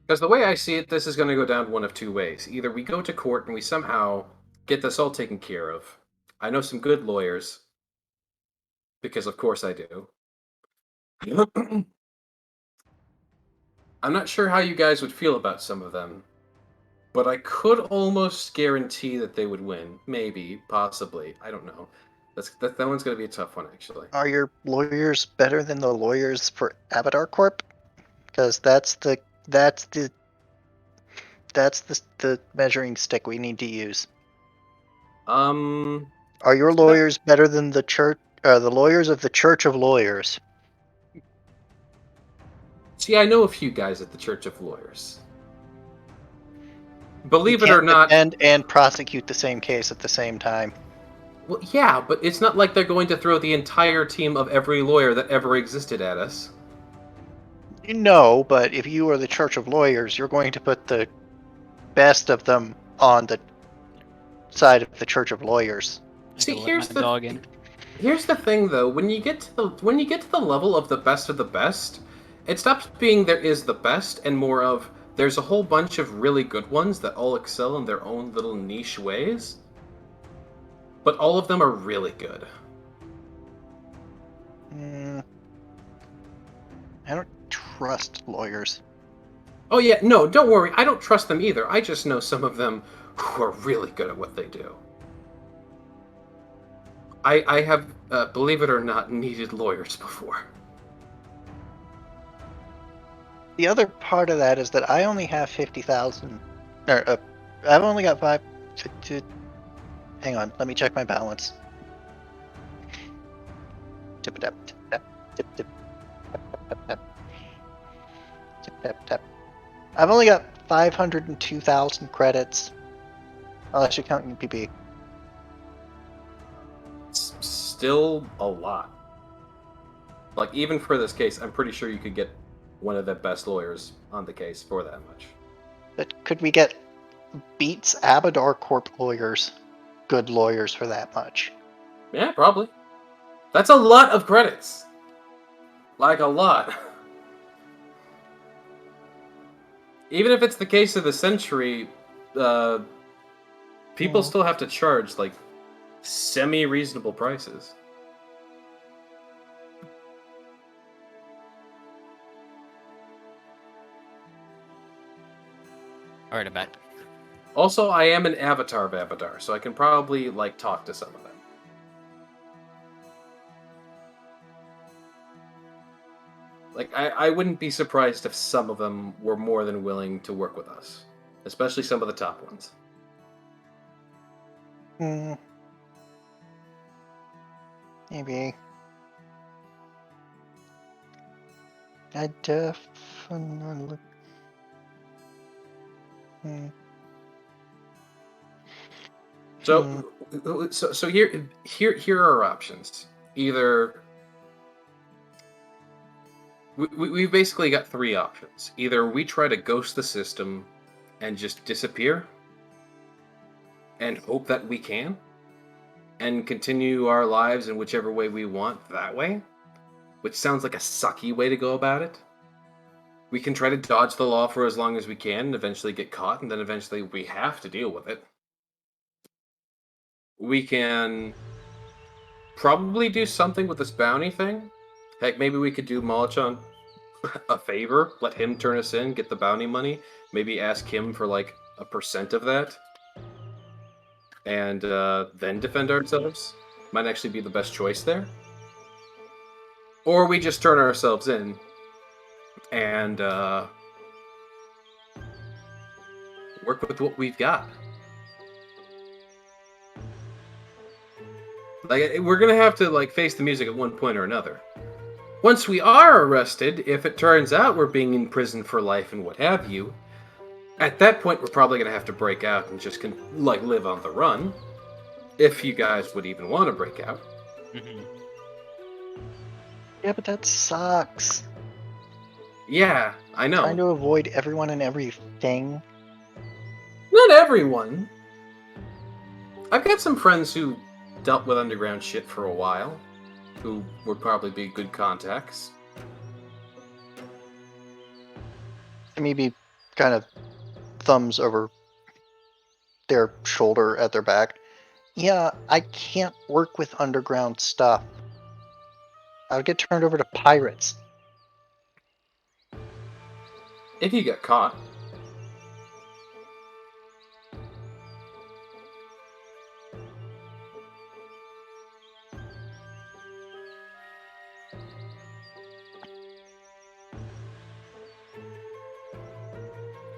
Because the way I see it, this is going to go down one of two ways. Either we go to court and we somehow get this all taken care of. I know some good lawyers, because of course I do. I'm not sure how you guys would feel about some of them, but I could almost guarantee that they would win. Maybe, possibly. I don't know. That one's going to be a tough one, actually. Are your lawyers better than the lawyers for Avatar Corp? Because that's the measuring stick we need to use. Are your lawyers better than the church? The lawyers of the Church of Lawyers? See, I know a few guys at the Church of Lawyers. Believe You it or can't not, defend and prosecute the same case at the same time. well, yeah, but it's not like they're going to throw the entire team of every lawyer that ever existed at us. No, but if you are the Church of Lawyers, you're going to put the best of them on the side of the Church of Lawyers. I See, can let here's my the dog in. Here's the thing, though. When you get to the level of the best, It stops being there is the best and more of there's a whole bunch of really good ones that all excel in their own little niche ways, but all of them are really good. I don't trust lawyers. Oh yeah, no, don't worry. I don't trust them either. I just know some of them who are really good at what they do. I have, believe it or not, needed lawyers before. The other part of that is that I only have 50,000. Or, I've only got 5. Hang on, let me check my balance. Tip tap tap tip tip tap tap tip tap tap. I've only got 502,000 credits. Unless you're counting PP. It's still a lot. Like, even for this case, I'm pretty sure you could get one of the best lawyers on the case for that much. But could we get beats Abadar Corp lawyers, good lawyers for that much? Yeah, probably. That's a lot of credits. Like, a lot. Even if it's the case of the century, people still have to charge, like, semi-reasonable prices. Alright, I'm back. Also, I am an avatar of Abadar, so I can probably, like, talk to some of them. Like, I wouldn't be surprised if some of them were more than willing to work with us. Especially some of the top ones. Maybe. I definitely. So here are our options. Either we've basically got 3 options. Either we try to ghost the system and just disappear and hope that we can, and continue our lives in whichever way we want that way, which sounds like a sucky way to go about it. We can try to dodge the law for as long as we can and eventually get caught, and then eventually we have to deal with it. We can probably do something with this bounty thing. Heck, maybe we could do Malachan a favor, let him turn us in, get the bounty money, maybe ask him for like a % of that, and then defend ourselves. Might actually be the best choice there. Or we just turn ourselves in and work with what we've got. Like, we're gonna have to like face the music at one point or another. Once we are arrested, if it turns out we're being imprisoned for life and what have you, at that point we're probably gonna have to break out and just like live on the run. If you guys would even want to break out. Mm-hmm. Yeah, but that sucks. Yeah, I know. Trying to avoid everyone and everything. Not everyone. I've got some friends who dealt with underground shit for a while, who would probably be good contacts. Maybe kind of thumbs over their shoulder at their back. Yeah, I can't work with underground stuff. I would get turned over to pirates. If you get caught.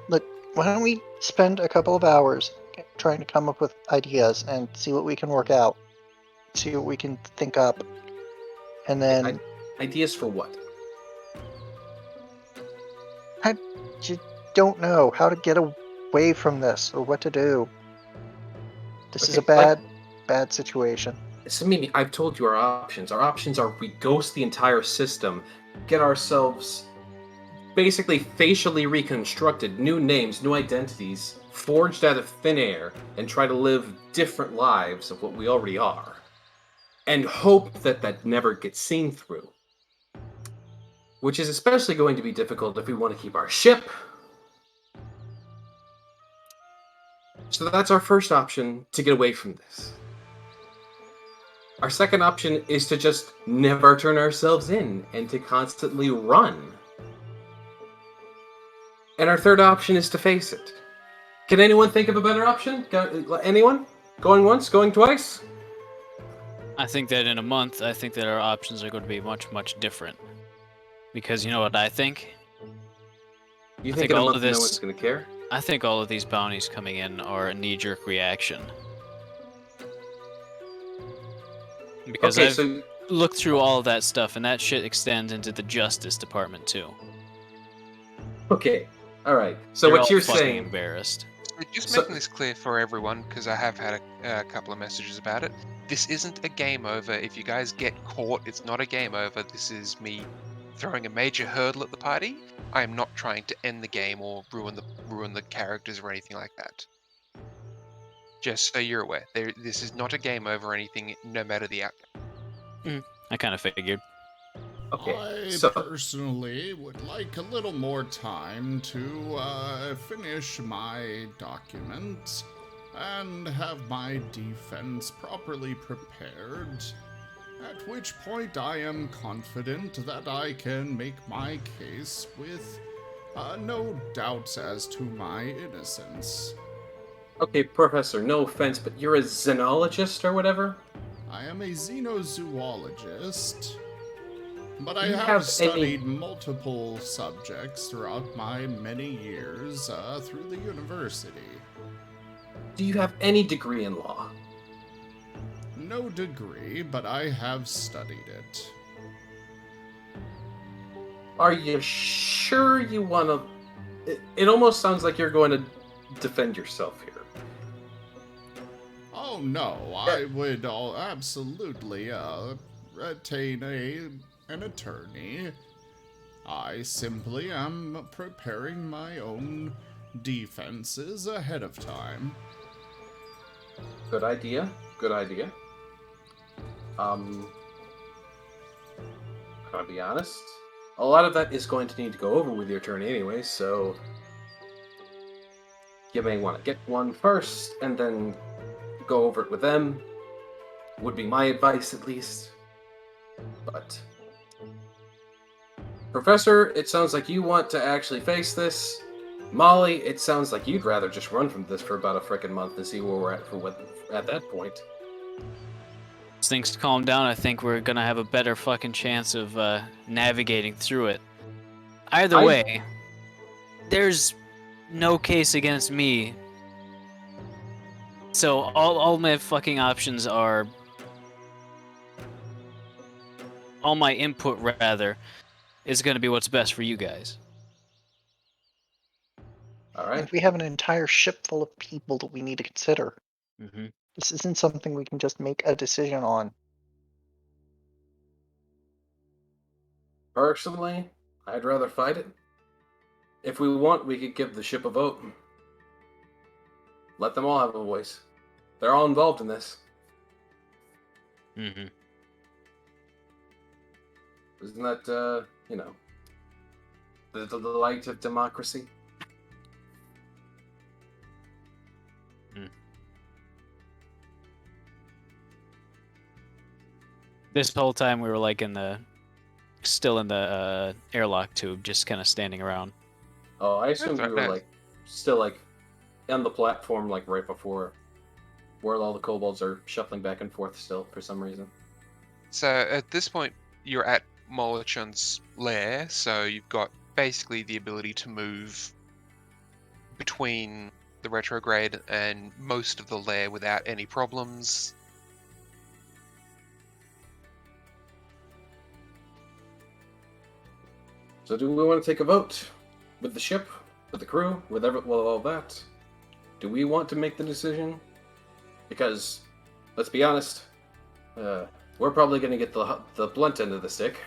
Look, why don't we spend a couple of hours trying to come up with ideas and see what we can work out? See what we can think up. And then... Ideas for what? I just don't know how to get away from this or what to do. This is a bad situation. Simimi, I've told you our options. Our options are we ghost the entire system, get ourselves basically facially reconstructed, new names, new identities, forged out of thin air, and try to live different lives of what we already are. And hope that that never gets seen through. which is especially going to be difficult if we want to keep our ship. So that's our first option to get away from this. Our second option is to just never turn ourselves in and to constantly run. And our third option is to face it. Can anyone think of a better option? Anyone? Going once? Going twice? I think that in a month, I think that our options are going to be much, much different. Because you know what I think? You I think think in a all of month no this- one's going to care? I think all of these bounties coming in are a knee-jerk reaction. Because Okay, I've so looked through all of that stuff, and that shit extends into the Justice Department too. okay, all right. So They're what all you're fucking saying? embarrassed. Just So- making this clear for everyone, because I have had a couple of messages about it. This isn't a game over. If you guys get caught, it's not a game over. This is me throwing a major hurdle at the party. I am not trying to end the game or ruin the characters or anything like that. Just so you're aware, this is not a game over or anything, no matter the outcome. I kind of figured. Okay, I so personally would like a little more time to finish my documents and have my defense properly prepared, at which point I am confident that I can make my case with no doubts as to my innocence. okay, Professor, no offense, but you're a xenologist or whatever? I am a xenozoologist, but Do I you have have studied multiple subjects throughout my many years through the university. Do you have any degree in law? No degree, but I have studied it. Are you sure you want to... It almost sounds like you're going to defend yourself here. Oh no, I would absolutely retain an attorney. I simply am preparing my own defenses ahead of time. Good idea. Good idea. Gotta be honest. A lot of that is going to need to go over with your attorney anyway, so you may want to get one first and then go over it with them. Would be my advice, at least. But Professor, it sounds like you want to actually face this. Molly, it sounds like you'd rather just run from this for about a frickin' month and see where we're at at that point. As things calm down, I think we're gonna have a better fucking chance of navigating through it. Either way, there's no case against me. So all my fucking options are... all my input, rather, is gonna be what's best for you guys. Alright. And we have an entire ship full of people that we need to consider. Mm-hmm. This isn't something we can just make a decision on. Personally, I'd rather fight it. If we want, we could give the ship a vote. Let them all have a voice. They're all involved in this. Mm-hmm. Isn't that, the light of democracy? This whole time we were like still in the airlock tube, just kind of standing around. Oh, I assumed That's we were, okay. like, still, like, on the platform, like, right before, where all the kobolds are shuffling back and forth still, for some reason. So at this point, you're at Molochon's lair, so you've got basically the ability to move between the retrograde and most of the lair without any problems. So do we want to take a vote? With the ship? With the crew? With all that? Do we want to make the decision? Because, let's be honest, we're probably going to get the blunt end of the stick.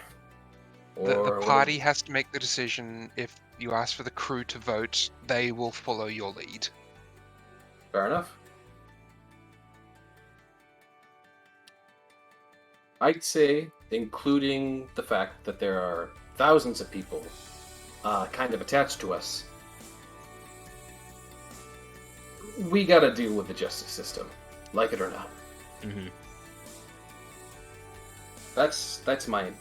The party has to make the decision. If you ask for the crew to vote, they will follow your lead. Fair enough. I'd say, including the fact that there are thousands of people kind of attached to us. We gotta deal with the justice system, like it or not. Mm-hmm. That's my...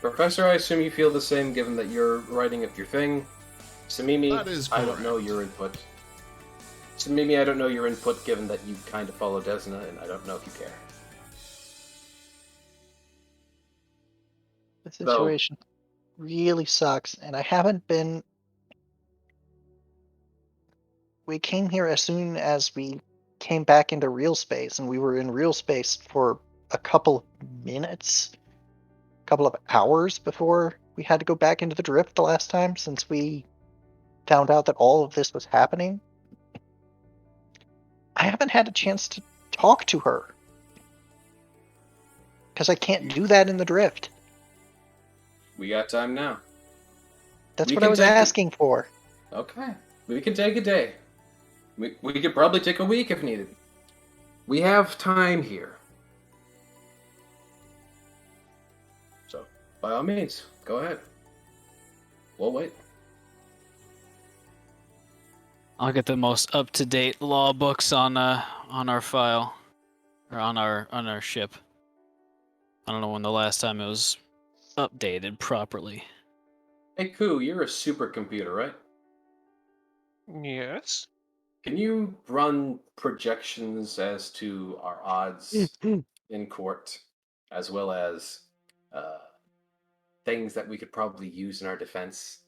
Professor, I assume you feel the same, given that you're writing up your thing. Simimi, That is I don't correct. know your input. Simimi, I don't know your input, given that you kind of follow Desna, and I don't know if you care. The situation really sucks, and I haven't been. We came here as soon as we came back into real space, and we were in real space for a couple of minutes, a couple of hours before we had to go back into the drift the last time, since we found out that all of this was happening. I haven't had a chance to talk to her because I can't do that in the drift. We got time now. That's We what I can was take it- asking for. Okay. We can take a day. We could probably take a week if needed. We have time here. So, by all means, go ahead. We'll wait. I'll get the most up-to-date law books on our file, or on our ship. I don't know when the last time it was updated properly. Hey, Koo, you're a supercomputer, right? Yes. Can you run projections as to our odds in court, as well as things that we could probably use in our defense?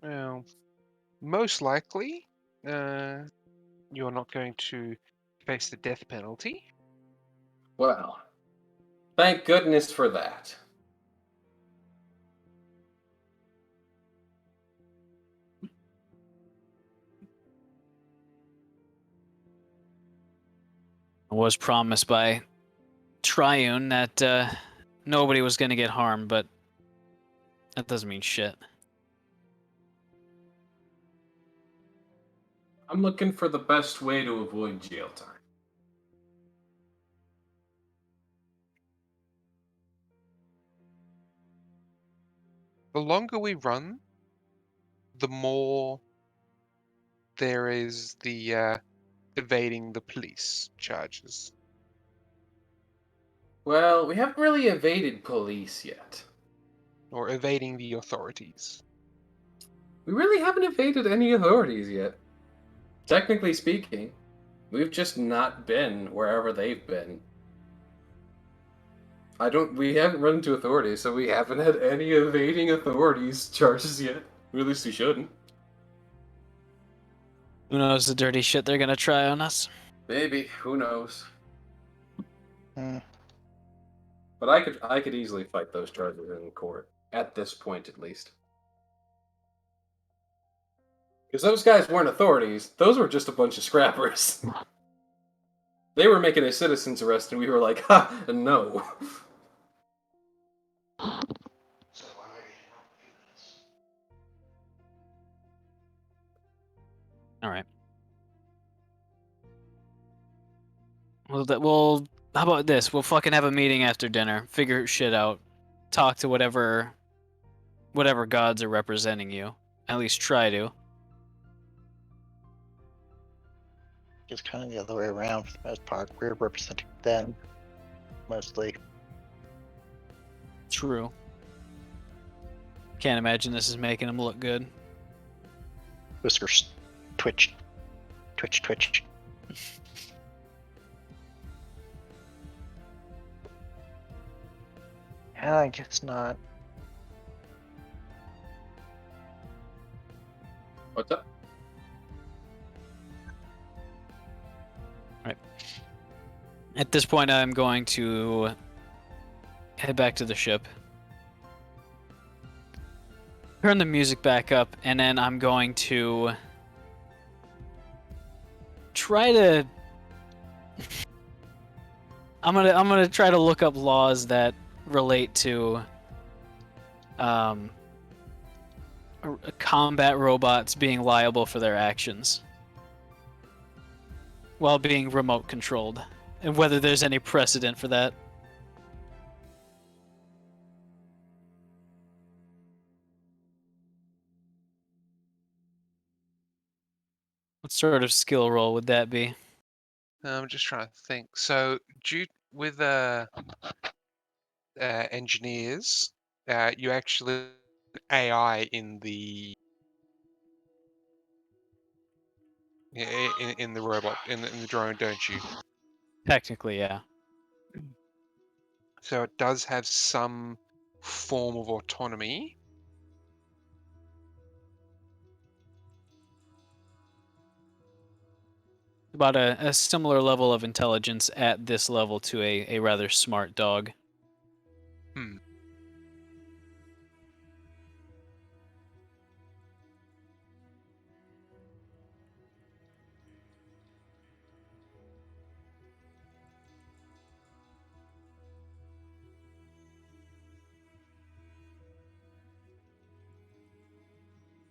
Well, most likely, you're not going to face the death penalty. Well, thank goodness for that. I was promised by Triune that nobody was going to get harmed, but that doesn't mean shit. I'm looking for the best way to avoid jail time. The longer we run, the more there is the evading the police charges. Well, we haven't really evaded police yet. Or evading the authorities. We really haven't evaded any authorities yet. Technically speaking, we've just not been wherever they've been. We haven't run into authorities, so we haven't had any evading authorities charges yet. Or at least we shouldn't. Who knows the dirty shit they're going to try on us? Maybe, who knows. Hmm. But I could easily fight those charges in court, at this point at least. Because those guys weren't authorities, those were just a bunch of scrappers. They were making a citizen's arrest, and we were like, ha, no. All right. How about this? We'll fucking have a meeting after dinner, figure shit out, talk to whatever gods are representing you. At least try to. It's kind of the other way around for the most part. We're representing them, mostly. True. Can't imagine this is making them look good. Whiskers. Twitch. Twitch, twitch. Yeah, I guess not. What's up? At this point, I'm going to head back to the ship. Turn the music back up, and then I'm going to try to I'm gonna try to look up laws that relate to combat robots being liable for their actions. while being remote controlled, and whether there's any precedent for that. What sort of skill roll would that be? I'm just trying to think. So, with engineers, you actually AI in the in the robot in the drone, don't you? Technically, yeah. So it does have some form of autonomy. About a similar level of intelligence at this level to a rather smart dog. Hmm.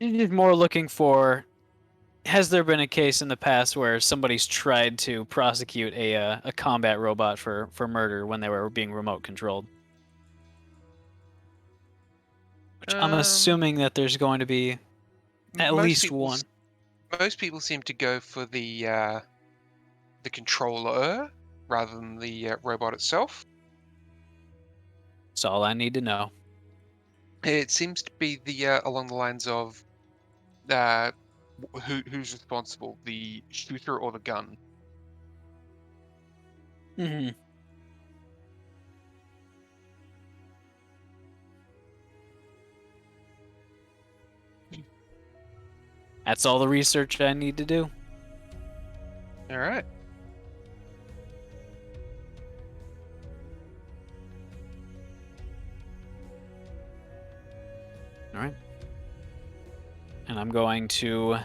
You're just more looking for, has there been a case in the past where somebody's tried to prosecute a combat robot for murder when they were being remote controlled? Which I'm assuming that there's going to be at Most least people one. most people seem to go for the controller rather than the robot itself. That's all I need to know. It seems to be the along the lines of uh, who's responsible, the shooter or the gun. Mm-hmm. That's all the research I need to do. All right. All right. And I'm going to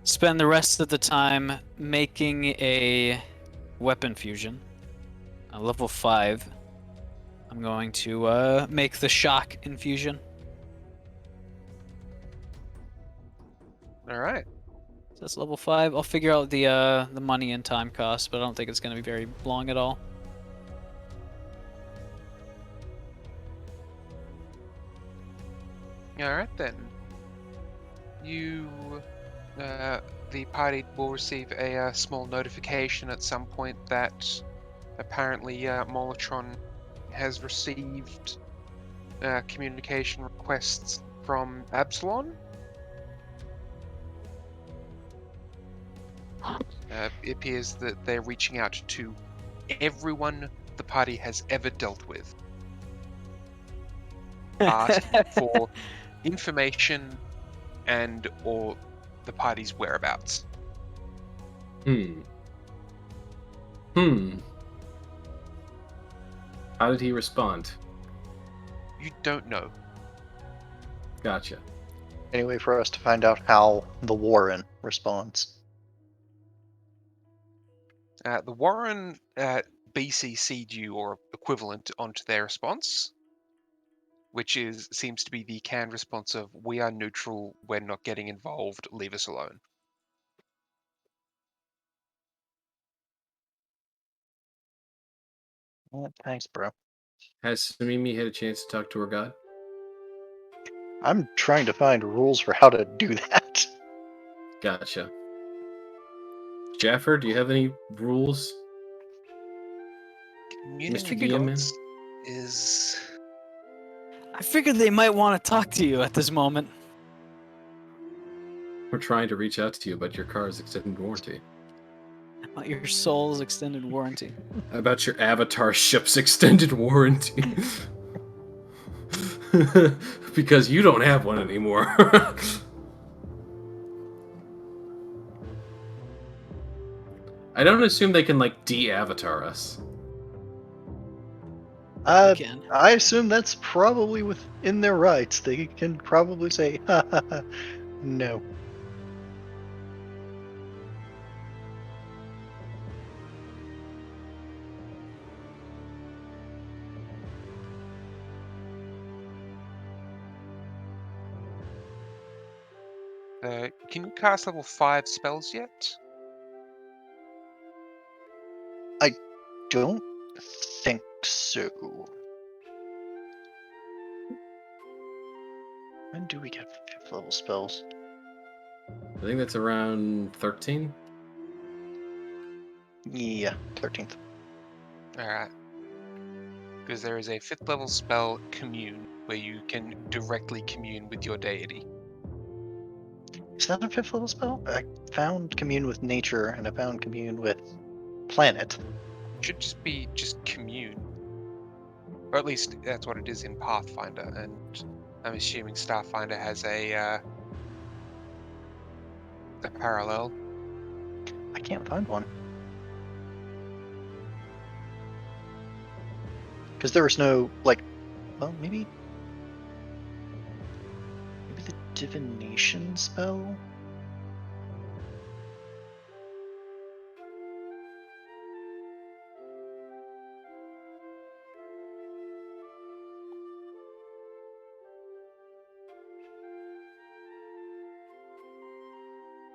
spend the rest of the time making a weapon fusion. Level 5. I'm going to make the shock infusion. All right. So that's level 5. I'll figure out the money and time cost, but I don't think it's going to be very long at all. All right then. The party will receive a small notification at some point that apparently Molotron has received communication requests from Absalon. It appears that they're reaching out to everyone the party has ever dealt with, asking for information and or the party's whereabouts. How did he respond? You don't know. Gotcha. Any way for us to find out how the Warren responds? The Warren BCC'd you or equivalent onto their response, which seems to be the canned response of "We are neutral. We're not getting involved. Leave us alone." Thanks, bro. Has Simimi had a chance to talk to her god? I'm trying to find rules for how to do that. Gotcha. Jaffer, do you have any rules? Mr. Community DM gods is I figured they might want to talk to you at this moment. We're trying to reach out to you about your car's extended warranty. About your soul's extended warranty. About your avatar ship's extended warranty. Because you don't have one anymore. I don't assume they can, like, de-avatar us. Can. I assume that's probably within their rights. They can probably say, ha ha ha, no. can you cast level 5 spells yet? don't think so. When do we get 5th level spells? I think that's around 13. Yeah, 13th. Alright. Because there is a 5th level spell, Commune, where you can directly commune with your deity. Is that a 5th level spell? I found Commune with Nature, and I found Commune with Planet. Should just be just commune. Or at least that's what it is in Pathfinder, and I'm assuming Starfinder has a parallel. I can't find one. Because there was no, like, well, maybe the divination spell?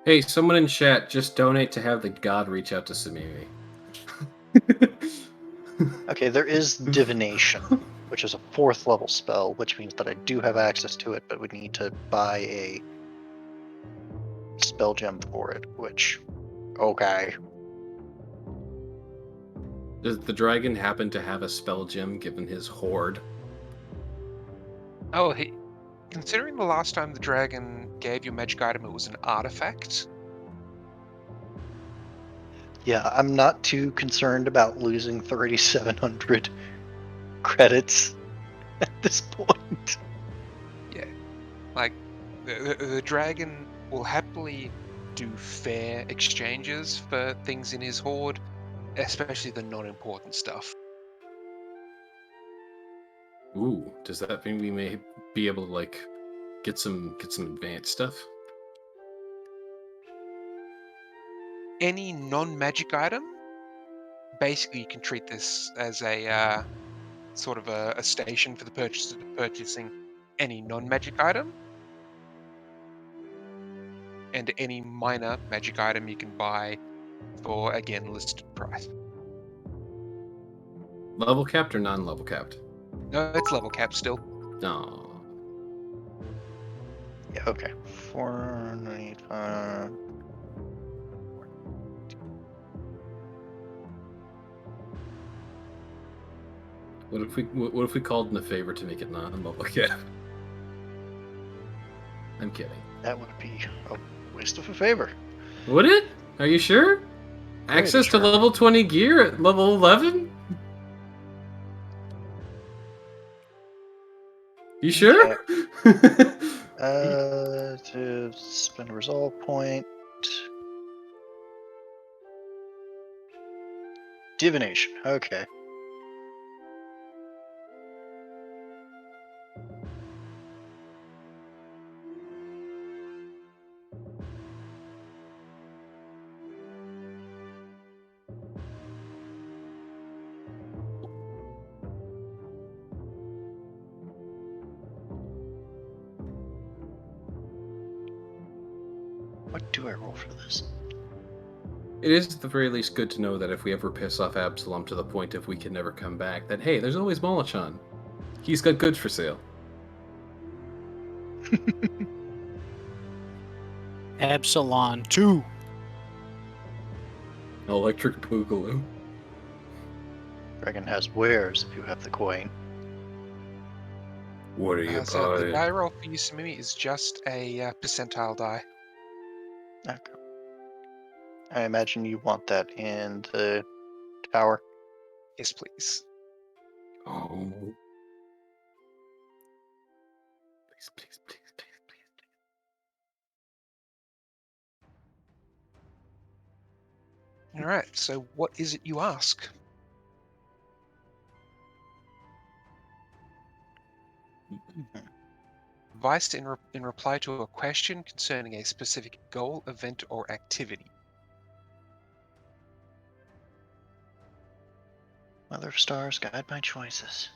Hey, someone in chat, just donate to have the god reach out to Simimi. Okay, there is divination, which is a 4th level spell, which means that I do have access to it, but would need to buy a spell gem for it, which, okay. Does the dragon happen to have a spell gem given his horde? Oh, hey, considering the last time the dragon gave you a magic item, it was an artifact. Yeah, I'm not too concerned about losing 3,700 credits at this point. Yeah, like the dragon will happily do fair exchanges for things in his horde, especially the non-important stuff. Ooh, does that mean we may be able to like get some advanced stuff? Any non-magic item, basically you can treat this as a sort of a station for the purchaser purchasing any non-magic item, and any minor magic item you can buy for, again, listed price. Level capped or non-level capped? No, it's level cap still. No. Yeah, okay. 495. What if we called in a favor to make it non-level capped? I'm kidding. That would be a waste of a favor. Would it? Are you sure? Pretty Access to sure. level 20 gear at level 11? You sure? To spend a resolve point. Divination, okay. What do I roll for this? It is at the very least good to know that if we ever piss off Absalom to the point if we can never come back, that hey, there's always Molochan. He's got goods for sale. Absalon 2. Electric Boogaloo. Dragon has wares if you have the coin. What are you So the buying? die roll for you, Simimi, is just a percentile die. Okay. I imagine you want that in the tower. Yes, please. Oh. Please, please, please, please, please. All right. So what is it you ask? Advice in reply to a question concerning a specific goal, event, or activity. Mother of stars, guide my choices.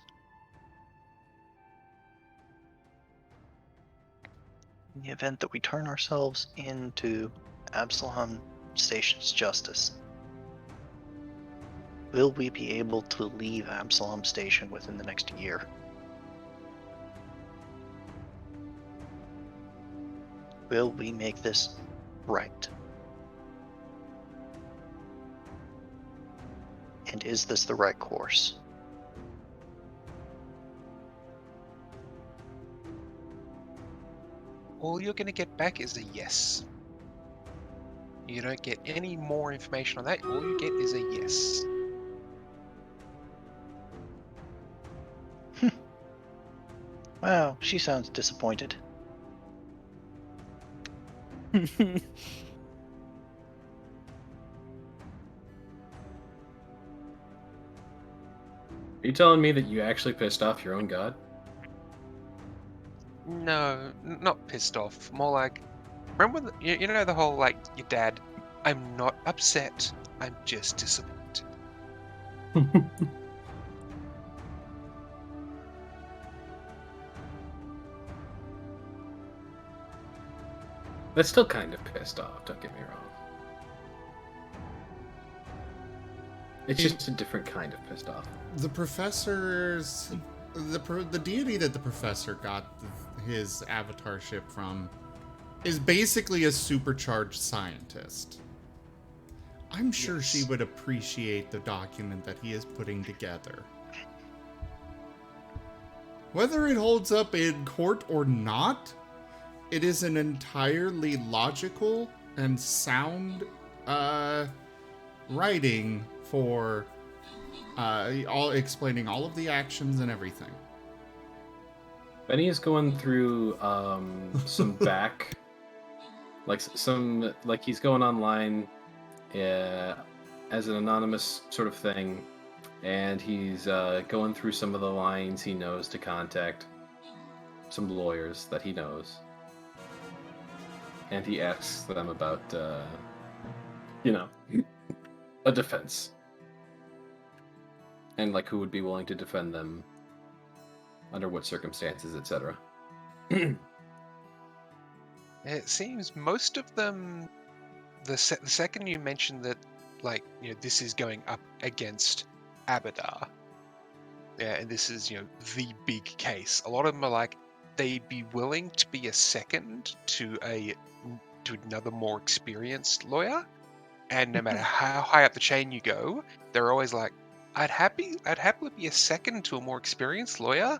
In the event that we turn ourselves into Absalom Station's justice, Will we be able to leave Absalom Station within the next year? Will we make this right? And is this the right course? All you're going to get back is a yes. You don't get any more information on that. All you get is a yes. Wow, she sounds disappointed. Are you telling me that you actually pissed off your own god? No, not pissed off. More like, remember when you know the whole like your dad. I'm not upset. I'm just disappointed. That's still kind of pissed off, don't get me wrong. It's just a different kind of pissed off. The professor's the deity that the professor got his avatarship from is basically a supercharged scientist. I'm sure she would appreciate the document that he is putting together. Whether it holds up in court or not, it is an entirely logical and sound writing for all explaining all of the actions and everything. Benny is going through some back, like he's going online as an anonymous sort of thing, and he's going through some of the lines he knows to contact some lawyers that he knows, and he asks them about, a defense, and like who would be willing to defend them, under what circumstances, etc. It seems most of them, the second you mentioned that, like, this is going up against Abadar, and this is, the big case. A lot of them are like, they'd be willing to be a second to another more experienced lawyer, and no matter how high up the chain you go, they're always like, I'd happily be a second to a more experienced lawyer.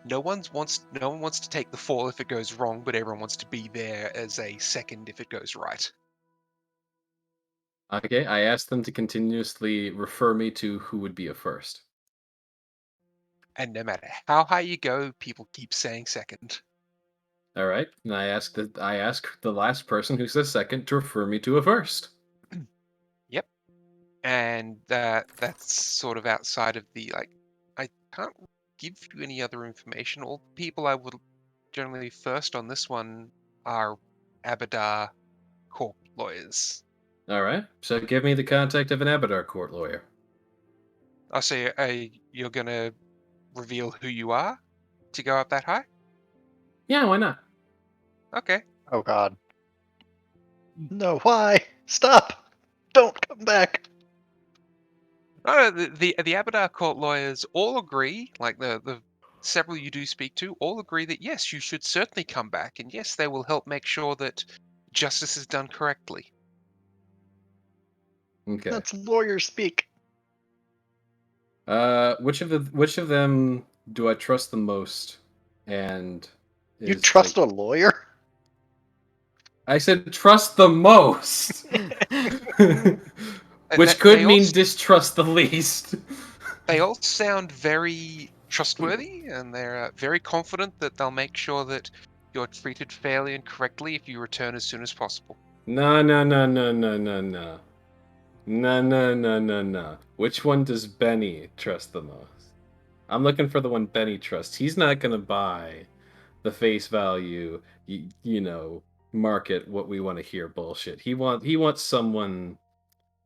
No one wants to take the fall if it goes wrong, but everyone wants to be there as a second if it goes right. Okay, I asked them to continuously refer me to who would be a first. And no matter how high you go, people keep saying second. All right, and I ask the last person who says second to refer me to a first. Yep. And that's sort of outside of the, like, I can't give you any other information. All the people I would generally first on this one are Abadar court lawyers. All right, so give me the contact of an Abadar court lawyer. I'll say, you're gonna reveal who you are to go up that high? Yeah, why not? Okay. Oh god. No, why? Stop! Don't come back! No, the Abadar court lawyers all agree, like the several you do speak to, all agree that yes, you should certainly come back, and yes, they will help make sure that justice is done correctly. Okay. That's lawyer speak. Which of them do I trust the most? And You is, trust like- a lawyer? I said trust the most, which could mean distrust the least. They all sound very trustworthy, and they're very confident that they'll make sure that you're treated fairly and correctly if you return as soon as possible. No. Which one does Benny trust the most? I'm looking for the one Benny trusts. He's not gonna buy the face value, market what we want to hear bullshit. He wants someone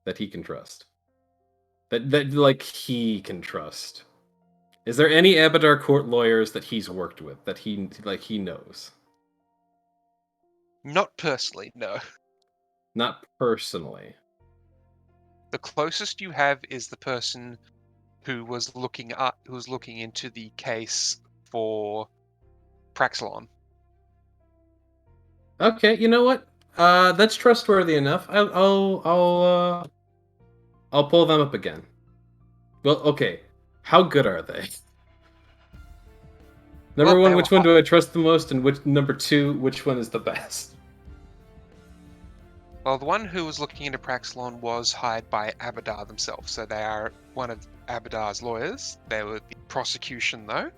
that he can trust. That like he can trust. Is there any Abadar court lawyers that he's worked with that he knows? Not personally, no. Not personally. The closest you have is the person who was looking into the case for Praxilon. Okay, you know what? That's trustworthy enough. I'll pull them up again. Well, okay. How good are they? Number Well, one, they which were one do I trust the most, and number two, which one is the best? Well, the one who was looking into Praxilon was hired by Abadar themselves, so they are one of Abadar's lawyers. They were the prosecution, though.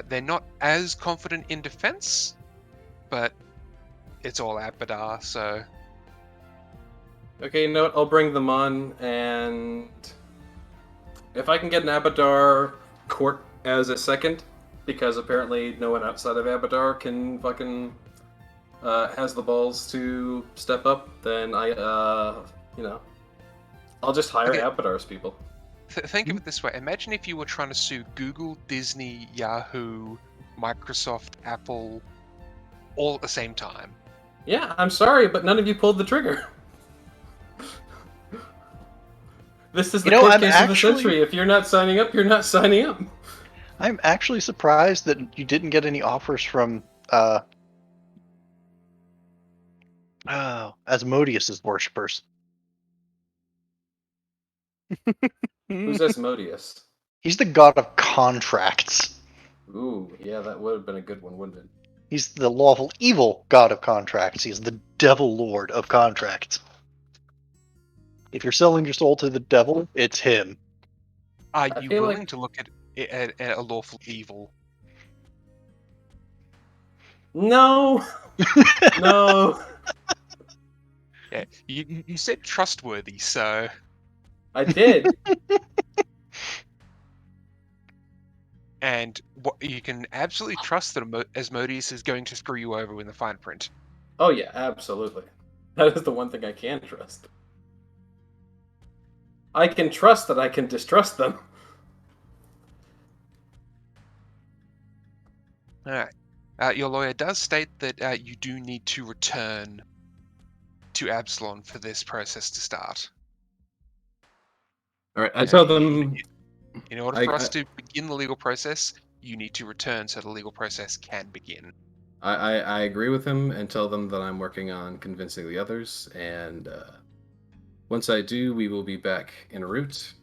They're not as confident in defense, but it's all Abadar, so... Okay, you know what? I'll bring them on, and if I can get an Abadar court as a second, because apparently no one outside of Abadar can fucking has the balls to step up, then I'll just hire Okay. Abadar's people. Think of it this way. Imagine if you were trying to sue Google, Disney, Yahoo, Microsoft, Apple, all at the same time. Yeah, I'm sorry, but none of you pulled the trigger. This is the court case of the century. If you're not signing up, you're not signing up. I'm actually surprised that you didn't get any offers from Asmodeus's worshippers. Who's Asmodeus? He's the god of contracts. Ooh, yeah, that would have been a good one, wouldn't it? He's the lawful evil god of contracts. He's the devil lord of contracts. If you're selling your soul to the devil, it's him. Are I you feel willing like- to look at a lawful evil? No! No! Yeah, you said trustworthy, so... I did. And you can absolutely trust that Asmodeus is going to screw you over in the fine print. Oh yeah, absolutely. That is the one thing I can trust. I can trust that I can distrust them. Alright. Your lawyer does state that you do need to return to Absalon for this process to start. Alright, I tell them... In order for us to begin the legal process, you need to return so the legal process can begin. I agree with him and tell them that I'm working on convincing the others, and once I do, we will be back en route.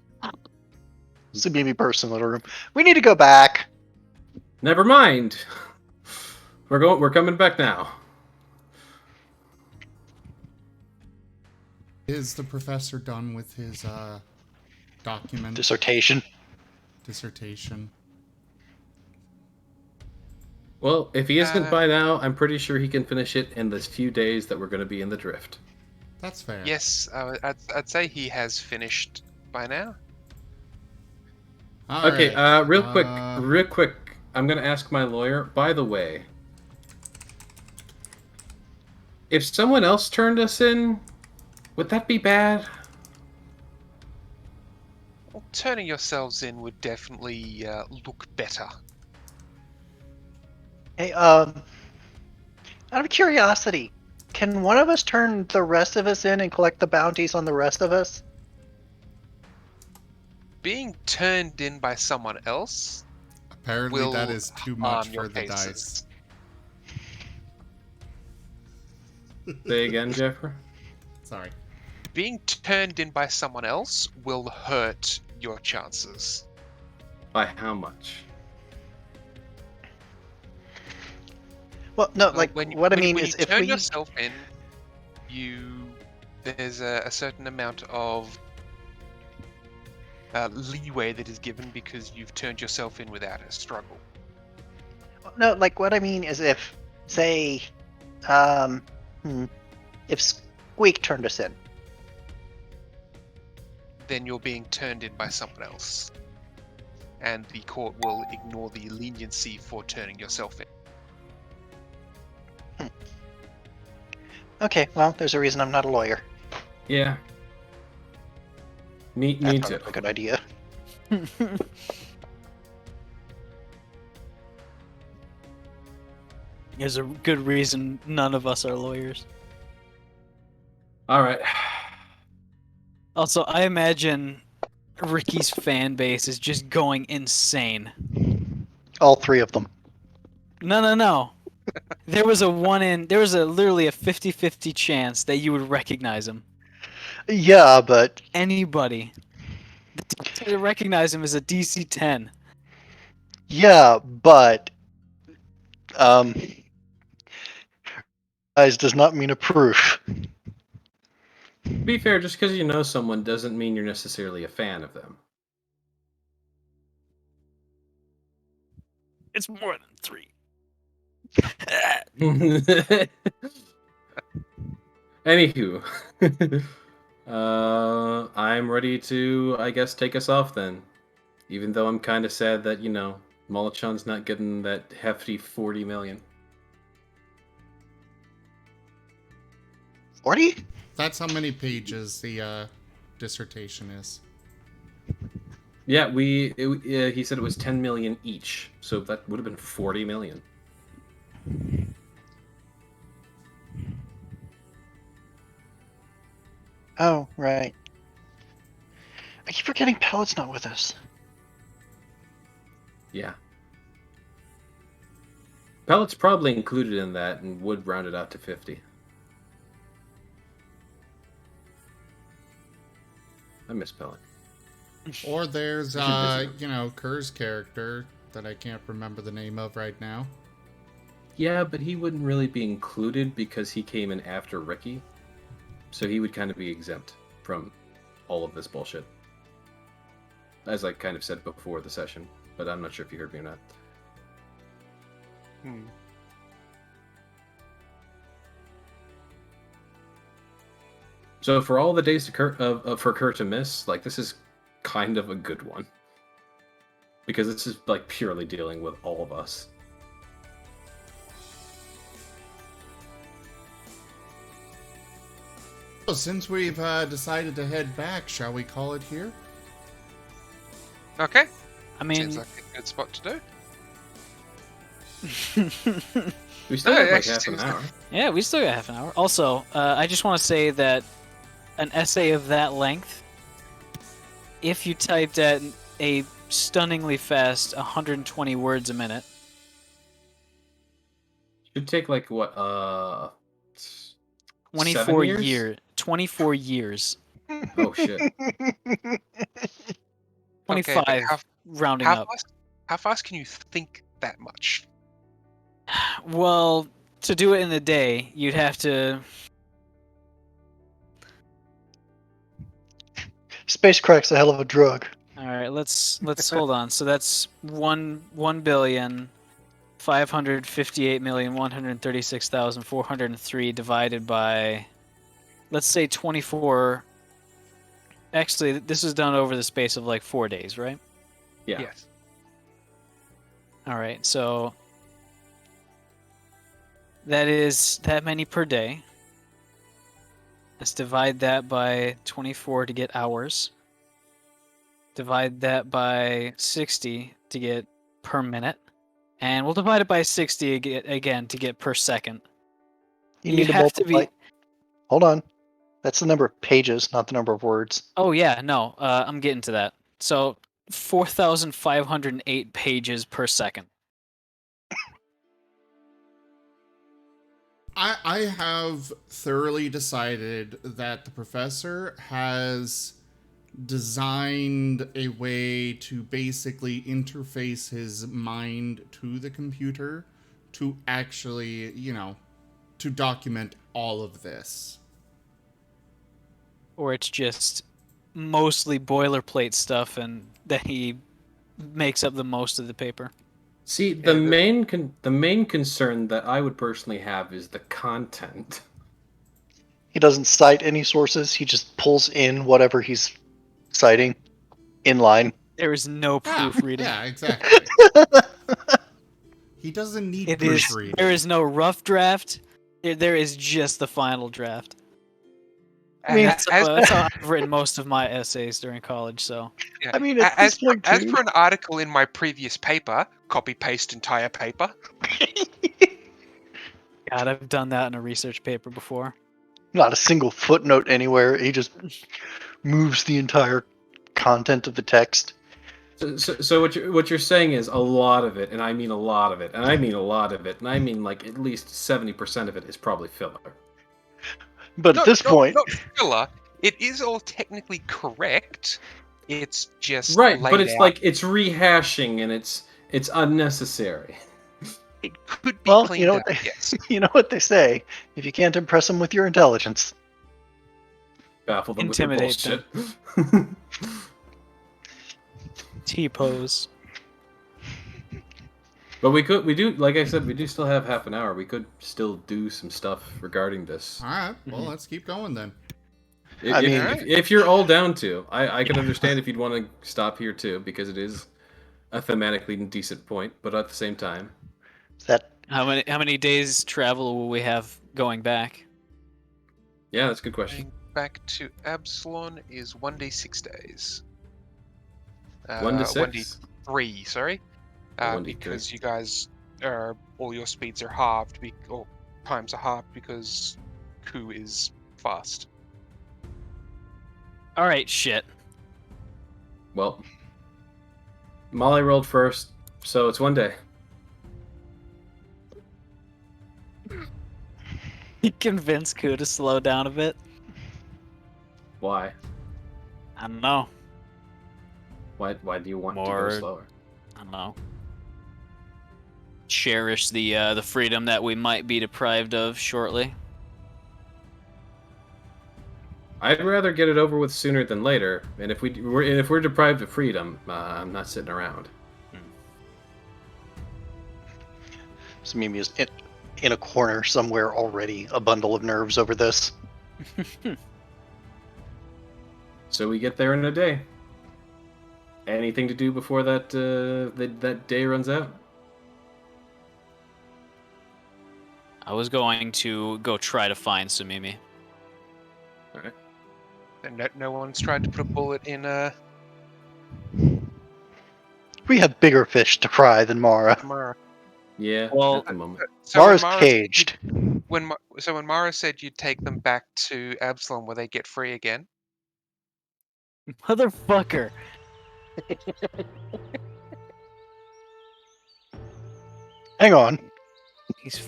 Simimi bursts into the room. We need to go back. Never mind. We're coming back now. Is the professor done with his document Dissertation. dissertation? Well, if he isn't by now, I'm pretty sure he can finish it in the few days that we're going to be in the drift. That's fair. Yes, I'd say he has finished by now. All Okay, right. real quick. I'm going to ask my lawyer. By the way, if someone else turned us in, would that be bad? Well, turning yourselves in would definitely look better. Hey, out of curiosity, can one of us turn the rest of us in and collect the bounties on the rest of us? Being turned in by someone else Apparently will that is too harm much your for the cases. dice. Say again, Jeffrey? Sorry. Being turned in by someone else will hurt your chances. By how much? Well, no, Well, like, when what I mean when is you if turn we... yourself in, there's a certain amount of leeway that is given because you've turned yourself in without a struggle. No, like, what I mean is if, say, if Squeak turned us in. Then you're being turned in by someone else. And the court will ignore the leniency for turning yourself in. Okay, well, there's a reason I'm not a lawyer. Yeah. Me That's too. probably a good idea. There's a good reason none of us are lawyers. All right. Also, I imagine Ricky's fan base is just going insane. All three of them. No. There was literally a 50-50 chance that you would recognize him. Yeah, but Anybody. To recognize him as a DC 10. yeah, but guys does not mean approve. To be fair, just because you know someone doesn't mean you're necessarily a fan of them. It's more than 3. Anywho, I'm ready to, I guess, take us off then. Even though I'm kind of sad that, Molochan's not getting that hefty 40 million. 40? That's how many pages the dissertation is. Yeah, he said it was 10 million each, so that would have been 40 million. Oh, right. I keep forgetting Pallet's not with us. Yeah. Pellet's probably included in that and would round it out to 50. I miss Pellet. Or there's, We should visit him. Kerr's character that I can't remember the name of right now. Yeah, but he wouldn't really be included because he came in after Ricky. So he would kind of be exempt from all of this bullshit. As I kind of said before the session, but I'm not sure if you heard me or not. So for all the days for Kerr to miss, like, this is kind of a good one. Because this is like purely dealing with all of us. So since we've decided to head back, shall we call it here? Okay. I mean, Seems like a good spot to do. We still No, have it like actually half an seems hour. yeah, we still got half an hour. Also, I just want to say that an essay of that length, if you typed at a stunningly fast 120 words a minute, Should take like what, 24 7 years? 24 years. Oh shit. 25 but rounding how up. how fast can you think that much? Well, to do it in a day, you'd have to. Space crack's a hell of a drug. All right, let's hold on. So that's 1,558,136,403 divided by, let's say 24. Actually, this is done over the space of like 4 days, right? Yeah. Yes. All right, so that is that many per day. Let's divide that by 24 to get hours. Divide that by 60 to get per minute. And we'll divide it by 60 again to get per second. You You'd need to have to multiply. be. Hold on. That's the number of pages, not the number of words. Oh, yeah, no, I'm getting to that. So 4,508 pages per second. I have thoroughly decided that the professor has designed a way to basically interface his mind to the computer to actually, to document all of this. Or it's just mostly boilerplate stuff and that he makes up the most of the paper. See, the main concern that I would personally have is the content. He doesn't cite any sources. He just pulls in whatever he's citing in line. There is no proofreading. Yeah, exactly. He doesn't need proofreading. There is no rough draft. There is just the final draft. I mean, That's how I've written most of my essays during college. So Yeah. I mean, at as this point, as too- for an article in my previous paper, copy paste entire paper. God, I've done that in a research paper before. Not a single footnote anywhere. He just moves the entire content of the text. So what you're saying is a lot of it, and I mean a lot of it, and I mean a lot of it, and I mean like at least 70% of it is probably filler. But at this point, not filler. It is all technically correct. It's just Right, laid but it's out. like it's rehashing and it's unnecessary. It could be well, cleaned you know up. what they, Yes. you know what they say: if you can't impress them with your intelligence, Baffle them Intimidate with your bullshit. T-pose. But we do, like I said, we do still have half an hour. We could still do some stuff regarding this. All right, well, let's keep going then. I mean- if you're all down to, I can understand if you'd want to stop here too, because it is a thematically decent point. But at the same time, that How many days travel will we have going back? yeah, that's a good question. Going back to Absalon is 1d6 days. 1d6. 1d3, sorry. 1d3. Because you guys are all your speeds are halved, or times are halved because Ku is fast. All right, shit. Well, Molly rolled first, so it's 1 day. You convince Ku to slow down a bit. Why? I don't know. Why do you want to More- go slower? I don't know. Cherish the freedom that we might be deprived of shortly. I'd rather get it over with sooner than later. And if we're deprived of freedom, I'm not sitting around. Simimi is in a corner somewhere already, a bundle of nerves over this. So we get there in a day. Anything to do before that that day runs out? I was going to go try to find Simimi. All right. And no one's tried to put a bullet in We have bigger fish to fry than Mara. Mara. Yeah. Well- at the moment. So when Mara's Mara- caged. When Mara said you'd take them back to Absalom, will they get free again? Motherfucker. Hang on. He's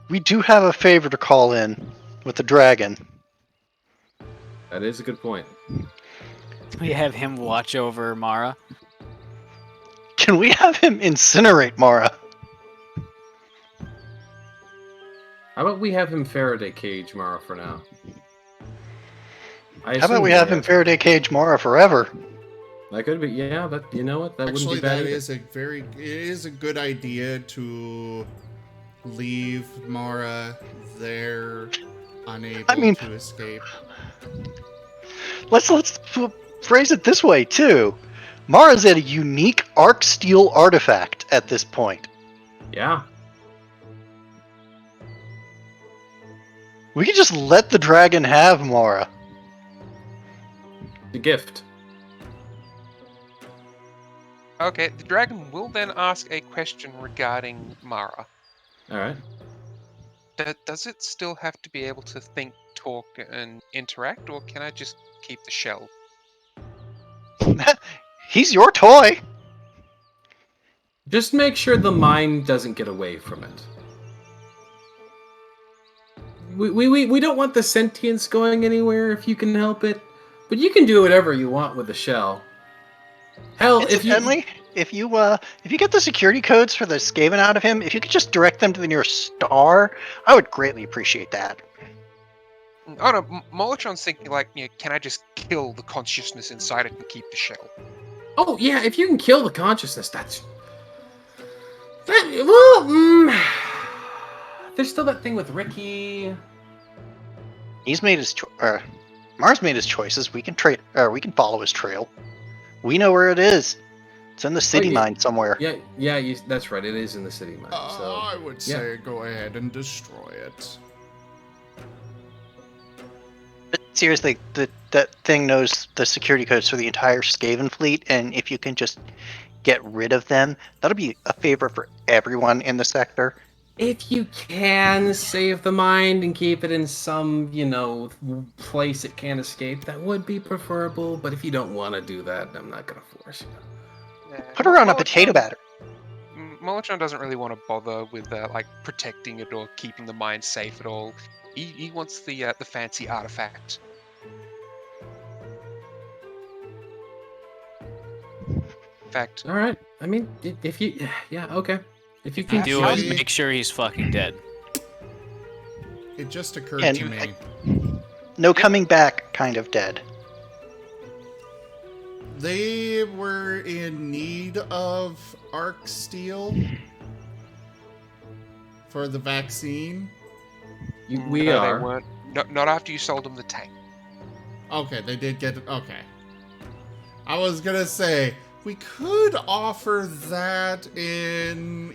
We do have a favor to call in with the dragon. That is a good point. we have him watch over Mara. Can we have him incinerate Mara? How about we have him Faraday cage Mara for now? How about we have him Faraday cage Mara forever? That could be, yeah. That, you know what? That Actually, wouldn't be bad. that either. it is a good idea to leave Mara there, unable to escape. Let's phrase it this way too. Mara's at a unique arc steel artifact at this point. Yeah. We could just let the dragon have Mara. The gift. Okay, the dragon will then ask a question regarding Mara. All right. Does it still have to be able to think, talk, and interact, or can I just keep the shell? He's your toy. Just make sure the mind doesn't get away from it. We don't want the sentience going anywhere if you can help it, but you can do whatever you want with the shell. Hell, Incidentally, if you get the security codes for the Skaven out of him, if you could just direct them to the nearest star, I would greatly appreciate that. Oh no, Molotron's thinking like, can I just kill the consciousness inside it and keep the shell? Oh yeah, if you can kill the consciousness, there's still that thing with Ricky. He's made his Mars made his choices. We can we can follow his trail. We know where it is. It's in the city yeah. mine somewhere. Yeah, that's right. It is in the city mine. So I would say go ahead and destroy it. But seriously, that thing knows the security codes for the entire Skaven fleet, and if you can just get rid of them, that'll be a favor for everyone in the sector. If you can save the mind and keep it in some, place it can't escape, that would be preferable. But if you don't want to do that, I'm not going to force you. Yeah, Put her on a potato batter. Molotron doesn't really want to bother with like protecting it or keeping the mine safe at all. He wants the fancy artifact. In fact, All right. I mean, if you, yeah, okay. If you If you can do trust it, Actually- make sure he's fucking dead. It just occurred And to me. no coming back kind of dead. They were in need of arc steel for the vaccine. we no, are. they weren't. Not after you sold them the tank. Okay, they did get it. Okay. I was gonna say, we could offer that in,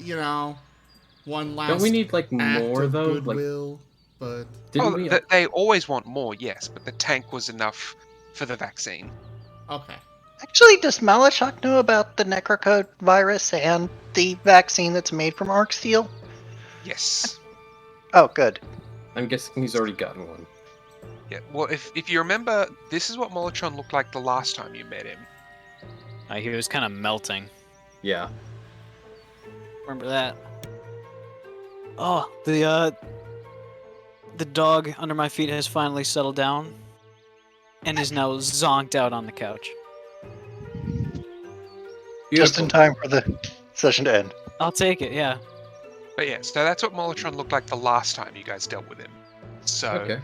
one last Don't we need like act more of though? Like, goodwill, but didn't we? They always want more, yes, but the tank was enough for the vaccine. okay. Actually, does Malachok know about the Necrocode virus and the vaccine that's made from arc steel? Yes. Oh, good. I'm guessing he's already gotten one. Yeah. Well, if you remember, this is what Molotron looked like the last time you met him. He was kind of melting. Yeah. Remember that? Oh, the dog under my feet has finally settled down and is now zonked out on the couch. Just in Beautiful. time for the session to end. I'll take it, yeah. But yeah, so that's what Molotron looked like the last time you guys dealt with him. So Okay.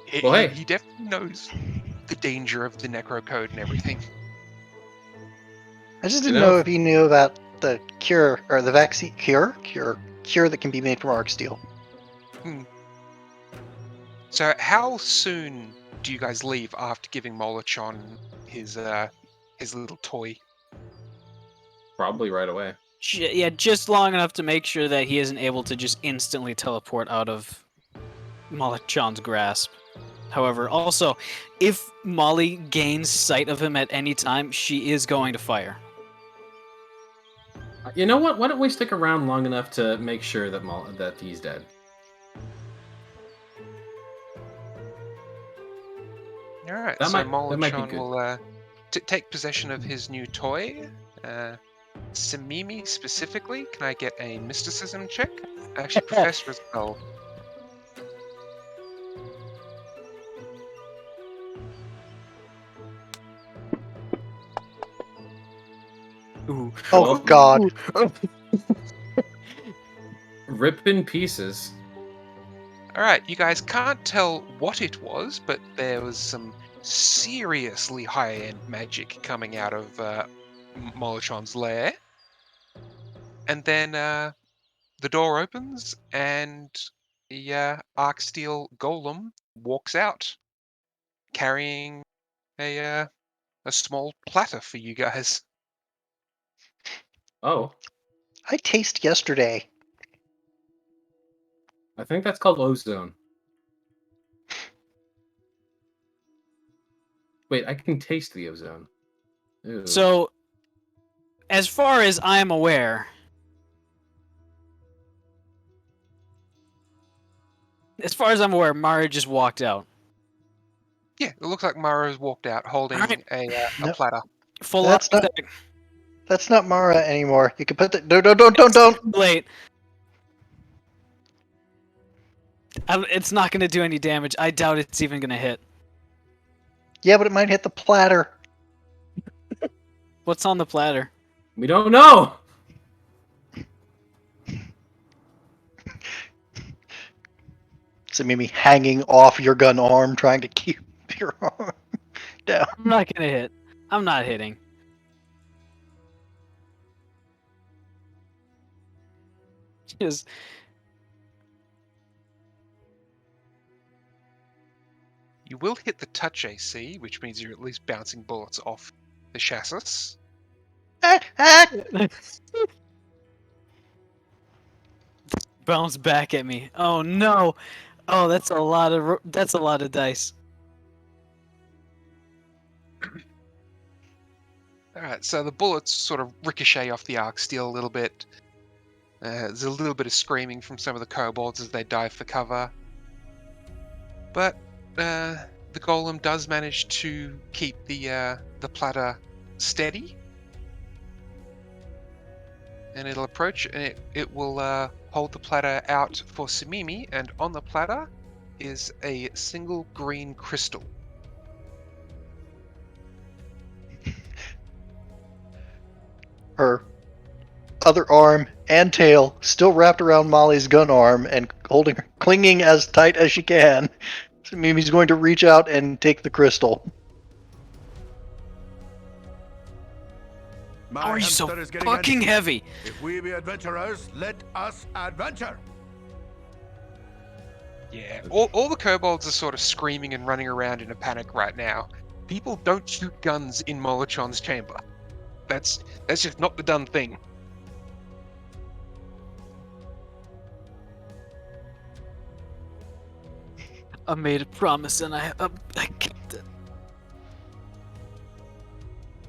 he, Well, hey. he definitely knows the danger of the necrocode and everything. I just didn't You know- know if he knew about the cure or the vaccine cure that can be made from arc steel. So how soon do you guys leave after giving Molotron his little toy? Probably right away. Yeah, just long enough to make sure that he isn't able to just instantly teleport out of Malachon's grasp. However, also, if Molly gains sight of him at any time, she is going to fire. You know what? Why don't we stick around long enough to make sure that that he's dead? All right, That so might be Molotron good. will take possession of his new toy. Simimi specifically, can I get a mysticism check? Actually, Professor as well. Ooh. Oh Well- God! Rip in pieces. All right, you guys can't tell what it was, but there was some seriously high-end magic coming out of Molotron's lair. And then the door opens, and the arc steel golem walks out, carrying a small platter for you guys. Oh, I taste yesterday. I think that's called ozone. Wait, I can taste the ozone. Ew. So, as far as I'm aware, Mara just walked out. Yeah, it looks like Mara's walked out holding Alright. a Nope. platter. Full That's on not- That's not Mara anymore. You can put the don't. late. It's not going to do any damage. I doubt it's even going to hit. Yeah, but it might hit the platter. What's on the platter? We don't know. Simimi hanging off your gun arm, trying to keep your arm down. I'm not going to hit. I'm not hitting. Just You will hit the touch AC, which means you're at least bouncing bullets off the chassis. bounce back at me. Oh no! Oh, that's a lot of dice. Alright, so the bullets sort of ricochet off the arc steel a little bit. There's a little bit of screaming from some of the kobolds as they dive for cover. But the golem does manage to keep the platter steady. And it'll approach, and it will hold the platter out for Simimi, and on the platter is a single green crystal. Her other arm and tail still wrapped around Molly's gun arm and clinging as tight as she can. So Mimi's going to reach out and take the crystal. My How are you so hamster is getting fucking antsy. heavy? If we be adventurers, let us adventure. Yeah, all the kobolds are sort of screaming and running around in a panic right now. People don't shoot guns in Molochon's chamber. That's just not the done thing. I made a promise and I kept it.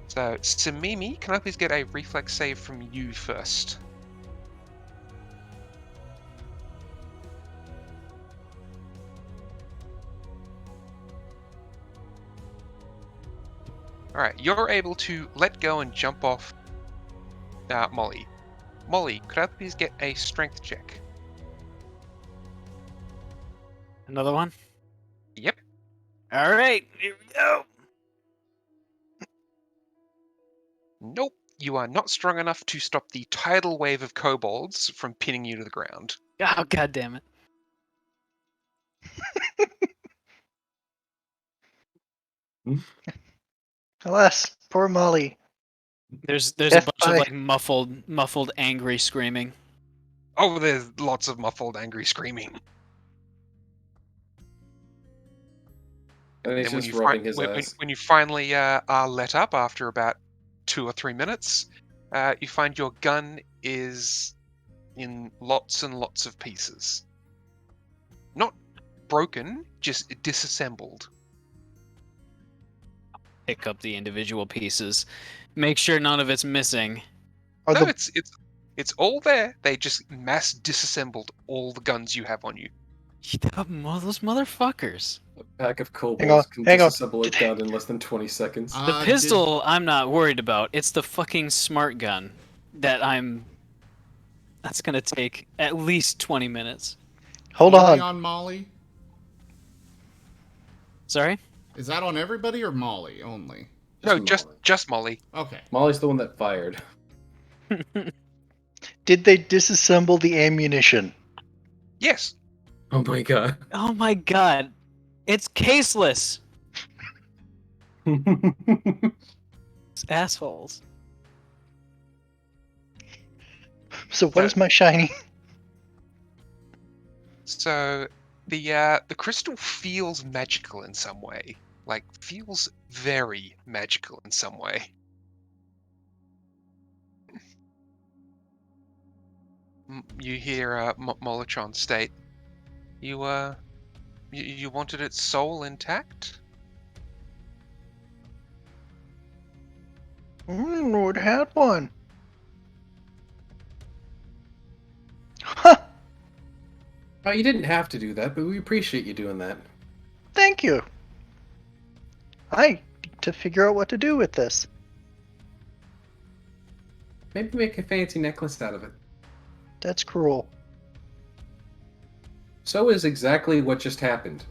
So, Simimi, can I please get a reflex save from you first? Alright, you're able to let go and jump off Molly. Molly, could I please get a strength check? Another one? Yep. Alright, here we go. Nope. You are not strong enough to stop the tidal wave of kobolds from pinning you to the ground. Oh, god damn it. Alas, poor Molly. There's a bunch of F5. like muffled angry screaming. Oh, there's lots of muffled, angry screaming. And he's And when just you, rubbing his eyes. when you finally are let up after about 2 or 3 minutes, you find your gun is in lots and lots of pieces. Not broken, just disassembled. Pick up the individual pieces. Make sure none of it's missing. Are No, the it's all there. They just mass disassembled all the guns you have on you. Those motherfuckers. A pack of Hang on, kobolds can hang on. disassemble a gun in less than 20 seconds. The pistol I'm not worried about. It's the fucking smart gun that's gonna take at least 20 minutes. hold Only on. on Molly? Sorry? Is that on everybody or Molly only? No, Molly. just Molly. Okay. Molly's the one that fired. Did they disassemble the ammunition? Yes. Oh my god. Oh my god. It's caseless. It's assholes. So what is my shiny? So the crystal feels magical in some way. Like feels very magical in some way. You hear Molochon state, you wanted its soul intact? It had one. Huh. Oh, you didn't have to do that, but we appreciate you doing that. Thank you. I need to figure out what to do with this. Maybe make a fancy necklace out of it. That's cruel. So is exactly what just happened.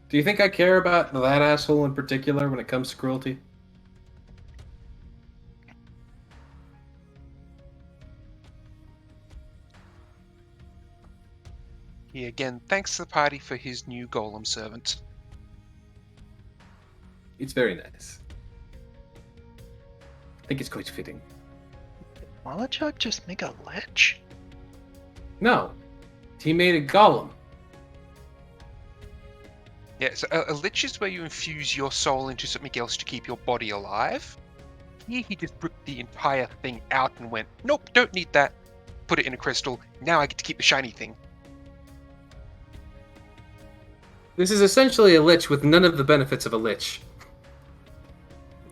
Do you think I care about that asshole in particular when it comes to cruelty? He again thanks the party for his new golem servant. It's very nice. I think it's quite fitting. Malachuk just make a lich? No. He made a golem. Yeah, so a lich is where you infuse your soul into something else to keep your body alive. Here he just ripped the entire thing out and went, nope, don't need that. Put it in a crystal. Now I get to keep the shiny thing. This is essentially a lich with none of the benefits of a lich.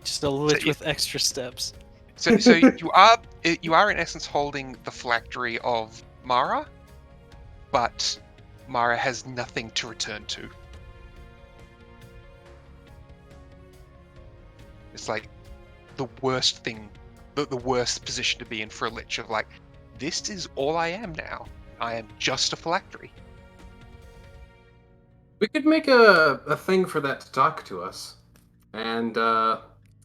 Just a lich So with extra steps. So you are You are in essence holding the phylactery of Mara, but Mara has nothing to return to. It's like the worst thing, the worst position to be in for a lich of like, this is all I am now. I am just a phylactery. We could make a thing for that to talk to us, and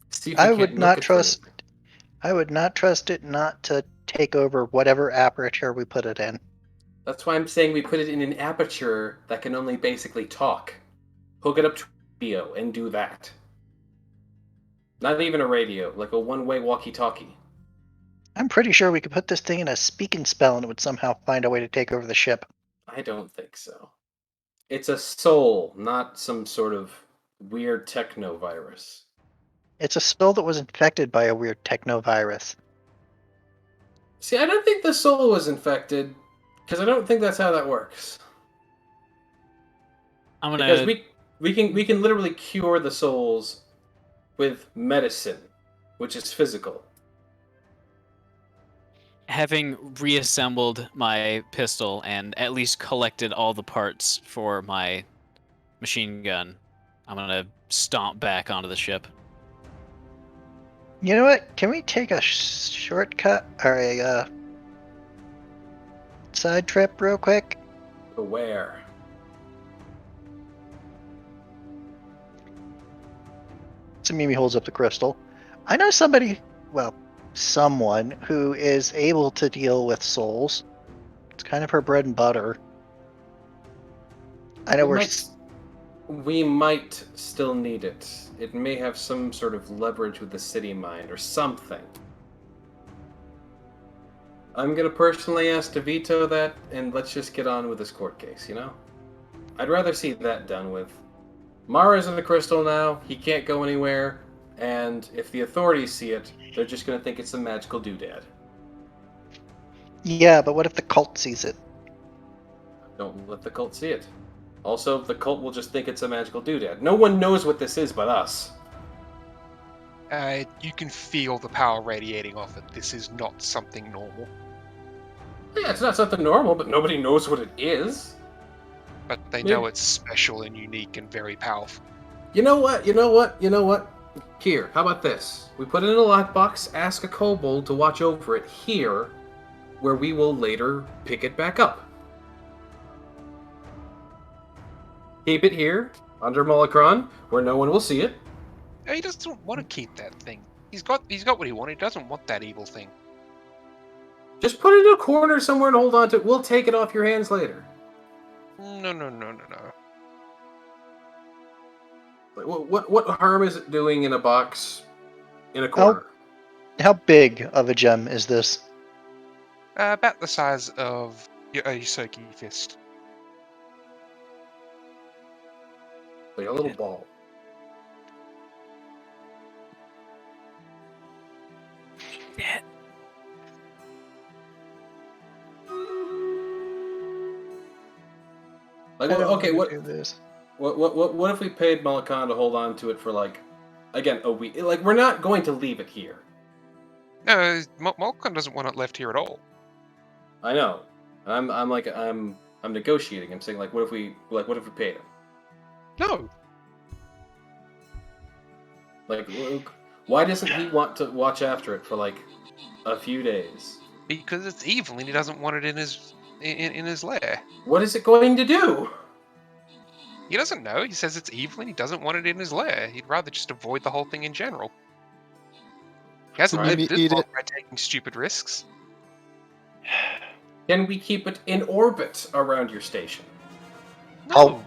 see if we I can't would milk not it for trust. anything. I would not trust it not to take over whatever aperture we put it in. That's why I'm saying we put it in an aperture that can only basically talk. Hook it up to radio and do that. Not even a radio, like a one-way walkie-talkie. I'm pretty sure we could put this thing in a speaking spell and it would somehow find a way to take over the ship. I don't think so. It's a soul, not some sort of weird techno virus. It's a soul that was infected by a weird technovirus. See, I don't think the soul was infected, because I don't think that's how that works. I'm Because gonna we can literally cure the souls with medicine, which is physical. having reassembled my pistol and at least collected all the parts for my machine gun. I'm gonna stomp back onto the ship. You know what? Can we take a shortcut or a side trip real quick? Aware. Simimi holds up the crystal. I know somebody, well, someone who is able to deal with souls. It's kind of her bread and butter. I know We might still need it. It may have some sort of leverage with the city mind or something. I'm gonna personally ask to veto that, and let's just get on with this court case, you know? I'd rather see that done with. Mara's in the crystal now, he can't go anywhere, and if the authorities see it, they're just gonna think it's a magical doodad. Yeah, but what if the cult sees it? Don't let the cult see it. Also, the cult will just think it's a magical doodad. No one knows what this is but us. You can feel the power radiating off it. This is not something normal. Yeah, it's not something normal, but nobody knows what it is. But they Maybe- know it's special and unique and very powerful. You know what? You know what? You know what? Here, how about this? We put it in a lockbox, ask a kobold to watch over it here, where we will later pick it back up. Keep it here, under Molocron, where no one will see it. He doesn't want to keep that thing. He's got what he wanted. He doesn't want that evil thing. Just put it in a corner somewhere and hold on to it. We'll take it off your hands later. No. Like, what harm is it doing in a box in a corner? How big of a gem is this? About the size of your Yosoki fist. Like a little ball. Yeah. Like, I don't okay, wanna do this. what if we paid Molocron to hold on to it for like, again, a week? Like, we're not going to leave it here. No, Malcolm doesn't want it left here at all. I know. I'm negotiating. I'm saying like, what if we paid him? No. Like, why doesn't he want to watch after it for like a few days? Because it's evil and he doesn't want it in his lair. What is it going to do? He doesn't know. He says it's evil and he doesn't want it in his lair. He'd rather just avoid the whole thing in general. He hasn't Maybe lived this eat long it. by taking stupid risks. Can we keep it in orbit around your station? No.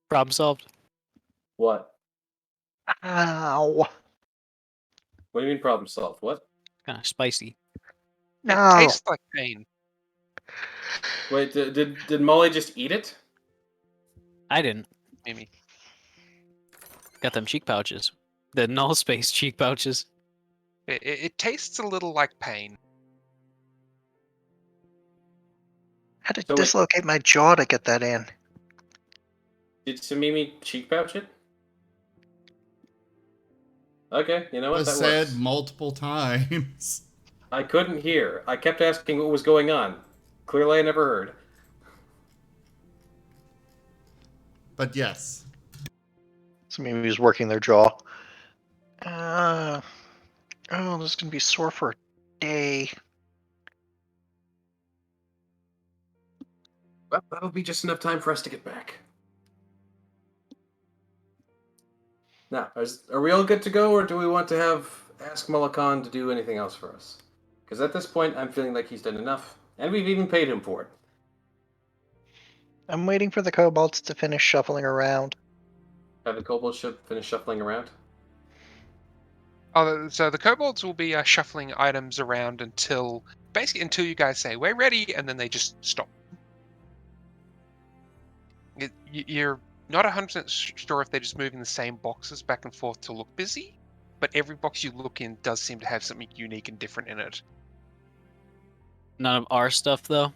Problem solved. What? Ow! What do you mean problem solved? What? Kind of spicy. No! It tastes like pain. Wait, did Molly just eat it? I didn't. Mimi. Got them cheek pouches. The null space cheek pouches. It tastes a little like pain. I had to So wait. dislocate my jaw to get that in. Did Simimi cheek pouch it? Okay, you know what? Was That said works. multiple times. I couldn't hear. I kept asking what was going on. Clearly, I never heard. But yes. Somebody's working their jaw. Oh, this is gonna be sore for a day. Well, that'll be just enough time for us to get back. Now, are we all good to go, or do we want to ask Mullican to do anything else for us? Because at this point, I'm feeling like he's done enough, and we've even paid him for it. I'm waiting for the kobolds to finish shuffling around. Have the kobold ship finish shuffling around? Oh, so the kobolds will be shuffling items around until you guys say we're ready, and then they just stop. You're not 100% sure if they're just moving the same boxes back and forth to look busy, but every box you look in does seem to have something unique and different in it. None of our stuff, though.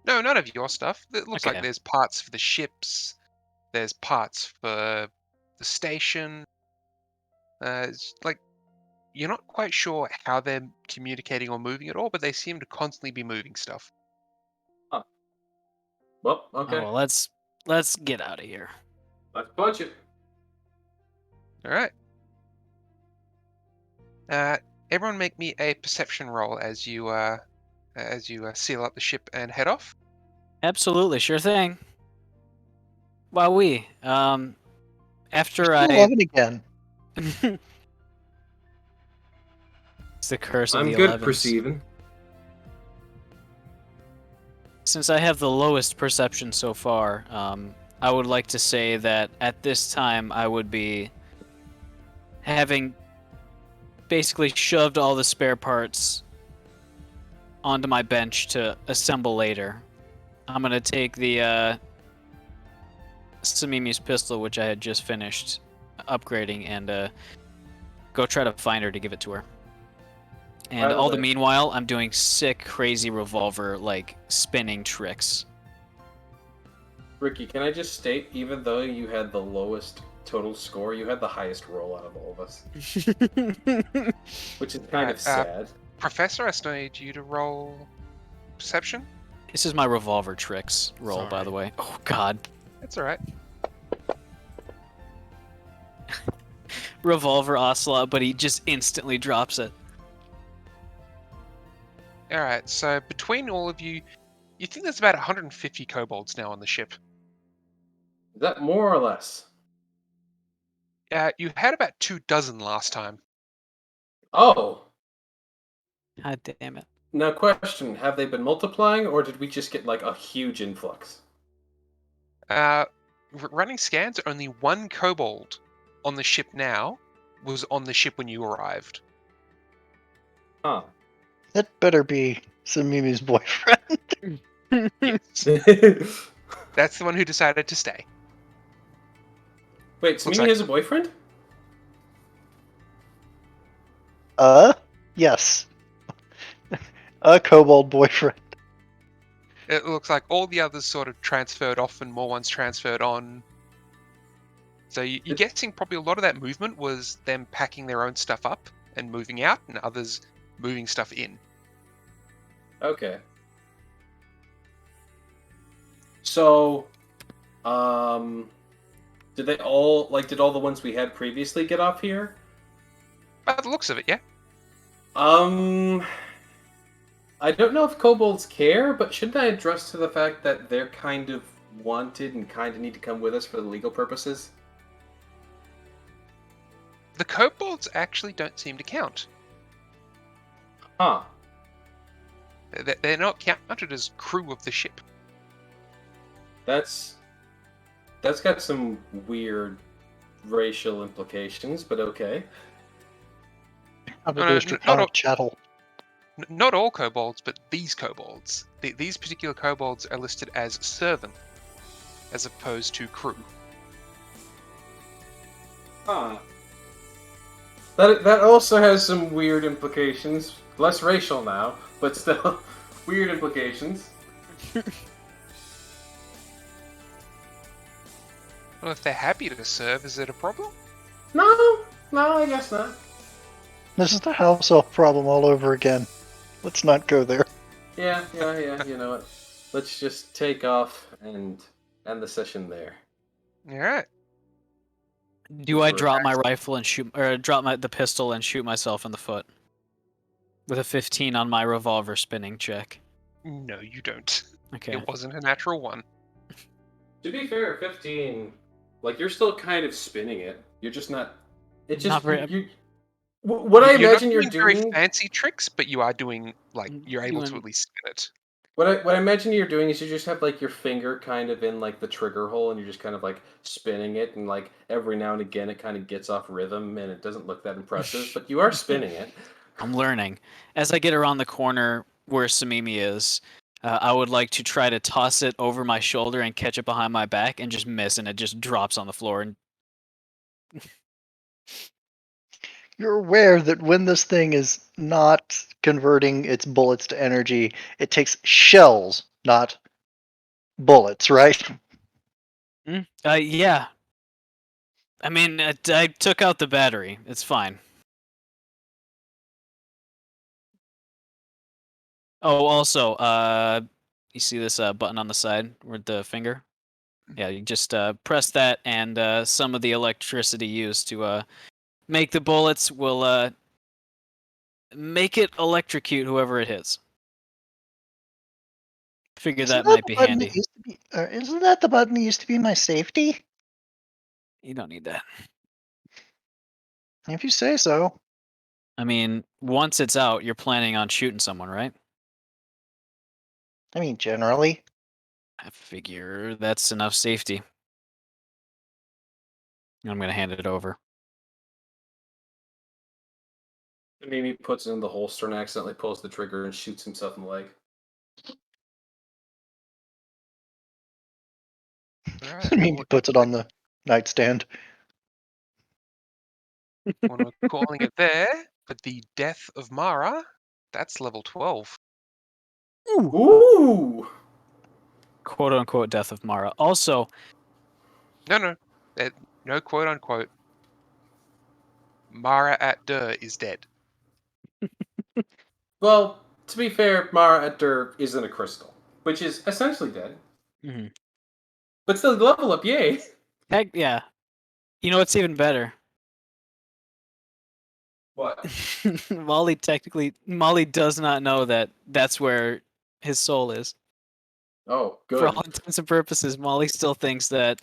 No, none of your stuff. It looks Okay. like there's parts for the ships, there's parts for the station. It's like you're not quite sure how they're communicating or moving at all, but they seem to constantly be moving stuff. Well, okay. Oh, well, let's get out of here. Let's punch it. All right. Everyone, make me a perception roll as you seal up the ship and head off. Absolutely, sure thing. Wowee. After I I. love it again. It's the curse of I'm the good 11s. perceiving. Since I have the lowest perception so far, I would like to say that at this time I would be having basically shoved all the spare parts onto my bench to assemble later. I'm gonna take the Simimi's pistol, which I had just finished upgrading, and go try to find her to give it to her. And By the all the way- meanwhile, I'm doing sick, crazy revolver, like, spinning tricks. Ricky, can I just state, even though you had the lowest total score, you had the highest roll out of all of us, which is kind of sad. Professor, I still need you to roll perception. This is my revolver tricks roll, by Sorry. the way. Oh, God. That's all right. Revolver Ocelot, but he just instantly drops it. All right. So between all of you, you think there's about 150 kobolds now on the ship. Is that more or less? You had about 24 last time. Oh! God damn it. Now question, have they been multiplying, or did we just get, like, a huge influx? Running scans, only one kobold on the ship now was on the ship when you arrived. Huh. That better be Simimi's boyfriend. Yes. That's the one who decided to stay. Wait, Looks Simimi like- has a boyfriend? Yes. A kobold boyfriend. It looks like all the others sort of transferred off and more ones transferred on. So you're guessing probably a lot of that movement was them packing their own stuff up and moving out, and others moving stuff in. Okay. So, did all the ones we had previously get off here? By the looks of it, yeah. I don't know if kobolds care, but shouldn't I address to the fact that they're kind of wanted and kind of need to come with us for the legal purposes? The kobolds actually don't seem to count. Huh. They're not counted as crew of the ship. That's got some weird racial implications, but okay. Probably No, goes to not count all- chattel. Not all kobolds, but these kobolds. These particular kobolds are listed as servant, as opposed to crew. Huh. That also has some weird implications. Less racial now, but still weird implications. Well, if they're happy to serve, is it a problem? No, I guess not. This is the house elf problem all over again. Let's not go there. Yeah. You know what? Let's just take off and end the session there. All right. Do I drop my rifle and shoot, or drop the pistol and shoot myself in the foot with a 15 on my revolver spinning check? No, you don't. Okay. It wasn't a natural one. To be fair, 15, like you're still kind of spinning it. You're just not. It just Not very- you, what I imagine you're you're not doing doing. very fancy tricks, but you are doing like you're able to Doing- at least spin it. What I imagine you're doing is you just have like your finger kind of in like the trigger hole, and you're just kind of like spinning it, and like every now and again it kind of gets off rhythm, and it doesn't look that impressive, but you are spinning it. I'm learning. As I get around the corner where Simimi is, I would like to try to toss it over my shoulder and catch it behind my back and just miss, and it just drops on the floor. And You're aware that when this thing is not converting its bullets to energy, it takes shells, not bullets, right? Yeah. I mean, I took out the battery. It's fine. Oh, also, you see this button on the side with the finger? Yeah, you just press that, and some of the electricity used to make the bullets will make it electrocute whoever it hits. Figure that might be handy. Isn't that the button that used to be my safety? You don't need that. If you say so. I mean, once it's out, you're planning on shooting someone, right? I mean, generally. I figure that's enough safety. I'm gonna hand it over. Mimi puts it in the holster and accidentally pulls the trigger and shoots himself in the leg. All right. Maybe puts it on the nightstand. We're calling it there, but the death of Mara, that's level 12. Ooh! Quote unquote death of Mara. Also, No, no quote unquote. Mara at Der is dead. Well, to be fair, Mara at Der isn't a crystal, which is essentially dead. mhm. But still, level up, yay! Heck yeah. You know what's even better? What? Molly does not know that that's where his soul is. Oh, For good. all intents and purposes, Molly still thinks that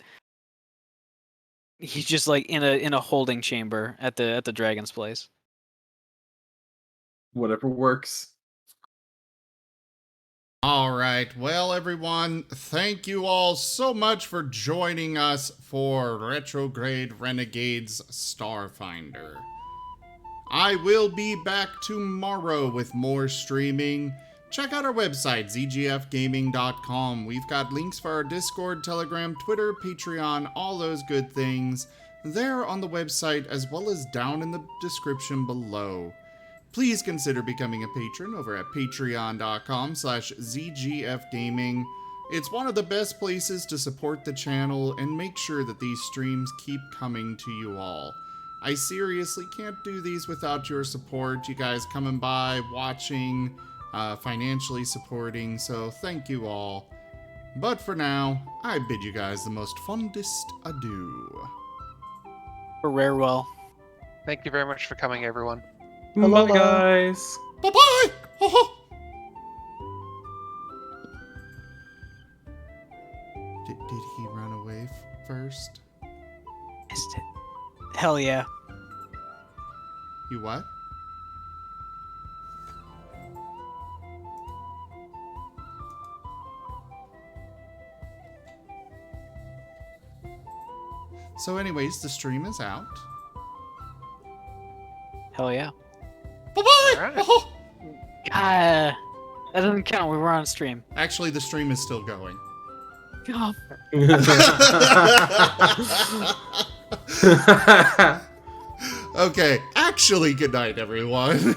he's just like in a holding chamber at the dragon's place. Whatever works. All right. Well, everyone, thank you all so much for joining us for Retrograde Renegades Starfinder. I will be back tomorrow with more streaming. Check out our website, zgfgaming.com. We've got links for our Discord, Telegram, Twitter, Patreon, all those good things there on the website, as well as down in the description below. Please consider becoming a patron over at patreon.com/zgfgaming. It's one of the best places to support the channel and make sure that these streams keep coming to you all. I seriously can't do these without your support, you guys coming by, watching, financially supporting, so thank you all. But for now, I bid you guys the most fondest adieu. For Rarewell. Thank you very much for coming, everyone. Hello. Bye, guys. Bye-bye! Did he run away first? Missed it. Hell yeah. You what? So anyways, the stream is out. Hell yeah. Bye-bye! Alright. Ah, that doesn't count. We were on stream. Actually, the stream is still going. Oh, Okay, actually, good night, everyone.